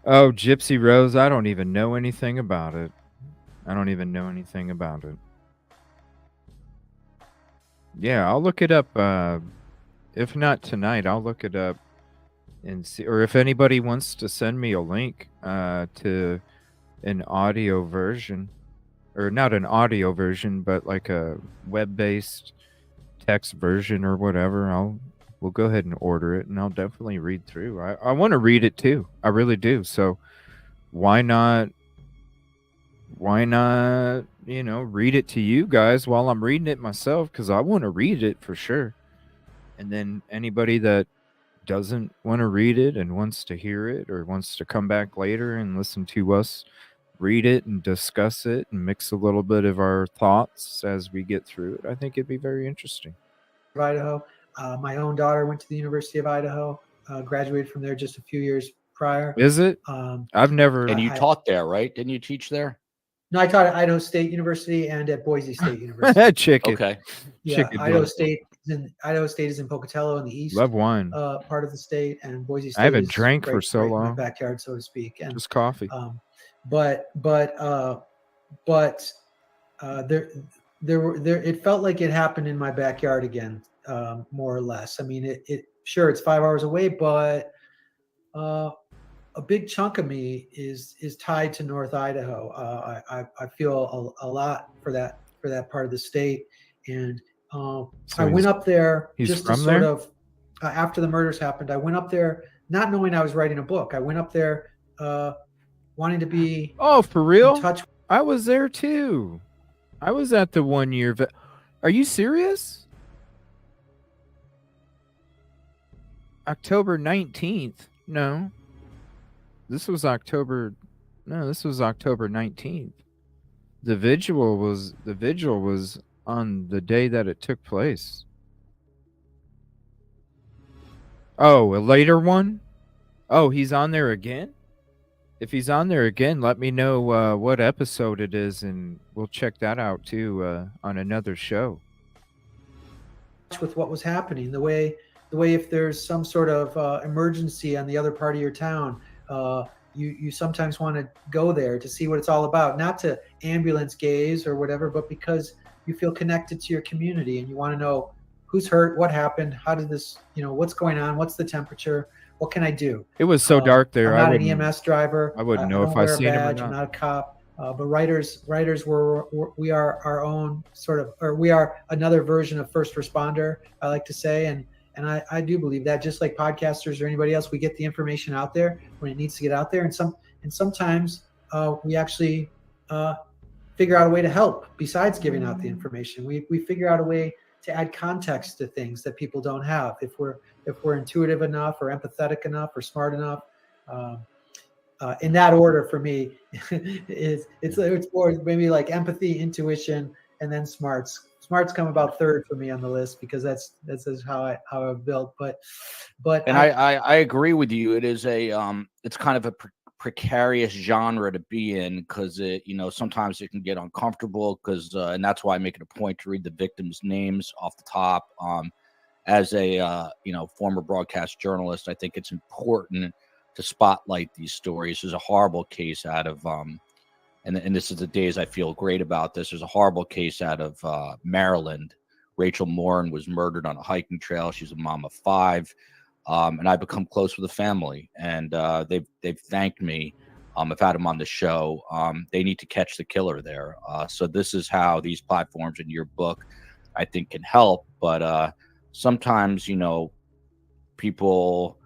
Oh, Gypsy Rose, I don't even know anything about it. Yeah, I'll look it up. If not tonight, I'll look it up and see. Or if anybody wants to send me a link to an audio version, or not an audio version, but like a web-based text version or whatever, we'll go ahead and order it, and I'll definitely read through. I want to read it too. I really do. So why not, you know, read it to you guys while I'm reading it myself, because I want to read it for sure. And then anybody that doesn't want to read it and wants to hear it or wants to come back later and listen to us read it and discuss it and mix a little bit of our thoughts as we get through it, I think it'd be very interesting. Idaho. My own daughter went to the University of Idaho, graduated from there just a few years prior. Is it? I've never. And you taught there, right? Didn't you teach there? No, I taught at Idaho State University and at Boise State University. Chicken. Okay. Yeah, Chicken Idaho State is in Pocatello in the east. Love wine. Part of the state, and Boise State. I haven't drank for so right long. in my backyard, so to speak. And just coffee. There it felt like it happened in my backyard again, more or less. I mean, it sure, it's 5 hours away, but a big chunk of me is tied to North Idaho. I feel a lot for that part of the state, and I went up there just to sort of after the murders happened. I went up there not knowing I was writing a book. I went up there wanting to be for real. in touch. I was there too. I was at the 1 year. Are you serious? October 19th? No. This was October 19th. The vigil was on the day that it took place. Oh, a later one? Oh, he's on there again? If he's on there again, let me know what episode it is, and we'll check that out too on another show. With what was happening, the way if there's some sort of emergency on the other part of your town, you sometimes want to go there to see what it's all about, not to ambulance gaze or whatever, but because you feel connected to your community and you want to know who's hurt, what happened, how did this, what's going on, what's the temperature, What can I do? It was so dark there. I'm not an EMS driver. I wouldn't know don't if I wear a seen him or badge. I'm not. not a cop. But writers we are our own sort of, or we are another version of first responder, I like to say. And I do believe that, just like podcasters or anybody else, we get the information out there when it needs to get out there. And sometimes we actually figure out a way to help besides giving out the information. We figure out a way to add context to things that people don't have. If we're intuitive enough or empathetic enough or smart enough, in that order for me, it's more maybe like empathy, intuition, and then smarts. Smarts come about third for me on the list, because that's how I've built. But and I agree with you. It is it's kind of a precarious genre to be in, because it, sometimes it can get uncomfortable, because and that's why I make it a point to read the victims' names off the top. As a former broadcast journalist, I think it's important to spotlight these stories. There's a horrible case out of and this is the days I feel great about this. There's a horrible case out of Maryland. Rachel Morin was murdered on a hiking trail. She's a mom of 5. And I've become close with the family, and they've thanked me. I've had them on the show. They need to catch the killer there. So this is how these platforms in your book, I think, can help. But sometimes, people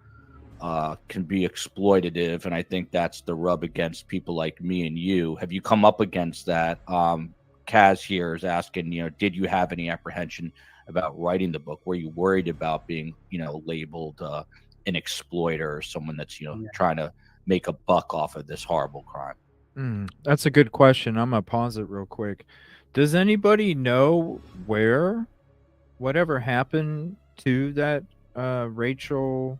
can be exploitative, and I think that's the rub against people like me and you. Have you come up against that? Kaz here is asking, did you have any apprehension about writing the book? Were you worried about being, labeled an exploiter, or someone that's, trying to make a buck off of this horrible crime? That's a good question. I'm gonna pause it real quick. Does anybody know whatever happened to that Rachel?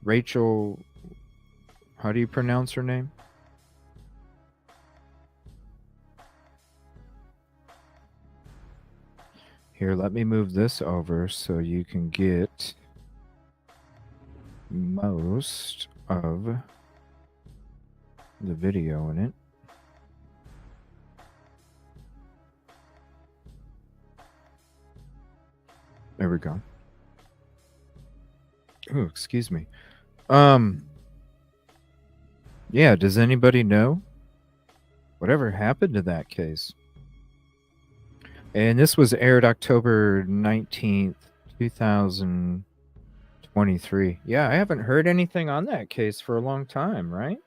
Rachel, how do you pronounce her name? Here, let me move this over so you can get most of the video in it. There we go. Oh, excuse me. Yeah, does anybody know whatever happened to that case? And this was aired October 19th, 2023. Yeah, I haven't heard anything on that case for a long time, right?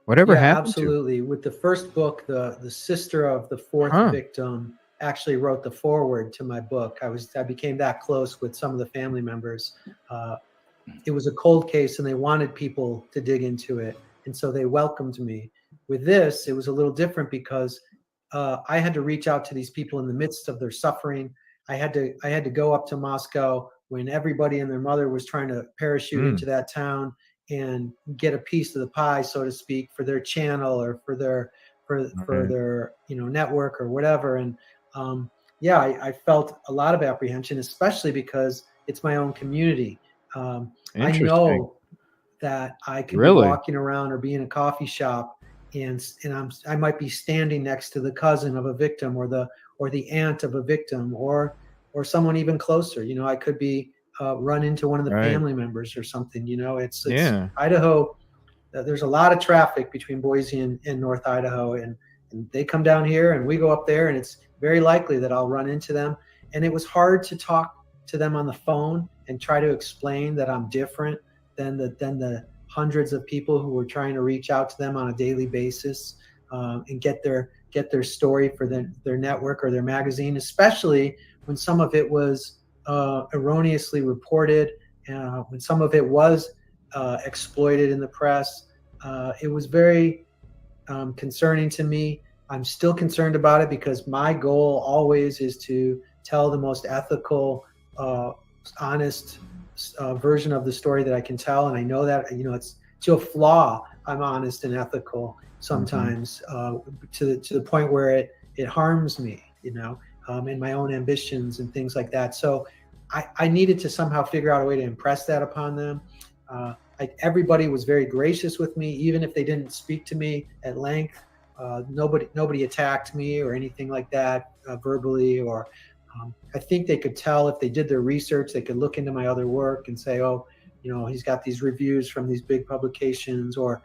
Whatever happened absolutely. With the first book, the sister of the 4th victim actually wrote the foreword to my book. I became that close with some of the family members. It was a cold case, and they wanted people to dig into it, and so they welcomed me. With this, it was a little different, because I had to reach out to these people in the midst of their suffering. I had to go up to Moscow when everybody and their mother was trying to parachute into that town and get a piece of the pie, so to speak, for their channel or for their network or whatever. And I felt a lot of apprehension, especially because it's my own community. I know that I could be walking around or be in a coffee shop, and I might be standing next to the cousin of a victim, or the aunt of a victim, or someone even closer. I could be run into one of the family members or something. It's Idaho. There's a lot of traffic between Boise and North Idaho, and they come down here and we go up there, and it's very likely that I'll run into them. And it was hard to talk to them on the phone and try to explain that I'm different than the hundreds of people who were trying to reach out to them on a daily basis and get their story for their network or their magazine, especially when some of it was erroneously reported, when some of it was exploited in the press. It was very concerning to me. I'm still concerned about it, because my goal always is to tell the most ethical, honest version of the story that I can tell. And I know that, it's to a flaw. I'm honest and ethical sometimes, to the point where it harms me, in my own ambitions and things like that. So I needed to somehow figure out a way to impress that upon them. Everybody was very gracious with me, even if they didn't speak to me at length. Nobody attacked me or anything like that, verbally, or I think they could tell if they did their research. They could look into my other work and say, oh, he's got these reviews from these big publications, or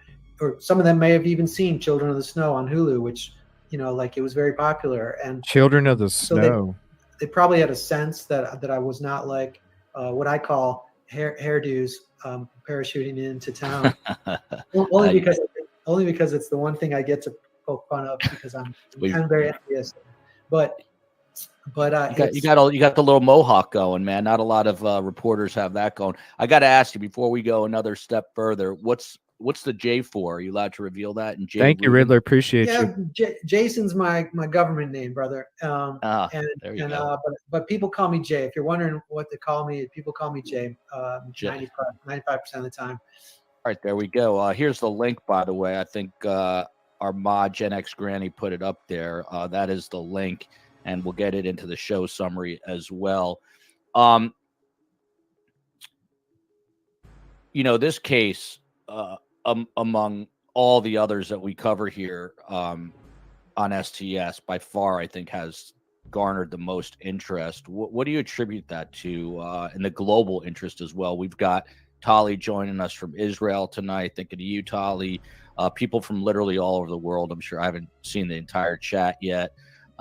some of them may have even seen Children of the Snow on Hulu, which like it was very popular. And Children of the Snow. They probably had a sense that I was not like what I call hairdos parachuting into town. only because it's the one thing I get to poke fun of, because I'm very envious. But you got the little mohawk going, man. Not a lot of reporters have that going. I got to ask you before we go another step further. What's the J for? Are you allowed to reveal that? And Thank you, Riddler. Appreciate you. Jason's my government name, brother. There you go. But people call me Jay. If you're wondering what they call me, people call me Jay. 95% of the time. All right, there we go. Here's the link, by the way. I think our mod Gen X Granny put it up there. That is the link, and we'll get it into the show summary as well. This case, among all the others that we cover here on STS, by far, I think has garnered the most interest. What do you attribute that to, and the global interest as well? We've got Tali joining us from Israel tonight. Thinking of you, Tali. People from literally all over the world. I'm sure I haven't seen the entire chat yet.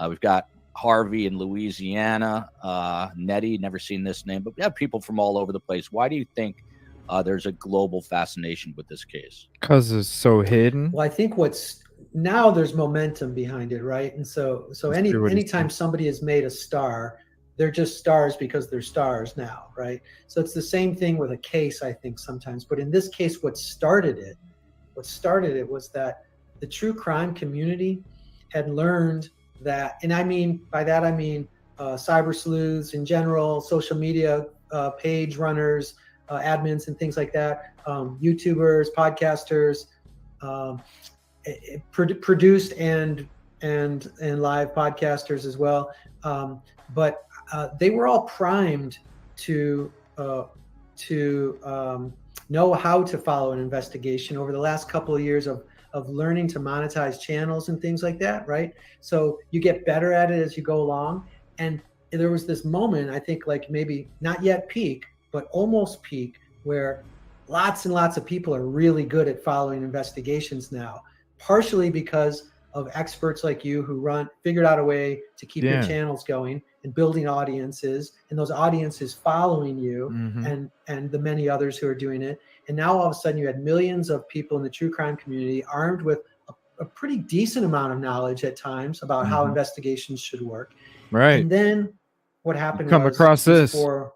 We've got Harvey in Louisiana. Nettie, never seen this name, but we have people from all over the place. Why do you think there's a global fascination with this case? Because it's so hidden. Well, I think now there's momentum behind it, right? And so anytime somebody has made a star, they're just stars because they're stars now, right? So it's the same thing with a case, I think, sometimes. But in this case, what started it was that the true crime community had learned that, and by that I mean cyber sleuths in general, social media page runners, admins and things like that, YouTubers, podcasters, produced and live podcasters as well. But they were all primed to know how to follow an investigation over the last couple of years of learning to monetize channels and things like that, right? So you get better at it as you go along. And there was this moment, I think, like maybe not yet peak, but almost peak, where lots and lots of people are really good at following investigations now, partially because of experts like you who figured out a way to keep your channels going and building audiences, and those audiences following you, and the many others who are doing it. And now all of a sudden you had millions of people in the true crime community armed with a pretty decent amount of knowledge at times about how investigations should work. Right. And then what happened across this. Four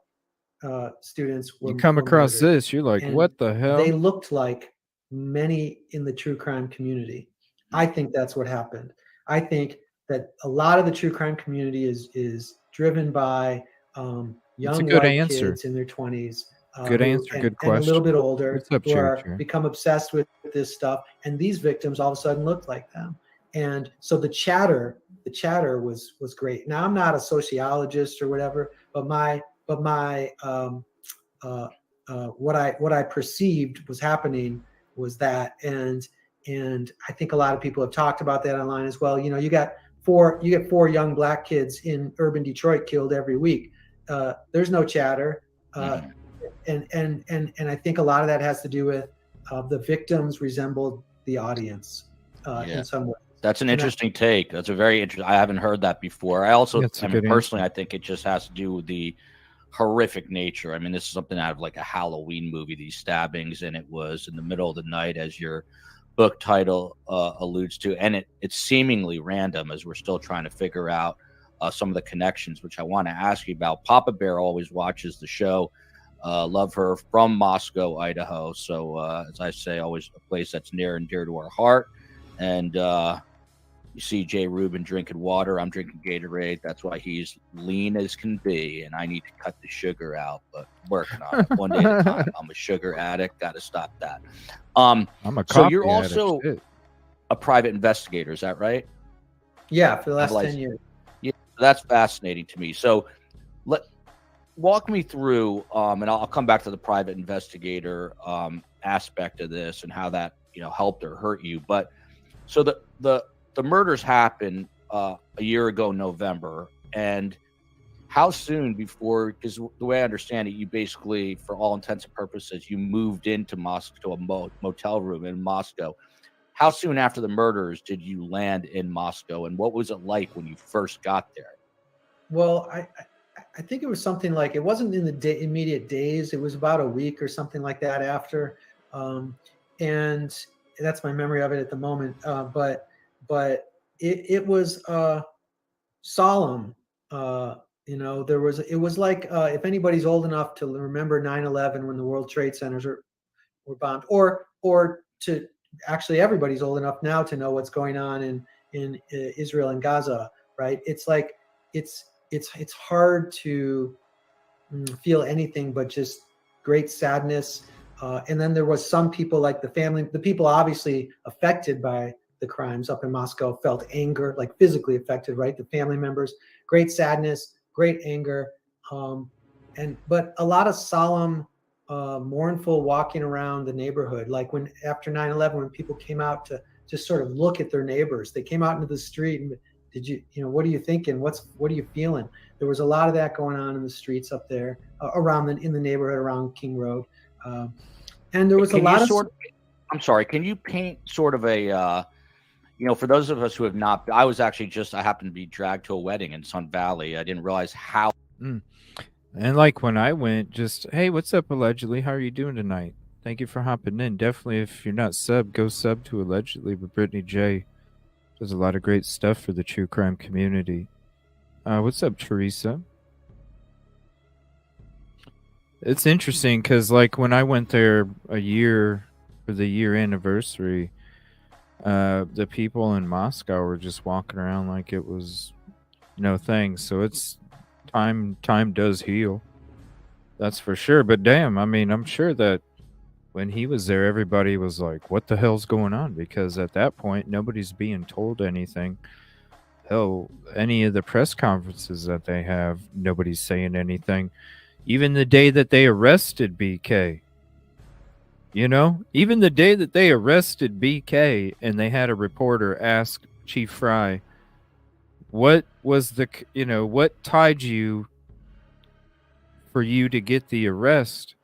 students were across murdered. this, you're like, And what the hell? They looked like many in the true crime community. I think that's what happened. I think that a lot of the true crime community is driven by young white kids in their 20s. Good answer. Good question. And a little bit older, What's up, who are Cherry? become obsessed with this stuff. And these victims all of a sudden looked like them. And so the chatter was great. Now, I'm not a sociologist or whatever, but what I perceived was happening was that, and I think a lot of people have talked about that online as well. You get four young black kids in urban Detroit killed every week. There's no chatter. And I think a lot of that has to do with the victims resembled the audience in some way. That's an interesting take. That's a very interesting. I haven't heard that before. I also, personally, I think it just has to do with the horrific nature. I mean, this is something out of like a Halloween movie, these stabbings, and it was in the middle of the night, as your book title alludes to, and it's seemingly random as we're still trying to figure out some of the connections, which I want to ask you about. Papa Bear always watches the show. Love her, from Moscow, Idaho. So as I say, always a place that's near and dear to our heart. And you see Jay Rubin drinking water. I'm drinking Gatorade. That's why he's lean as can be, and I need to cut the sugar out, but working on it one day at a time. I'm a sugar addict. Got to stop that. I'm a so you're also a private investigator, is that right? Yeah, for the last 10 years. Yeah, that's fascinating to me. So walk me through, and I'll come back to the private investigator aspect of this and how that helped or hurt you. But so the murders happened a year ago, November, and How soon before, because the way I understand it, you basically, for all intents and purposes, you moved into Moscow, to a motel room in Moscow. How soon after the murders did you land in Moscow, and what was it like when you first got there? Well, I think it was something like, it wasn't in the immediate days. It was about a week or something like that after, and that's my memory of it at the moment. But it was solemn. It was like, if anybody's old enough to remember 9/11 when the World Trade Centers were bombed, or to actually, everybody's old enough now to know what's going on in Israel and Gaza, right? It's like it's hard to feel anything but just great sadness. And then there was some people, like the people obviously affected by the crimes up in Moscow, felt anger, like physically affected, right? The family members, great sadness, great anger, but a lot of solemn, mournful walking around the neighborhood. Like when after 9/11, when people came out to just sort of look at their neighbors, they came out into the street and, what are you thinking? What are you feeling? There was a lot of that going on in the streets up there, in the neighborhood around King Road, and there was a lot of. I'm sorry. Can you paint sort of a, for those of us who have not? I was actually I happened to be dragged to a wedding in Sun Valley. I didn't realize how. And like when I went, just, hey, what's up, Allegedly? How are you doing tonight? Thank you for hopping in. Definitely, if you're not sub, go sub to Allegedly with Brittany J. Does a lot of great stuff for the true crime community. What's up, Teresa? It's interesting because, like, when I went there a year for the year anniversary, the people in Moscow were just walking around like it was no thing. So it's time does heal. That's for sure. But damn, I mean, I'm sure that when he was there, everybody was like, what the hell's going on? Because at that point, nobody's being told anything. Hell, any of the press conferences that they have, nobody's saying anything. Even the day that they arrested BK, even the day that they arrested BK and they had a reporter ask Chief Fry, what was what tied you for you to get the arrest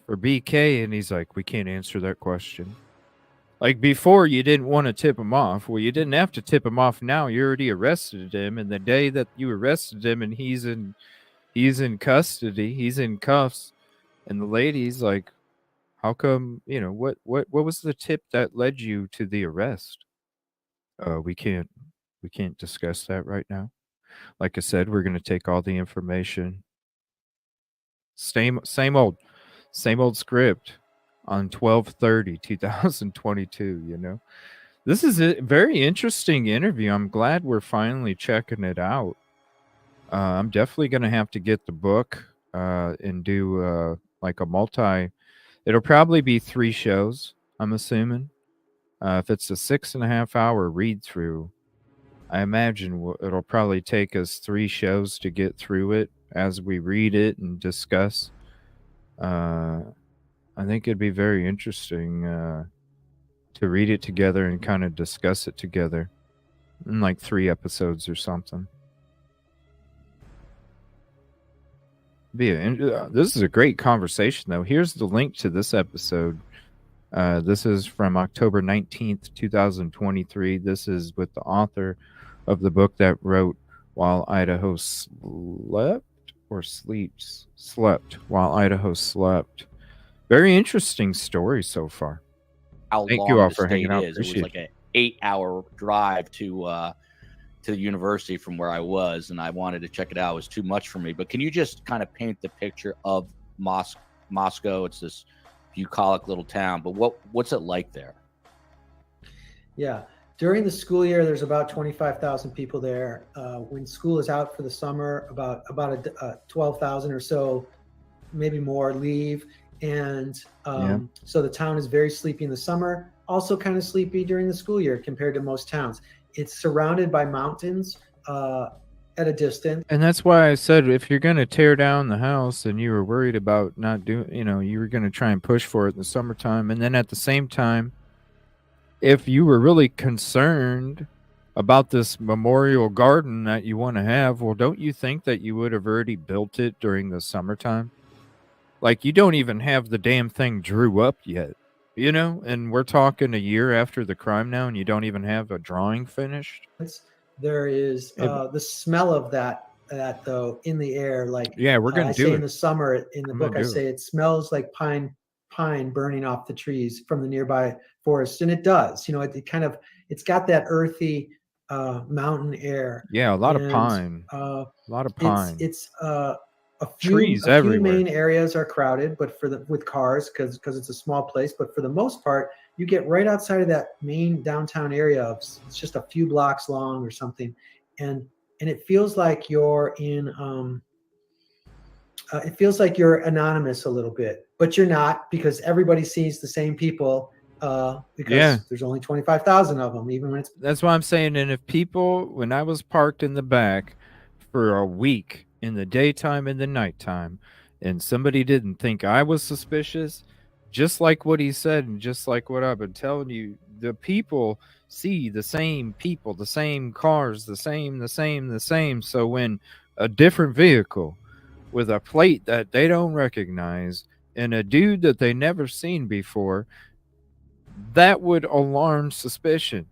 for BK? And he's like, we can't answer that question. Like, before, you didn't want to tip him off. Well, you didn't have to tip him off now. You already arrested him. And the day that you arrested him and he's in custody, he's in cuffs, and the lady's like, how come, what was the tip that led you to the arrest? We can't discuss that right now. Like I said, we're going to take all the information. Same old script on 12/30/2022. This is a very interesting interview. I'm glad we're finally checking it out. I'm definitely going to have to get the book and do like a it'll probably be 3 shows, I'm assuming. If it's a 6.5 hour read through, I imagine it'll probably take us 3 shows to get through it as we read it and discuss. I think it'd be very interesting to read it together and kind of discuss it together in like 3 episodes or something. This is a great conversation, though. Here's the link to this episode. This is from October 19th, 2023. This is with the author of the book that wrote While Idaho Slept While Idaho Slept. Very interesting story so far. Thank you all for hanging out. It was like an 8-hour drive to the university from where I was, and I wanted to check it out. It was too much for me. But can you just kind of paint the picture of Moscow? It's this bucolic little town, but what's it like there? Yeah, during the school year, there's about 25,000 people there. When school is out for the summer, about 12,000 or so, maybe more, leave. And so the town is very sleepy in the summer, also kind of sleepy during the school year compared to most towns. It's surrounded by mountains at a distance. And that's why I said, if you're going to tear down the house and you were worried about not doing, you were going to try and push for it in the summertime. And then at the same time, if you were really concerned about this memorial garden that you want to have. Well, don't you think that you would have already built it during the summertime? Like, you don't even have the damn thing drew up yet, you know? And we're talking a year after the crime now, and you don't even have a drawing finished. There is the smell of that though in the air. Like, yeah, we're gonna I do say it in the summer in the I'm book, gonna I do say it smells like pine burning off the trees from the nearby forest, and it does. You know, it's got that earthy mountain air. Yeah, a lot of And pine. A lot of pine. It's a Trees few everywhere. main areas are crowded, but with cars because it's a small place. But for the most part, you get right outside of that main downtown area. It's just a few blocks long or something, and it feels like you're in. It feels like you're anonymous a little bit, but you're not, because everybody sees the same people. Because there's only 25,000 of them, even when it's. That's what I'm saying. And if people, when I was parked in the back for a week in the daytime and the nighttime, and somebody didn't think I was suspicious, just like what he said, and just like what I've been telling you, the people see the same people, the same cars, the same. So when a different vehicle with a plate that they don't recognize and a dude that they never seen before, that would alarm suspicion.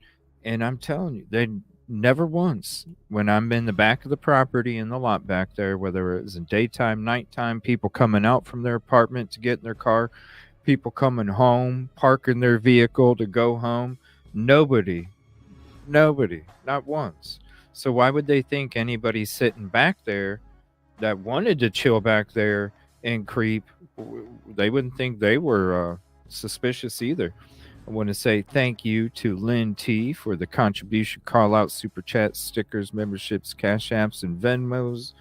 And I'm telling you, they never once, when I'm in the back of the property in the lot back there, whether it was in daytime, nighttime, people coming out from their apartment to get in their car, people coming home, parking their vehicle to go home, nobody, not once. So why would they think anybody sitting back there that wanted to chill back there and creep, they wouldn't think they were suspicious either. I want to say thank you to Lynn T for the contribution, call out, super chats, stickers, memberships, cash apps, and Venmos.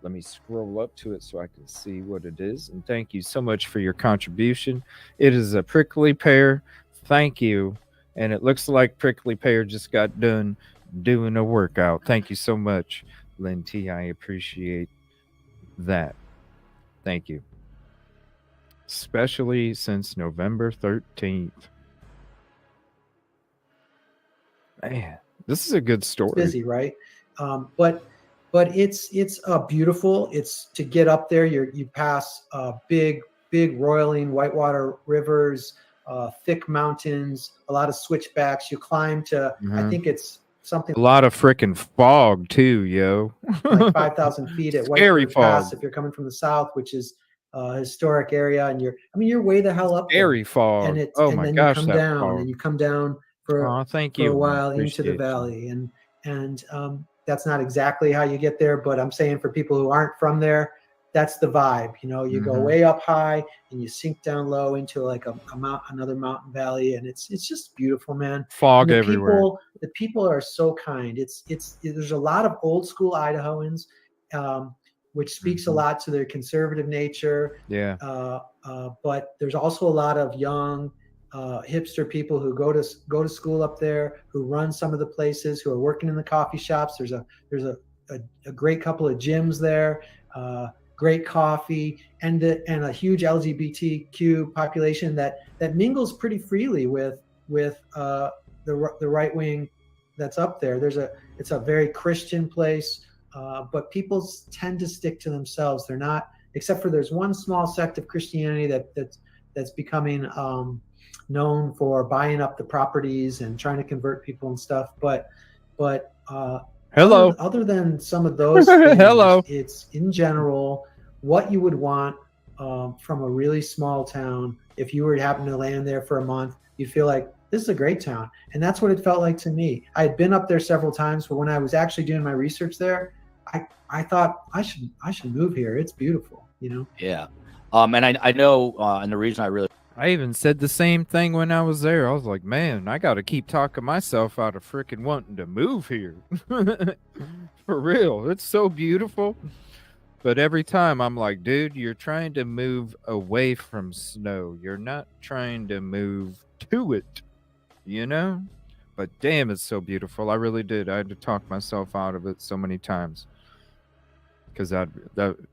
Let me scroll up to it so I can see what it is. And thank you so much for your contribution. It is a prickly pear. Thank you. And it looks like prickly pear just got done doing a workout. Thank you so much, Lynn T. I appreciate that. Thank you. Especially since November 13th. Man, this is a good story. It's busy, right? But it's beautiful. It's to get up there. You pass big roiling whitewater rivers, thick mountains, a lot of switchbacks. You climb to, I think it's something, a lot of freaking fog too, yo. like 5,000 feet at Scary White Pass fog. if you're coming from the south, which is a historic area, and you're way the hell up Scary there. fog. And it's Oh and my then gosh, you come that down, fog. and you come down for thank a you. while into the valley, and that's not exactly how you get there, but I'm saying for people who aren't from there, that's the vibe. You know, you go way up high and you sink down low into like another mountain valley, and it's just beautiful, man. Fog and everywhere. The people are so kind. There's a lot of old school Idahoans, which speaks a lot to their conservative nature. Yeah. But there's also a lot of young hipster people who go to school up there, who run some of the places, who are working in the coffee shops. There's a great couple of gyms there, great coffee, and a huge LGBTQ population that mingles pretty freely with the right wing that's up there. It's a very Christian place, but people tend to stick to themselves. They're not, except for there's one small sect of Christianity that's becoming known for buying up the properties and trying to convert people and stuff. But hello. Other than some of those things, hello. It's in general what you would want from a really small town. If you were to happen to land there for a month, you feel like this is a great town, and that's what it felt like to me. I had been up there several times, but when I was actually doing my research there, I thought I should move here. It's beautiful, you know. Yeah, and I know, and the reason I even said the same thing when I was there. I was like, man, I got to keep talking myself out of freaking wanting to move here. For real. It's so beautiful. But every time I'm like, dude, you're trying to move away from snow. You're not trying to move to it, you know? But damn, it's so beautiful. I really did. I had to talk myself out of it so many times. Because that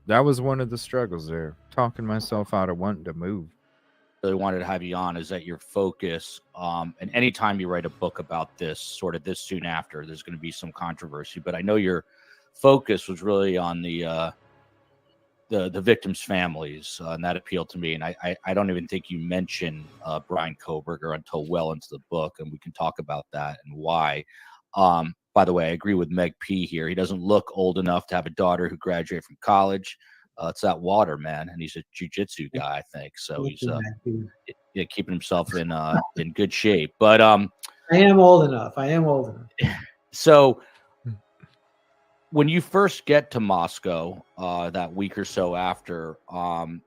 was one of the struggles there. Talking myself out of wanting to move. really wanted to have you on is that your focus, and anytime you write a book about this, sort of this soon after, there's going to be some controversy. But I know your focus was really on the victims' families, and that appealed to me. And I don't even think you mention Brian Koberger until well into the book, and we can talk about that and why. By the way, I agree with Meg P here. He doesn't look old enough to have a daughter who graduated from college. It's that water, man, and he's a jiu-jitsu guy, I think. So he's keeping himself in good shape. But I am old enough. So when you first get to Moscow, that week or so after, and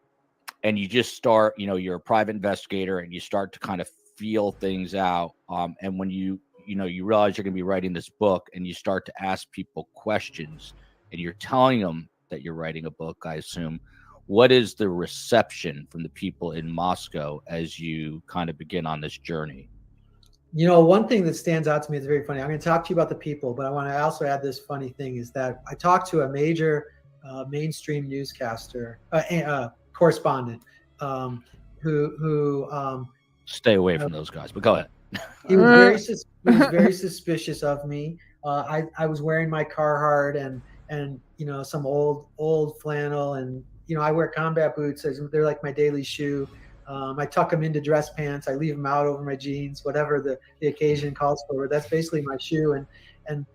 you just start, you're a private investigator, and you start to kind of feel things out. And when you realize you're going to be writing this book, and you start to ask people questions, and you're telling them that you're writing a book, I assume, what is the reception from the people in Moscow as you kind of begin on this journey? One thing that stands out to me is very funny. I'm going to talk to you about the people, but I want to also add this funny thing is that I talked to a major mainstream newscaster, correspondent, who stay away from those guys, but go ahead. He was very suspicious of me. I was wearing my Carhartt and some old flannel, and I wear combat boots. They're like my daily shoe. I tuck them into dress pants. I leave them out over my jeans, whatever the occasion calls for. That's basically my shoe. And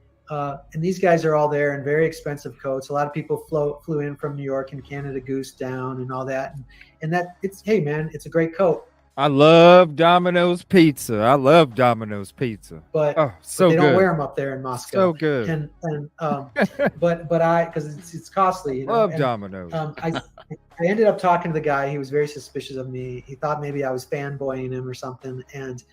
these guys are all there in very expensive coats. A lot of people flew in from New York and Canada Goose down and all that. And that hey man, it's a great coat. I love Domino's Pizza. But they don't wear them up there in Moscow. So good. And but I, because it's costly. Love Domino's. I ended up talking to the guy. He was very suspicious of me. He thought maybe I was fanboying him or something. And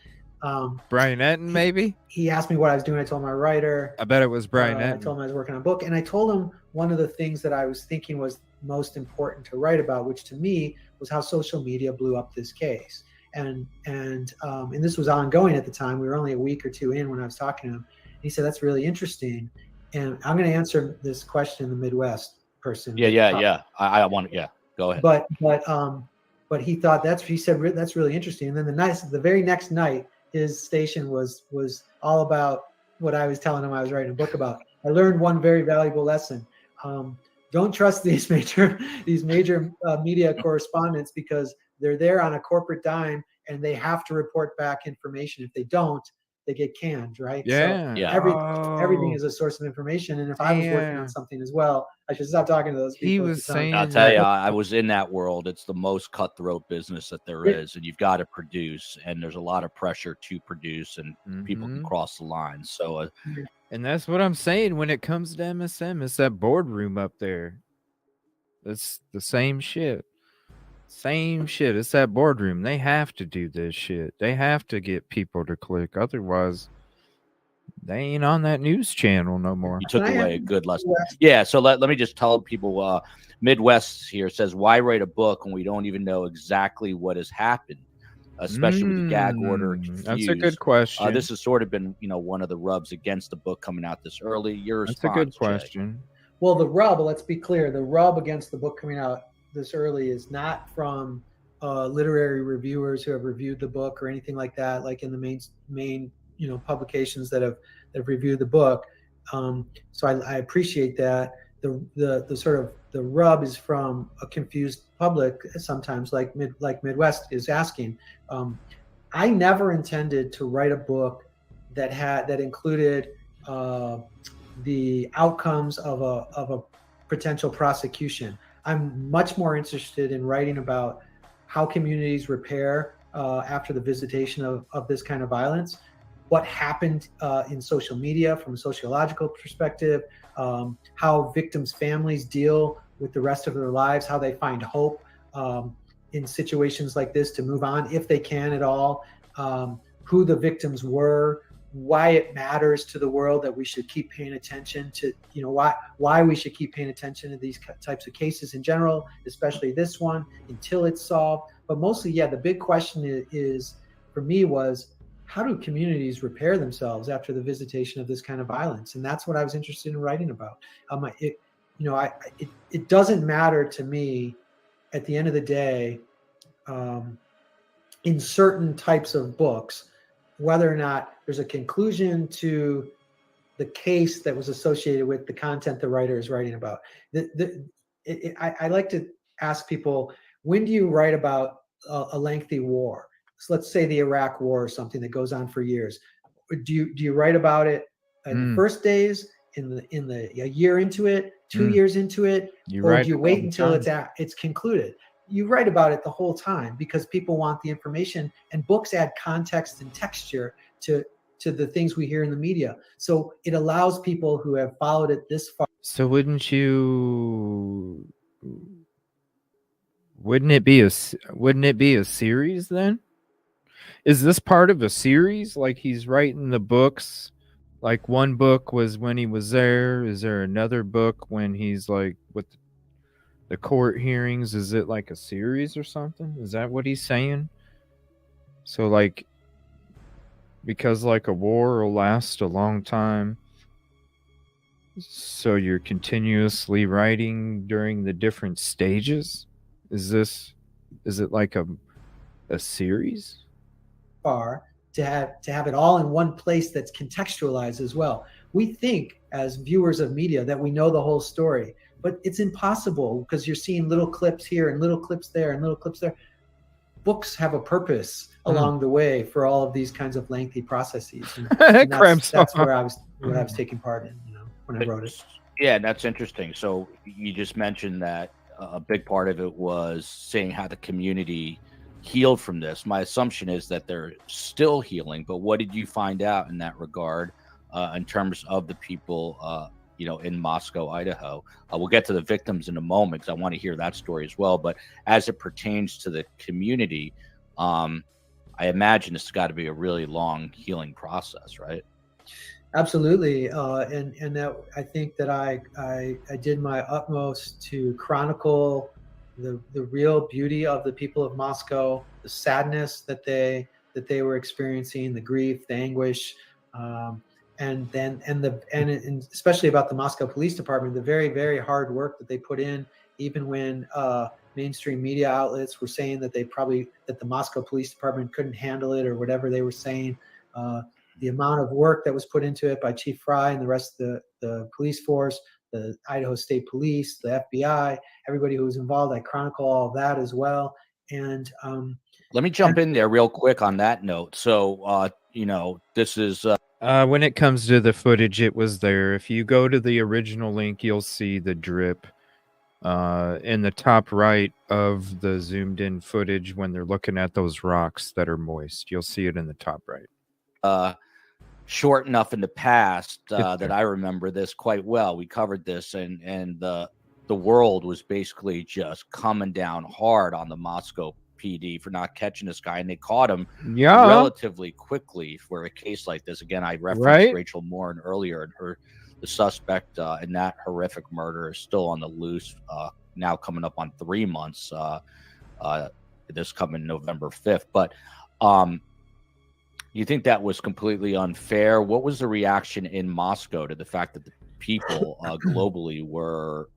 Brian Etten, maybe? He asked me what I was doing. I told him I'm a writer. I bet it was Brian Etten. I told him I was working on a book. And I told him one of the things that I was thinking was most important to write about, which to me was how social media blew up this case. And this was ongoing at the time. We were only a week or two in when I was talking to him. He said, that's really interesting. And I'm going to answer this question in the Midwest person. Yeah. I want to, go ahead. But he thought he said, that's really interesting. And then the very next night, his station was all about what I was telling him I was writing a book about. I learned one very valuable lesson. Don't trust these major media correspondents, because they're there on a corporate dime and they have to report back information. If they don't, they get canned, right? Yeah. So everything is a source of information. And if I was working on something as well, I should stop talking to those people. He was saying, I'll tell you, I was in that world. It's the most cutthroat business that there is, and you've got to produce, and there's a lot of pressure to produce, and people can cross the line. So, and that's what I'm saying when it comes to MSM. It's that boardroom up there. It's the same shit. It's that boardroom. They have to do this shit. They have to get people to click. Otherwise, they ain't on that news channel no more. You took away a good lesson. Yeah. So let me just tell people, Midwest here says, why write a book when we don't even know exactly what has happened, especially with the gag order confused. That's a good question. This has sort of been, one of the rubs against the book coming out this early. Your response, that's a good question. Jay. Well, the rub, let's be clear, the rub against the book coming out this early is not from literary reviewers who have reviewed the book or anything like that, like in the main publications that have reviewed the book. So I appreciate that. The sort of the rub is from a confused public sometimes, like Midwest is asking. I never intended to write a book that included the outcomes of a potential prosecution. I'm much more interested in writing about how communities repair after the visitation of this kind of violence, what happened in social media from a sociological perspective, how victims' families deal with the rest of their lives, how they find hope in situations like this to move on, if they can at all, who the victims were, why it matters to the world that we should keep paying attention to, why we should keep paying attention to these types of cases in general, especially this one, until it's solved. But mostly, the big question is for me was, how do communities repair themselves after the visitation of this kind of violence? And that's what I was interested in writing about. It doesn't matter to me at the end of the day in certain types of books, whether or not there's a conclusion to the case that was associated with the content the writer is writing about. I like to ask people, when do you write about a lengthy war? So let's say the Iraq War or something that goes on for years. Do you write about it in the first days, a year into it, 2 years into it, or do you wait until it's concluded? You write about it the whole time because people want the information, and books add context and texture to the things we hear in the media. So it allows people who have followed it this far. So wouldn't it be a series then? Is this part of a series? Like he's writing the books? Like one book was when he was there. Is there another book when he's like with the court hearings? Is it like a series or something? Is that what he's saying? So like, because like a war will last a long time, so you're continuously writing during the different stages? Is it like a series? Far to have it all in one place that's contextualized as well. We think as viewers of media that we know the whole story, but it's impossible because you're seeing little clips here and little clips there and little clips there. Books have a purpose along the way for all of these kinds of lengthy processes, and that's where I was taking part in, when I wrote it. Yeah, that's interesting. So you just mentioned that a big part of it was seeing how the community healed from this. My assumption is that they're still healing, but what did you find out in that regard in terms of the people in Moscow, Idaho? We'll get to the victims in a moment because I want to hear that story as well, but as it pertains to the community, I imagine this has got to be a really long healing process, right? Absolutely, and that I think that I did my utmost to chronicle the real beauty of the people of Moscow, the sadness that they were experiencing, the grief, the anguish, and especially about the Moscow Police Department, the very, very hard work that they put in, even when mainstream media outlets were saying that that the Moscow Police Department couldn't handle it or whatever they were saying. The amount of work that was put into it by Chief Fry and the rest of the police force, the Idaho State Police, the FBI, everybody who was involved. I chronicle all of that as well. And let me jump in there real quick on that note. So, this is when it comes to the footage, it was there. If you go to the original link, you'll see the drip in the top right of the zoomed in footage when they're looking at those rocks that are moist. You'll see it in the top right. Short enough in the past that I remember this quite well. We covered this, and the world was basically just coming down hard on the Moscow PD for not catching this guy, and they caught him relatively quickly for a case like this. Again, I referenced Rachel Morin earlier, and the suspect in that horrific murder is still on the loose, now coming up on 3 months, this coming November 5th. But you think that was completely unfair? What was the reaction in Moscow to the fact that the people globally were,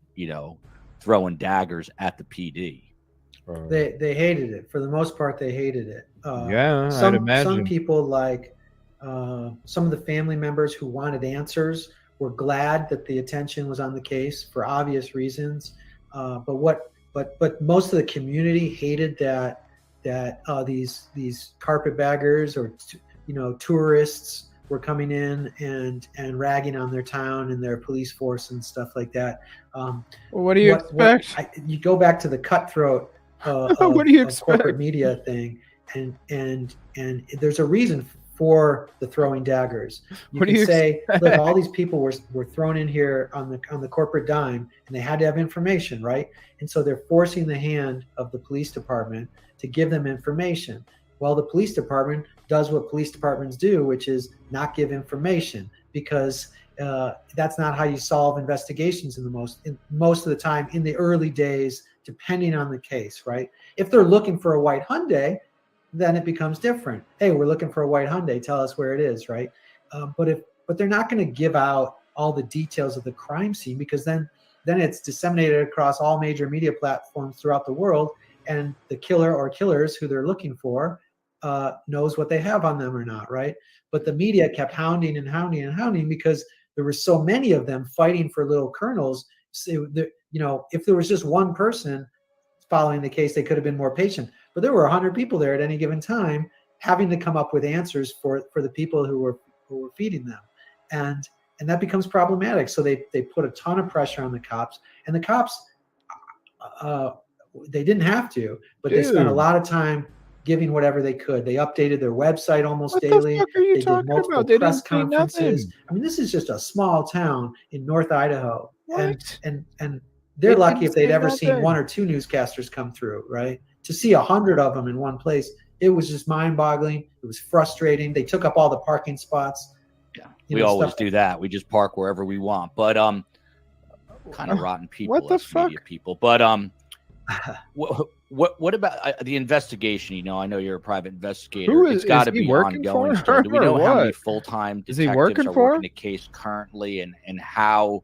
throwing daggers at the PD? They hated it. For the most part, they hated it. I'd imagine. Some people, like some of the family members who wanted answers, were glad that the attention was on the case for obvious reasons. But most of the community hated that these carpetbaggers or tourists were coming in and ragging on their town and their police force and stuff like that. Well, what do you expect? You go back to the cutthroat what do you expect? corporate media thing, and there's a reason for the throwing daggers. You can say, look, all these people were thrown in here on the corporate dime, and they had to have information, right? And so they're forcing the hand of the police department to give them information. Well, the police department does what police departments do, which is not give information, because that's not how you solve investigations most of the time in the early days, depending on the case, right? If they're looking for a white Hyundai, then it becomes different. Hey, we're looking for a white Hyundai. Tell us where it is, right? But they're not going to give out all the details of the crime scene, because then it's disseminated across all major media platforms throughout the world, and the killer or killers who they're looking for knows what they have on them or not, right? But the media kept hounding and hounding and hounding because there were so many of them fighting for little colonels. So, if there was just one person following the case, they could have been more patient. But there were 100 people there at any given time having to come up with answers for the people who were feeding them, and that becomes problematic. So they put a ton of pressure on the cops, and the cops they didn't have to, but they spent a lot of time giving whatever they could. They updated their website almost What daily. the fuck are you They did talking multiple about? They press didn't say conferences. nothing. I mean, this is just a small town in North Idaho, What? and they're They lucky didn't if they'd say ever seen nothing. 1 or 2 newscasters come through, right? To see 100 of them in one place, it was just mind-boggling. It was frustrating. They took up all the parking spots. Yeah, we always do that. We just park wherever we want. But kind of rotten people, What the fuck? media people. But what about the investigation? You know, I know you're a private investigator. It's got to be ongoing still. Do we know how many full-time detectives are working the case currently, and how,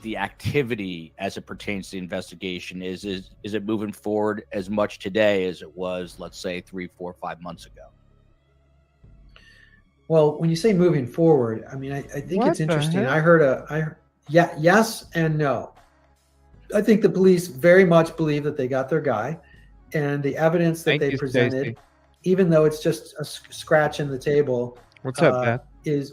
the activity as it pertains to the investigation is it moving forward as much today as it was, let's say, 3, 4, 5 months ago? Well, when you say moving forward, I mean, I think it's interesting. I heard yes and no. I think the police very much believe that they got their guy, and the evidence that they presented, even though it's just a scratch in the table, what's up, Pat?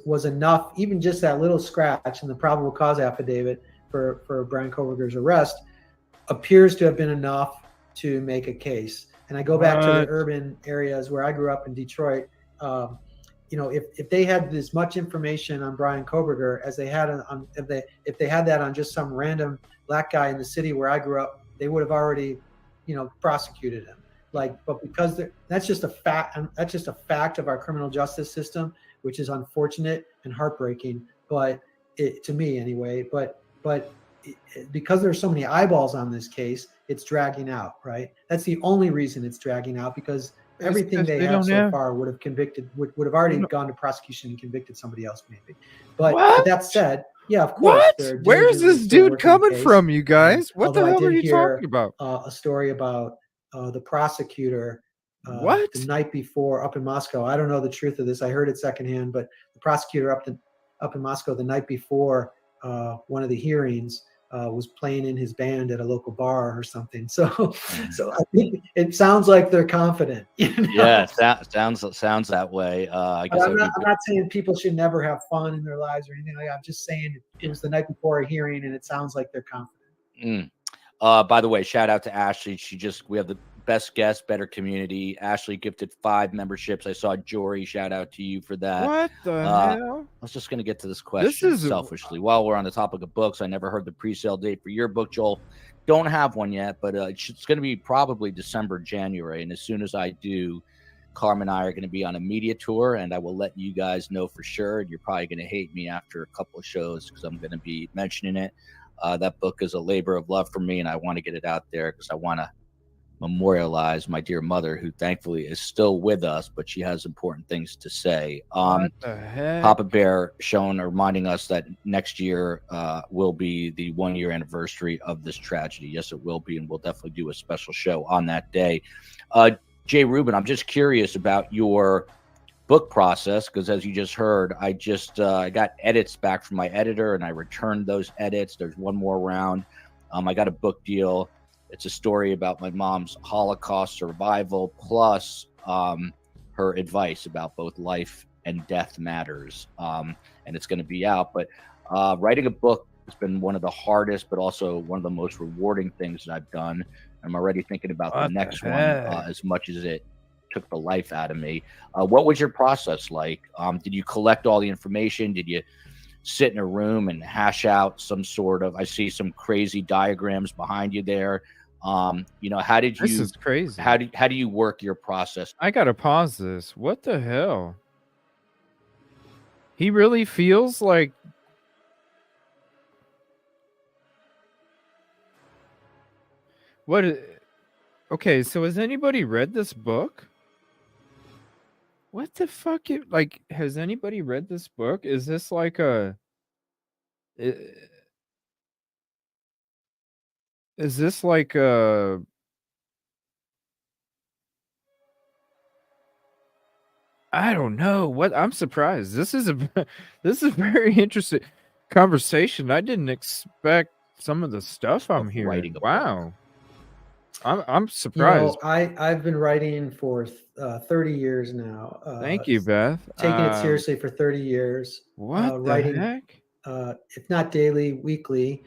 was enough. Even just that little scratch in the probable cause affidavit for Brian Koberger's arrest appears to have been enough to make a case. And I go back to the urban areas where I grew up in Detroit. If they had as much information on Brian Koberger as they had on, if they had that on just some random black guy in the city where I grew up, they would have already, prosecuted him. But because that's just a fact, and that's just a fact of our criminal justice system, which is unfortunate and heartbreaking. But to me, anyway. But because there's so many eyeballs on this case, it's dragging out. Right. That's the only reason it's dragging out, because everything they have so far would have convicted, would have already gone to prosecution and convicted somebody else, maybe. But that said, yeah, of course. Where is this dude coming from, you guys? What the hell are you talking about? A story about the prosecutor the night before up in Moscow. I don't know the truth of this. I heard it secondhand, but the prosecutor up in Moscow the night before one of the hearings was playing in his band at a local bar or something. So I think it sounds like they're confident. Yeah, sounds that way. I guess I'm not saying people should never have fun in their lives or anything like that. I'm just saying it was the night before a hearing, and it sounds like they're confident. By the way, shout out to Ashley. We have the best guest, better community. Ashley gifted 5 memberships. I saw Jory. Shout out to you for that. What the hell? I was just going to get to this question selfishly. While we're on the topic of books, I never heard the pre-sale date for your book, Joel. Don't have one yet, but it's going to be probably December, January. And as soon as I do, Carmen and I are going to be on a media tour, and I will let you guys know for sure. And you're probably going to hate me after a couple of shows because I'm going to be mentioning it. That book is a labor of love for me, and I want to get it out there because I want to memorialize my dear mother, who thankfully is still with us, but she has important things to say. What the heck? Papa Bear reminding us that next year will be the 1-year anniversary of this tragedy. Yes, it will be, and we'll definitely do a special show on that day. Jay Rubin, I'm just curious about your book process, because as you just heard, I got edits back from my editor, and I returned those edits. There's one more round. I got a book deal. It's a story about my mom's Holocaust survival, plus her advice about both life and death matters. And it's going to be out. But writing a book has been one of the hardest, but also one of the most rewarding things that I've done. I'm already thinking about the next one as much as it took the life out of me. What was your process like? Did you collect all the information? Did you sit in a room and hash out some sort of, I see some crazy diagrams behind you there. How did you, this is crazy. How do you work your process? I got to pause this. What the hell? He really feels like what? Okay. So has anybody read this book? What the fuck? Has anybody read this book? Is this like a... Is this like a I don't know what I'm surprised. This is a this is a very interesting conversation. I didn't expect some of the stuff I'm Of hearing. writing a book. Wow. I'm You surprised. know, I've been writing for 30 years now. Thank you, Beth. Taking it seriously for 30 years. What the Writing, heck? if not daily, weekly.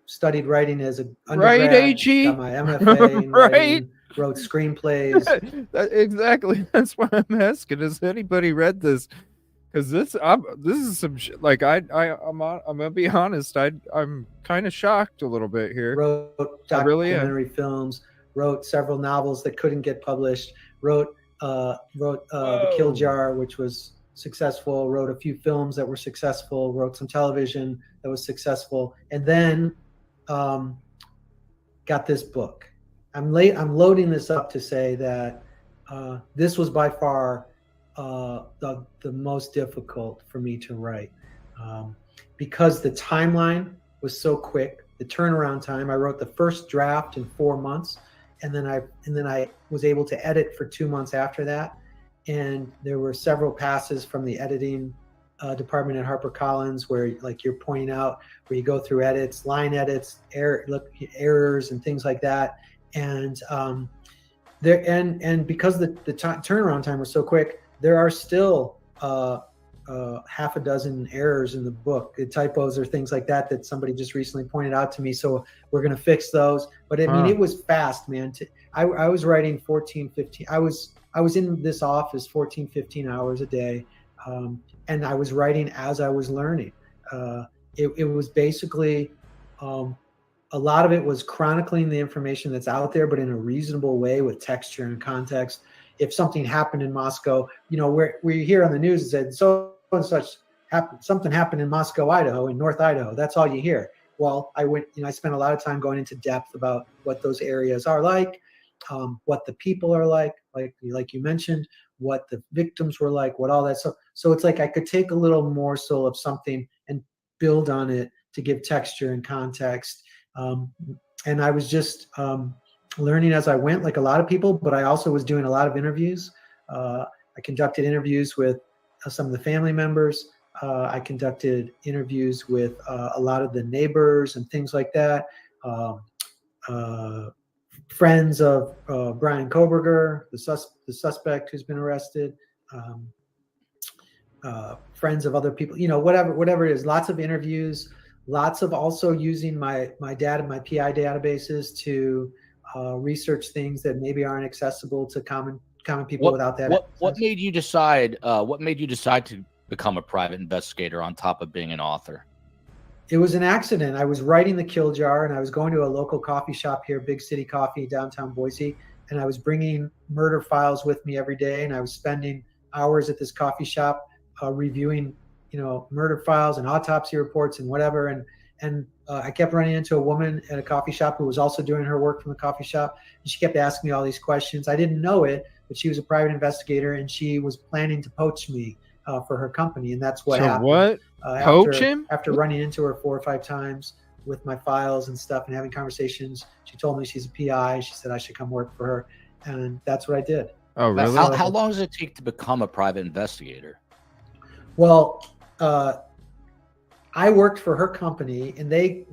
Studied writing as an Right, undergrad. AG? Got my MFA in Right. writing. Wrote screenplays. Exactly. That's why I'm asking. Has anybody read this? Because this is some like I'm gonna be honest. I'm kind of shocked a little bit here. Wrote I really am. documentary films. Wrote several novels that couldn't get published. Wrote The Kill Whoa. Jar, which was successful. Wrote a few films that were successful. Wrote some television that was successful, and then got this book. I'm loading this up to say that this was by far the most difficult for me to write because the timeline was so quick. The turnaround time. I wrote the first draft in 4 months, and then I was able to edit for 2 months after that. And there were several passes from the editing department at HarperCollins where, like you're pointing out, where you go through edits, line edits, errors, and things like that. And because the turnaround time was so quick, there are still half a dozen errors in the book, typos or things like that somebody just recently pointed out to me. So we're going to fix those. But I mean, it was fast, man. I was writing 14, 15. I was in this office 14, 15 hours a day. And I was writing as I was learning. It was basically, a lot of it was chronicling the information that's out there, but in a reasonable way with texture and context. If something happened in Moscow, we hear on the news, it said so and such happened, something happened in Moscow, Idaho, in North Idaho. That's all you hear. Well, I spent a lot of time going into depth about what those areas are like, what the people are like you mentioned, what the victims were like, what all that. So it's like I could take a little morsel of something and build on it to give texture and context. And I was just learning as I went, like a lot of people, but I also was doing a lot of interviews. I conducted interviews with some of the family members. I conducted interviews with a lot of the neighbors and things like that. Friends of Brian Koberger, the suspect who's been arrested. Friends of other people, whatever it is. Lots of interviews. Lots of also using my data, my PI databases to research things that maybe aren't accessible to common people without that. What made you decide? What made you decide to become a private investigator on top of being an author? It was an accident. I was writing The Kill Jar, and I was going to a local coffee shop here, Big City Coffee, downtown Boise, and I was bringing murder files with me every day, and I was spending hours at this coffee shop reviewing, murder files and autopsy reports and whatever. And I kept running into a woman at a coffee shop who was also doing her work from the coffee shop, and she kept asking me all these questions. I didn't know it, but she was a private investigator, and she was planning to poach me for her company, and that's what happened. What? Poach him? After running into her 4 or 5 times with my files and stuff and having conversations, she told me she's a PI. She said I should come work for her, and that's what I did. Oh, really? How long does it take to become a private investigator? Well, I worked for her company, and they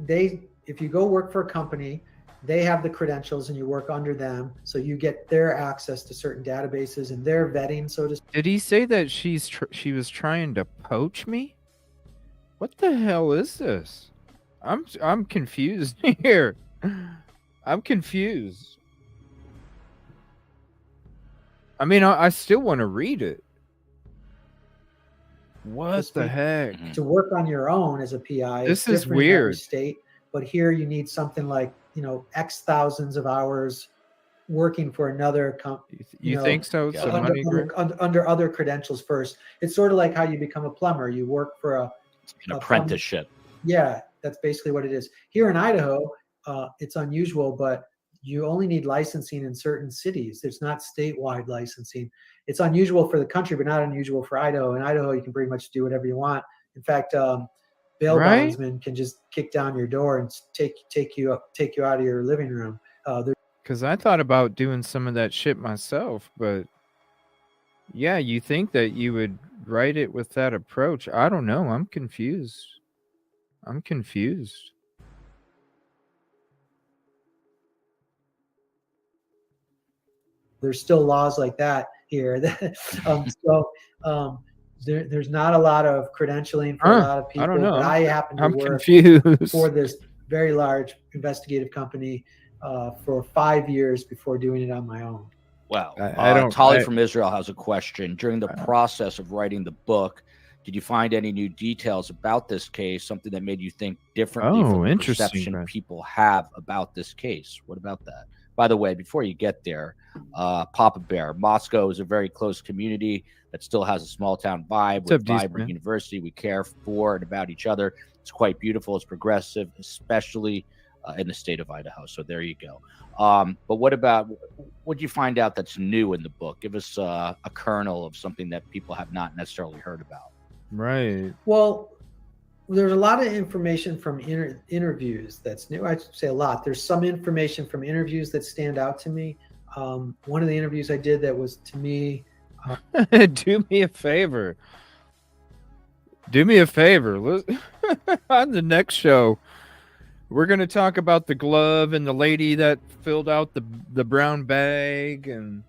if you go work for a company, they have the credentials and you work under them, so you get their access to certain databases and their vetting, so to speak. Did he say that she was trying to poach me? What the hell is this? I'm confused here. I'm confused. I mean, I still want to read it. What the heck? To work on your own as a PI, this is is different in every weird. state, but here you need something like X thousands of hours working for another company. You think so? Under other credentials first. It's sort of like how you become a plumber. You work for an apprenticeship. Yeah, that's basically what it is. Here in Idaho, it's unusual, but you only need licensing in certain cities. It's not statewide licensing. It's unusual for the country, but not unusual for Idaho. In Idaho, you can pretty much do whatever you want. In fact, bail bondsmen can just kick down your door and take you out of your living room. Because I thought about doing some of that shit myself, but Yeah, you think that you would write it with that approach. I don't know. I'm confused. I'm confused. There's still laws like that here. There's not a lot of credentialing for a lot of I don't people, know. but I happen to I'm work confused. for this very large investigative company for 5 years before doing it on my own. Well, I don't. Tali from Israel has a question. During the process of writing the book, did you find any new details about this case, something that made you think differently from the Interesting, perception man. people have about this case? What about that? By the way, before you get there, Papa Bear, Moscow is a very close community that still has a small town vibe with up, Deez, vibrant man? university. We care for and about each other. It's quite beautiful. It's progressive, especially in the state of Idaho. So there you go. But what did you find out that's new in the book? Give us a kernel of something that people have not necessarily heard about. Right. Well, there's a lot of information from interviews that's new. I'd say a lot. There's some information from interviews that stand out to me. One of the interviews I did that was, to me, do me a favor. Do me a favor. On the next show, we're going to talk about the glove and the lady that filled out the brown bag, and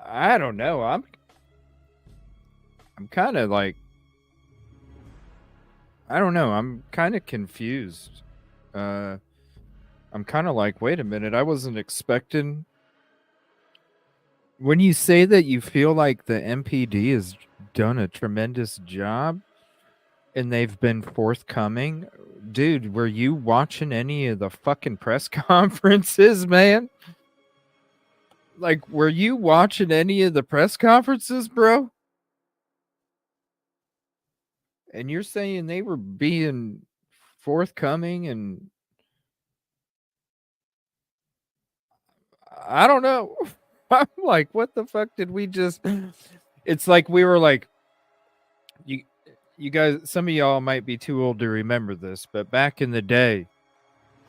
I don't know. I'm kind of like, I don't know. I'm kind of confused. I'm kind of like, wait a minute. I wasn't expecting. When you say that you feel like the MPD has done a tremendous job and they've been forthcoming, dude, were you watching any of the fucking press conferences, man? Like, were you watching any of the press conferences, bro? And you're saying they were being forthcoming, and I don't know. I'm like, what the fuck did we just? It's like we were like, you guys, some of y'all might be too old to remember this, but back in the day,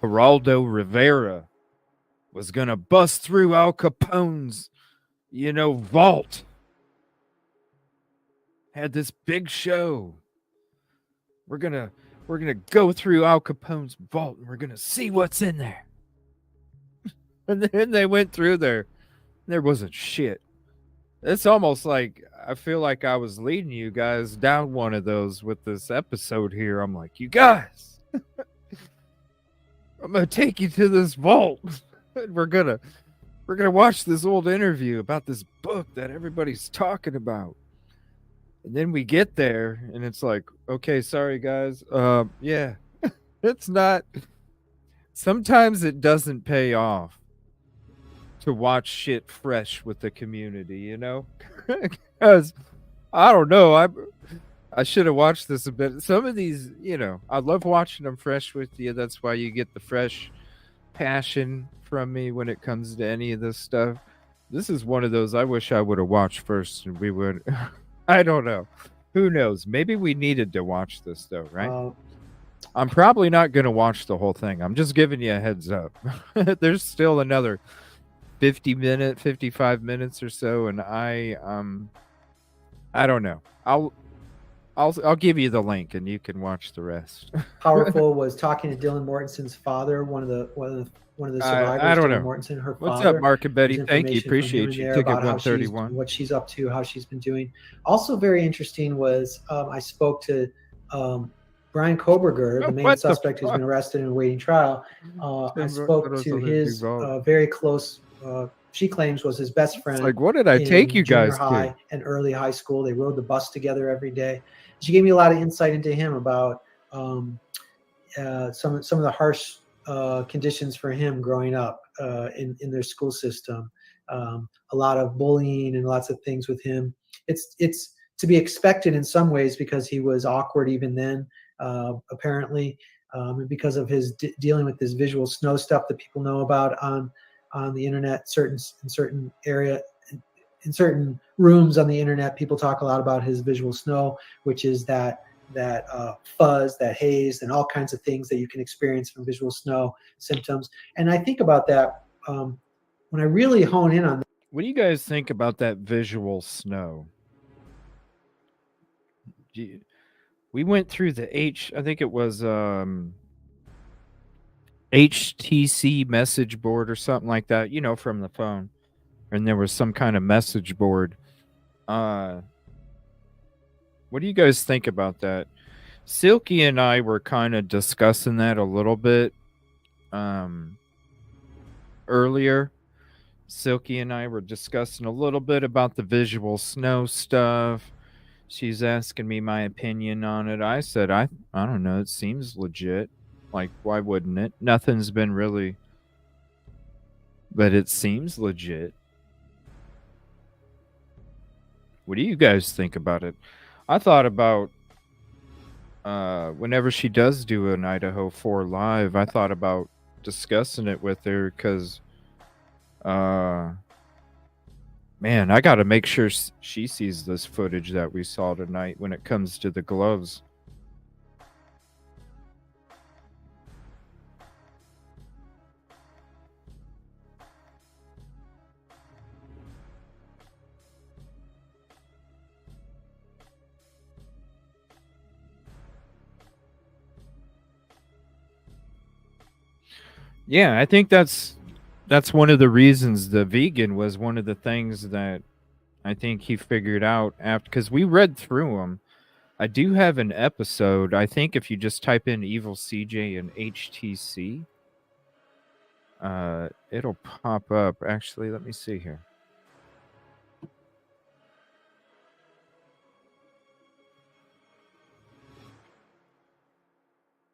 Geraldo Rivera was gonna bust through Al Capone's, vault. Had this big show. We're gonna go through Al Capone's vault and we're gonna see what's in there. And then they went through there. There wasn't shit. It's almost like I feel like I was leading you guys down one of those with this episode here. I'm like, you guys, I'm gonna take you to this vault. We're gonna watch this old interview about this book that everybody's talking about. And then we get there and it's like, okay, sorry guys. Yeah. It's not, sometimes it doesn't pay off to watch shit fresh with the community, because I don't know, I should have watched this a bit. Some of these, I love watching them fresh with you. That's why you get the fresh passion from me when it comes to any of this stuff. This is one of those I wish I would have watched first, and we would. I don't know. Who knows? Maybe we needed to watch this though, right? I'm probably not going to watch the whole thing. I'm just giving you a heads up. There's still another 55 minutes or so, and I don't know. I'll give you the link and you can watch the rest. Powerful was talking to Dylan Mortensen's father, one of the survivors. I don't Dylan know. Mortensen, her What's father. up, Mark and Betty? There's Thank you. information from him Appreciate in you. there Ticket about how 131. what she's up to, how she's been doing. Also very interesting was I spoke to Brian Koberger, the main suspect who's been arrested and awaiting trial. I spoke to his very close, she claims was his best friend. It's like, what did I take you guys high to? And early high school. They rode the bus together every day. She gave me a lot of insight into him about some of the harsh conditions for him growing up in their school system. A lot of bullying and lots of things with him. It's to be expected in some ways because he was awkward even then, apparently, and because of his dealing with this visual snow stuff that people know about on the internet. In certain rooms on the internet, people talk a lot about his visual snow, which is that fuzz, that haze, and all kinds of things that you can experience from visual snow symptoms. And I think about that when I really hone in on What do you guys think about that visual snow? We went through the I think it was HTC message board or something like that, you know, from the phone. And there was some kind of message board. What do you guys think about that? Silky and I were kind of discussing that a little bit earlier. Silky and I were discussing a little bit about the visual snow stuff. She's asking me my opinion on it. I said, I don't know. It seems legit. Like, why wouldn't it? Nothing's been really, but it seems legit. What do you guys think about it? I thought about whenever she does do an Idaho4 live, I thought about discussing it with her because, man, I got to make sure she sees this footage that we saw tonight when it comes to the gloves. Yeah, I think that's one of the reasons the vegan was one of the things that I think he figured out after, because we read through them. I do have an episode. I think if you just type in Evil CJ and HTC, it'll pop up. Actually, let me see here.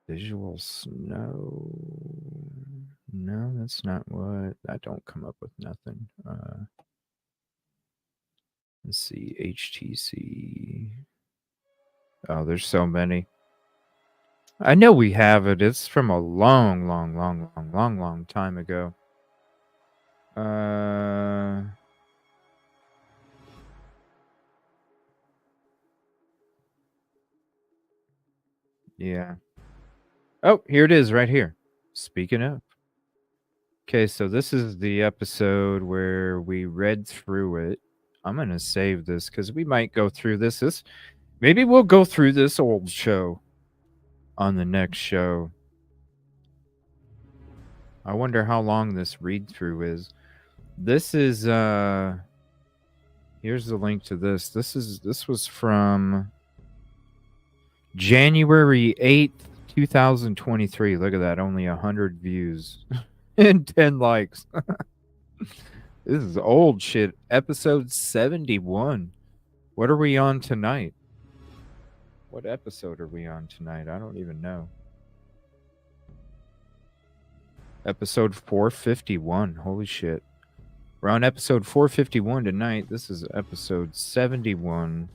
Visual snow. No, that's not what. That don't come up with nothing. Let's see. HTC. Oh, there's so many. I know we have it. It's from a long time ago. Yeah. Oh, here it is right here. Speaking of. Okay, so this is the episode where we read through it. I'm going to save this because we might go through this. Maybe we'll go through this old show on the next show. I wonder how long this read through is. This is here's the link to this. This was from January 8th, 2023. Look at that. Only 100 views and 10 likes. This is old shit. Episode 71. What are we on tonight? What episode are we on tonight? I don't even know. Episode 451. Holy shit. We're on episode 451 tonight. This is episode 71.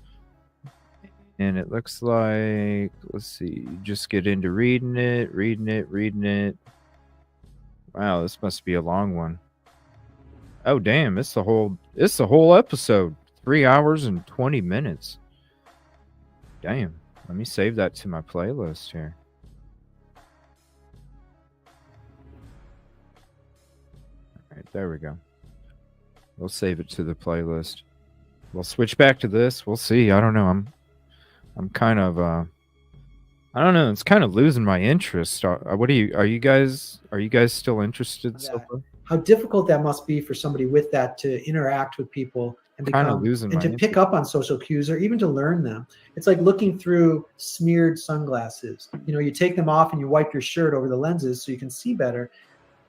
And it looks like, let's see, just get into reading it. Wow, this must be a long one. Oh damn, it's the whole episode. 3 hours and 20 minutes. Damn. Let me save that to my playlist here. All right, there we go. We'll save it to the playlist. We'll switch back to this. We'll see. I don't know. I'm kind of I don't know. It's kind of losing my interest. Are you guys still interested so far? how difficult that must be for somebody with that to interact with people and become and to pick up on social cues or even to learn them. It's like looking through smeared sunglasses. You know, you take them off and you wipe your shirt over the lenses so you can see better.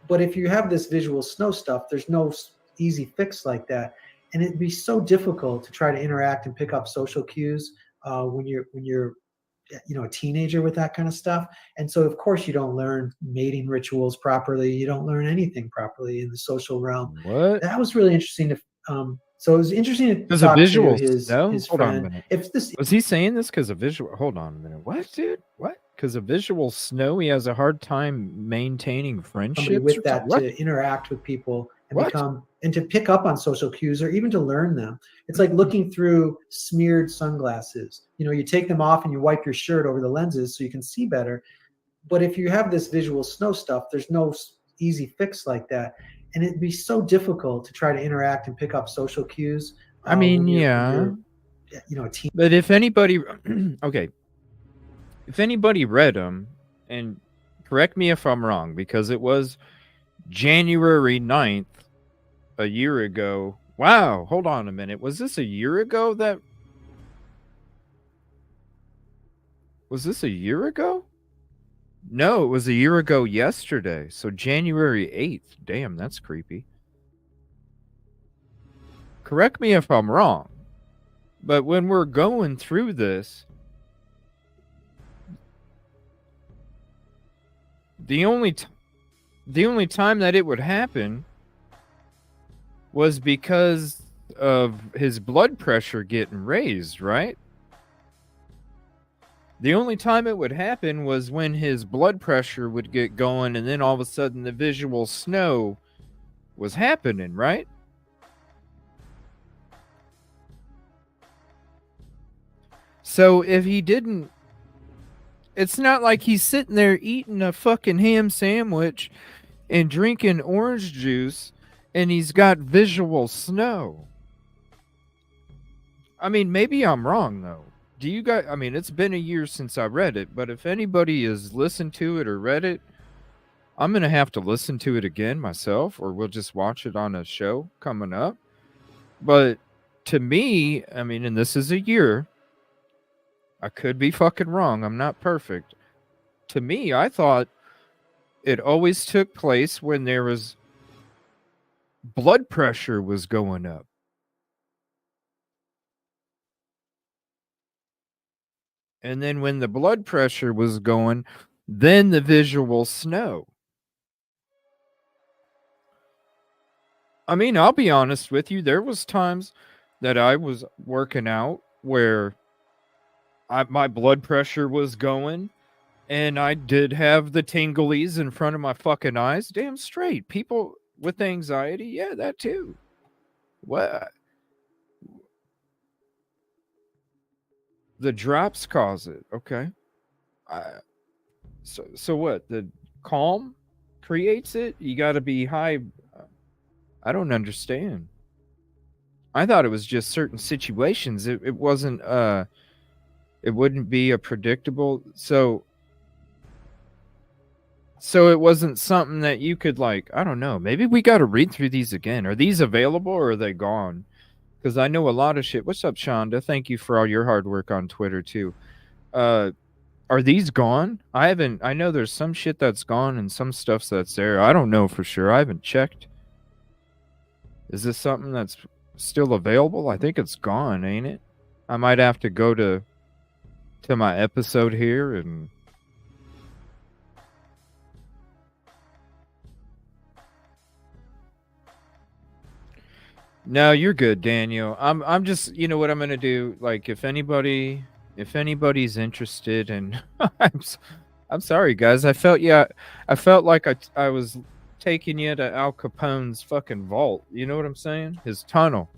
But if you have this visual snow stuff, there's no easy fix like that. And it'd be so difficult to try to interact and pick up social cues when you're a teenager with that kind of stuff. And so of course you don't learn mating rituals properly. You don't learn anything properly in the social realm. What? That was really interesting to so it was interesting to talk to his hold friend. on a minute. If this was he saying this because of visual? Hold on a minute. What, dude? What? Because of visual snow, he has a hard time maintaining friendships. Somebody with that to interact with people and become and to pick up on social cues or even to learn them. It's like looking through smeared sunglasses. You know, you take them off and you wipe your shirt over the lenses so you can see better. But if you have this visual snow stuff, there's no easy fix like that. and it'd be so difficult to try to interact and pick up social cues. I mean, when yeah. you're, a teen. But if anybody, okay, if anybody read them, and correct me if I'm wrong, because it was January 9th, a year ago. Wow, hold on a minute. Was this a year ago that? Was this a year ago? No, it was a year ago yesterday. So January 8th. Damn, that's creepy. Correct me if I'm wrong. But when we're going through this, the only time that it would happen was because of his blood pressure getting raised, right? The only time it would happen was when his blood pressure would get going, and then all of a sudden the visual snow was happening, right? So if he didn't, it's not like he's sitting there eating a fucking ham sandwich and drinking orange juice and he's got visual snow. I mean, maybe I'm wrong though. Do you guys, I mean, it's been a year since I read it, but if anybody has listened to it or read it, I'm going to have to listen to it again myself, or we'll just watch it on a show coming up. But to me, I mean, and this is a year, I could be fucking wrong. I'm not perfect. To me, I thought it always took place when there was blood pressure was going up. And then when the blood pressure was going, then the visual snow. I mean, I'll be honest with you. There was times that I was working out where my blood pressure was going, and I did have the tinglies in front of my fucking eyes. Damn straight. People with anxiety, yeah, that too. What? The drops cause it. Okay. So what? The calm creates it? You got to be high. I don't understand. I thought it was just certain situations. It wasn't it wouldn't be a predictable. So it wasn't something that you could, like, I don't know. Maybe we got to read through these again. Are these available or are they gone? Because I know a lot of shit. What's up, Shonda? Thank you for all your hard work on Twitter too. Are these gone? I know there's some shit that's gone and some stuff that's there. I don't know for sure. I haven't checked. Is this something that's still available? I think it's gone, ain't it? I might have to go to my episode here and No, you're good, Daniel. I'm just, you know what I'm going to do, like if anybody's interested, and I'm sorry guys. I felt like I was taking you to Al Capone's fucking vault. You know what I'm saying? His tunnel.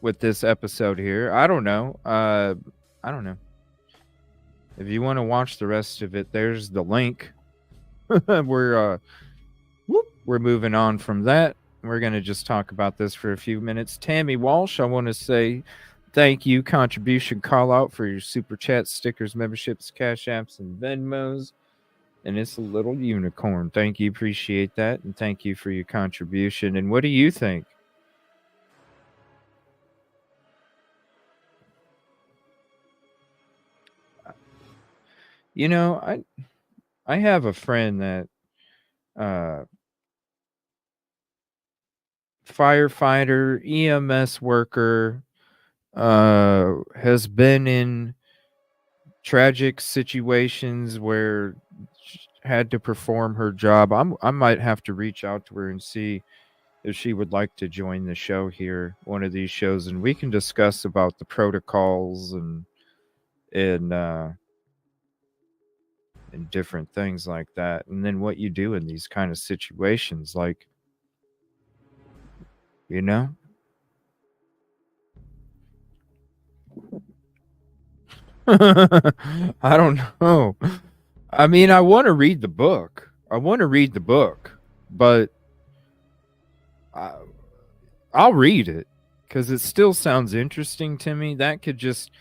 With this episode here. I don't know. If you want to watch the rest of it, there's the link. We're moving on from that. We're going to just talk about this for a few minutes. Tammy Walsh, I want to say thank you. Contribution call out for your super chats, stickers, memberships, cash apps, and Venmos. And it's a little unicorn. Thank you. Appreciate that. And thank you for your contribution. And what do you think? You know, I have a friend that firefighter, EMS worker, has been in tragic situations where she had to perform her job. I might have to reach out to her and see if she would like to join the show here, one of these shows, and we can discuss about the protocols and different things like that, and then what you do in these kind of situations, like, you know. I don't know. I mean, I want to read the book. I want to read the book, but I'll read it because it still sounds interesting to me. That could just,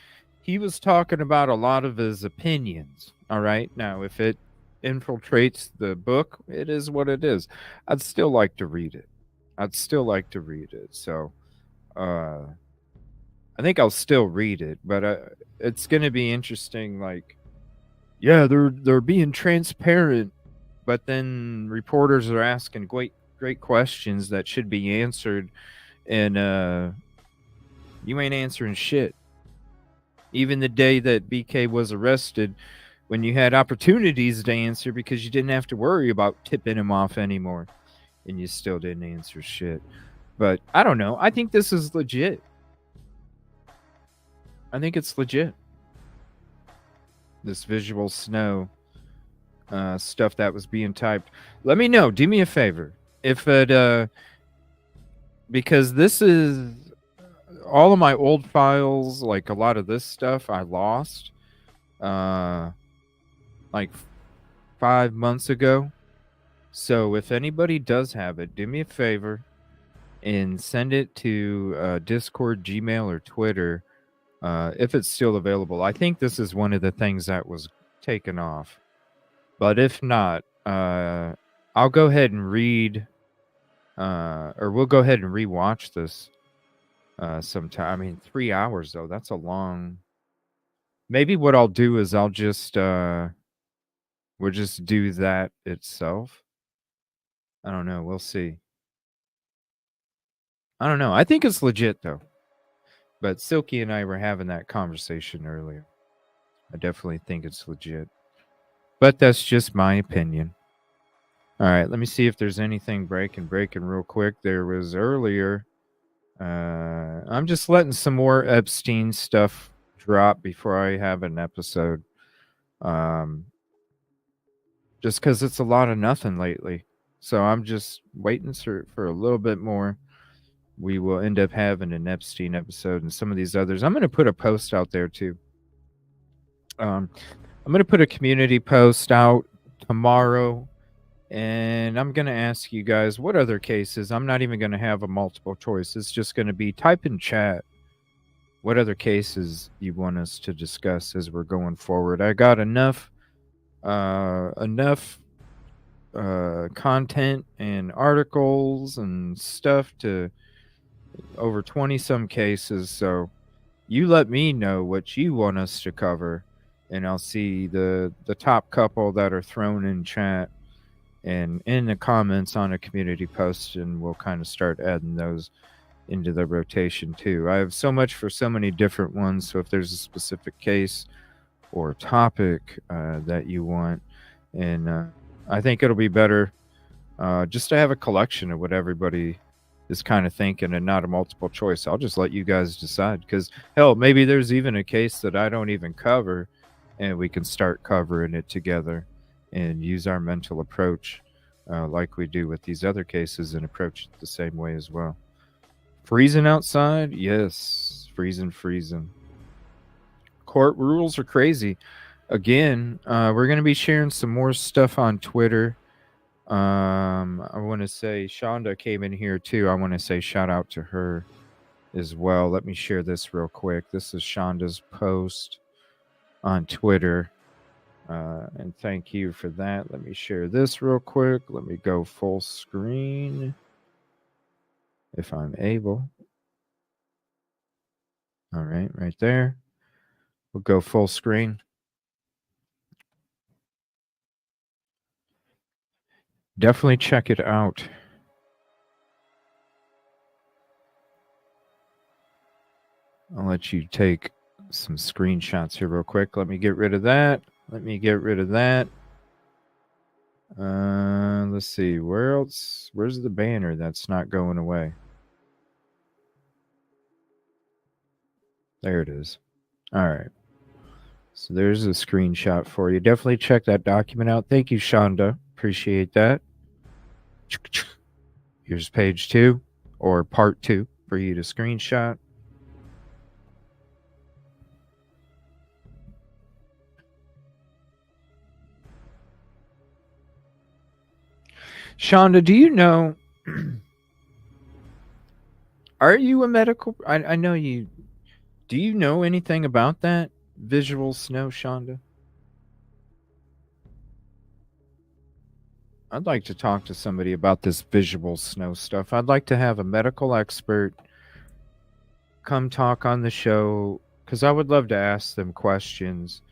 he was talking about a lot of his opinions. All right. Now, if it infiltrates the book, it is what it is. I'd still like to read it. So, I think I'll still read it, but it's going to be interesting. Like, yeah, they're being transparent, but then reporters are asking great questions that should be answered, and you ain't answering shit. Even the day that BK was arrested, when you had opportunities to answer because you didn't have to worry about tipping him off anymore, and you still didn't answer shit. But I don't know. I think this is legit. I think it's legit. This visual snow stuff that was being typed. Let me know. Do me a favor. If it, because this is all of my old files, like a lot of this stuff I lost like 5 months ago. So if anybody does have it, do me a favor and send it to Discord, Gmail, or Twitter if it's still available. I think this is one of the things that was taken off. But if not, I'll go ahead and read, or we'll go ahead and rewatch this sometime. I mean, 3 hours, though. That's a long. Maybe what I'll do is we'll just do that itself. I don't know. We'll see. I don't know. I think it's legit, though. But Silky and I were having that conversation earlier. I definitely think it's legit. But that's just my opinion. All right, let me see if there's anything breaking real quick. There was earlier. I'm just letting some more Epstein stuff drop before I have an episode. Just because it's a lot of nothing lately. So I'm just waiting for a little bit more. We will end up having an Epstein episode and some of these others. I'm going to put a post out there too. I'm going to put a community post out tomorrow, and I'm going to ask you guys what other cases. I'm not even going to have a multiple choice. It's just going to be type in chat what other cases you want us to discuss as we're going forward. I got enough content and articles and stuff to over 20 some cases. So you let me know what you want us to cover, and I'll see the top couple that are thrown in chat and in the comments on a community post, and we'll kind of start adding those into the rotation too. I have so much for so many different ones, so if there's a specific case or topic that you want, and I think it'll be better just to have a collection of what everybody is kind of thinking and not a multiple choice. I'll just let you guys decide, because hell, maybe there's even a case that I don't even cover, and we can start covering it together and use our mental approach like we do with these other cases and approach it the same way as well. Freezing outside? Yes. Freezing. Court rules are crazy. Again, we're going to be sharing some more stuff on Twitter. I want to say Shonda came in here too. I want to say shout out to her as well. Let me share this real quick. This is Shonda's post on Twitter. And thank you for that. Let me share this real quick. Let me go full screen if I'm able. All right, right there. We'll go full screen. Definitely check it out. I'll let you take some screenshots here real quick. Let me get rid of that. Let's see. Where else? Where's the banner that's not going away? There it is. All right. So there's a screenshot for you. Definitely check that document out. Thank you, Shonda. Appreciate that. Here's page 2 or part 2 for you to screenshot. Shonda, do you know? Are you a medical? I know you. Do you know anything about that visual snow, Shonda? I'd like to talk to somebody about this visual snow stuff. I'd like to have a medical expert come talk on the show because I would love to ask them questions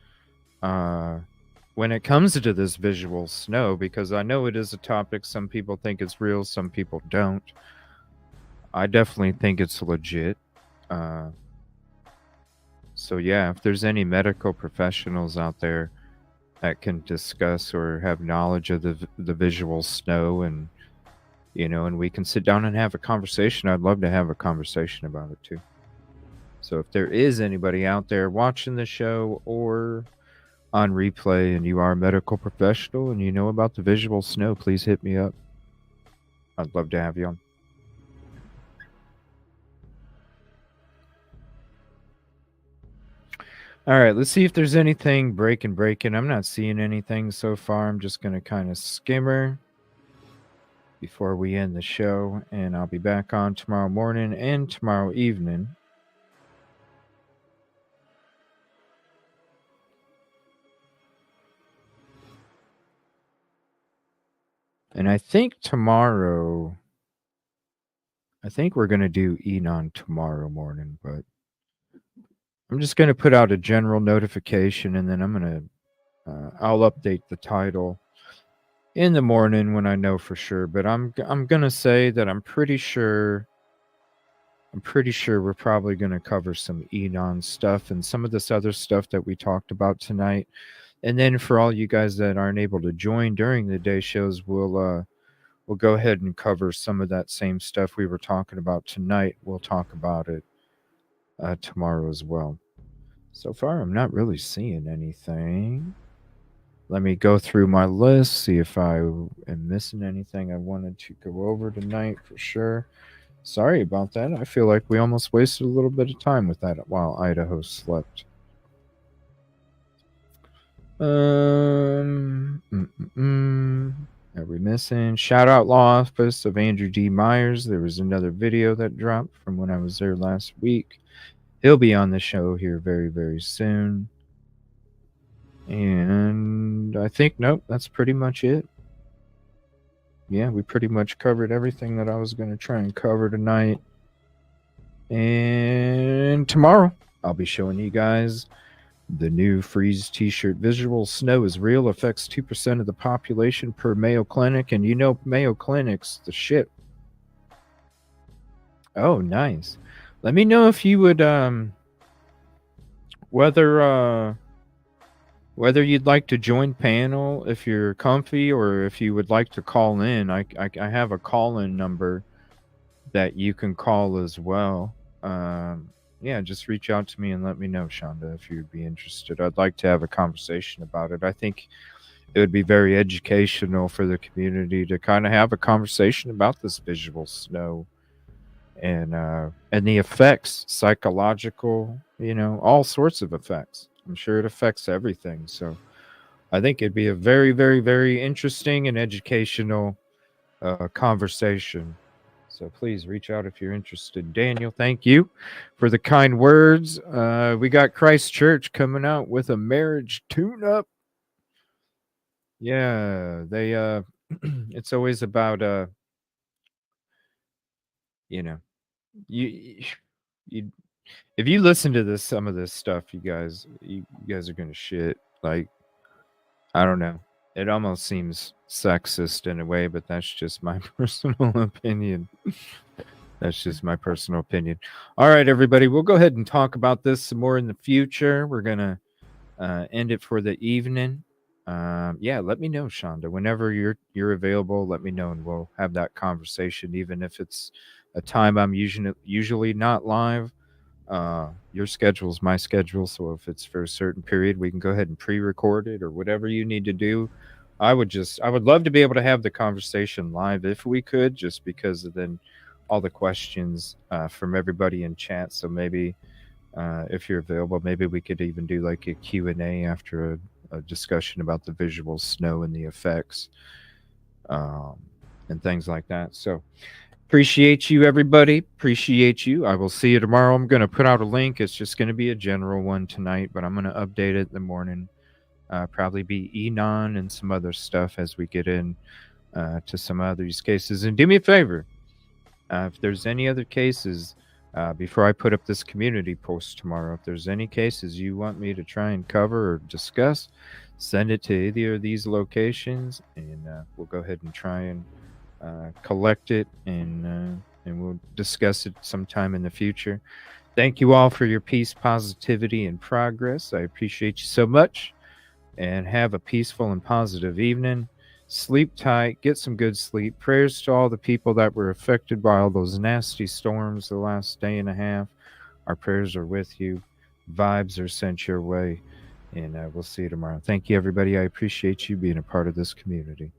when it comes to this visual snow, because I know it is a topic. Some people think it's real, some people don't. I definitely think it's legit. So yeah, if there's any medical professionals out there that can discuss or have knowledge of the visual snow, and and we can sit down and have a conversation, I'd love to have a conversation about it too. So if there is anybody out there watching the show or on replay and you are a medical professional and you know about the visual snow, please hit me up. I'd love to have you on. All right, let's see if there's anything breaking. I'm not seeing anything so far. I'm just going to kind of skimmer before we end the show, and I'll be back on tomorrow morning and tomorrow evening. And I think tomorrow, we're going to do Enon tomorrow morning, but I'm just going to put out a general notification, and then I'm going to, I'll update the title in the morning when I know for sure. But I'm going to say that I'm pretty sure we're probably going to cover some Enon stuff and some of this other stuff that we talked about tonight. And then for all you guys that aren't able to join during the day shows, we'll go ahead and cover some of that same stuff we were talking about tonight. We'll talk about it tomorrow as well. So far, I'm not really seeing anything. Let me go through my list, see if I am missing anything I wanted to go over tonight for sure. Sorry about that. I feel like we almost wasted a little bit of time with that while Idaho slept. Are we missing? Shout out Law Office of Andrew D. Myers. There was another video that dropped from when I was there last week. He'll be on the show here very, very soon. And I think, nope, that's pretty much it. Yeah, we pretty much covered everything that I was going to try and cover tonight. And tomorrow, I'll be showing you guys the new Freeze t-shirt. Visual snow is real, affects 2% of the population per Mayo Clinic. And you know Mayo Clinic's the shit. Oh, nice. Let me know if you would, whether you'd like to join panel if you're comfy, or if you would like to call in. I have a call-in number that you can call as well. Yeah, just reach out to me and let me know, Shonda, if you'd be interested. I'd like to have a conversation about it. I think it would be very educational for the community to kind of have a conversation about this visual snow and the effects, psychological, all sorts of effects. I'm sure it affects everything. So I think it'd be a very, very, very interesting and educational conversation. So please reach out if you're interested. Daniel, thank you for the kind words. We got Christchurch coming out with a marriage tune-up. Yeah, they it's always about you if you listen to some of this stuff, you guys are gonna shit. Like, I don't know. It almost seems sexist in a way, but that's just my personal opinion. That's just my personal opinion. All right, everybody, we'll go ahead and talk about this some more in the future. We're gonna end it for the evening. Yeah, let me know, Shonda, whenever you're available. Let me know, and we'll have that conversation, even if it's a time I'm usually not live. Your schedule is my schedule, so if it's for a certain period, we can go ahead and pre-record it or whatever you need to do. I would love to be able to have the conversation live if we could, just because of then all the questions from everybody in chat. So maybe if you're available, maybe we could even do like a Q&A after a discussion about the visual snow and the effects. and things like that. So appreciate you, everybody. Appreciate you. I will see you tomorrow. I'm going to put out a link. It's just going to be a general one tonight, but I'm going to update it in the morning. Probably be Enon and some other stuff as we get in to some other use cases. And do me a favor, if there's any other cases, before I put up this community post tomorrow, if there's any cases you want me to try and cover or discuss, send it to either of these locations, and we'll go ahead and try and collect it, and we'll discuss it sometime in the future. Thank you all for your peace, positivity, and progress. I appreciate you so much, and have a peaceful and positive evening. Sleep tight, get some good sleep. Prayers to all the people that were affected by all those nasty storms the last day and a half. Our prayers are with you. Vibes are sent your way, and we'll see you tomorrow. Thank you, everybody. I appreciate you being a part of this community.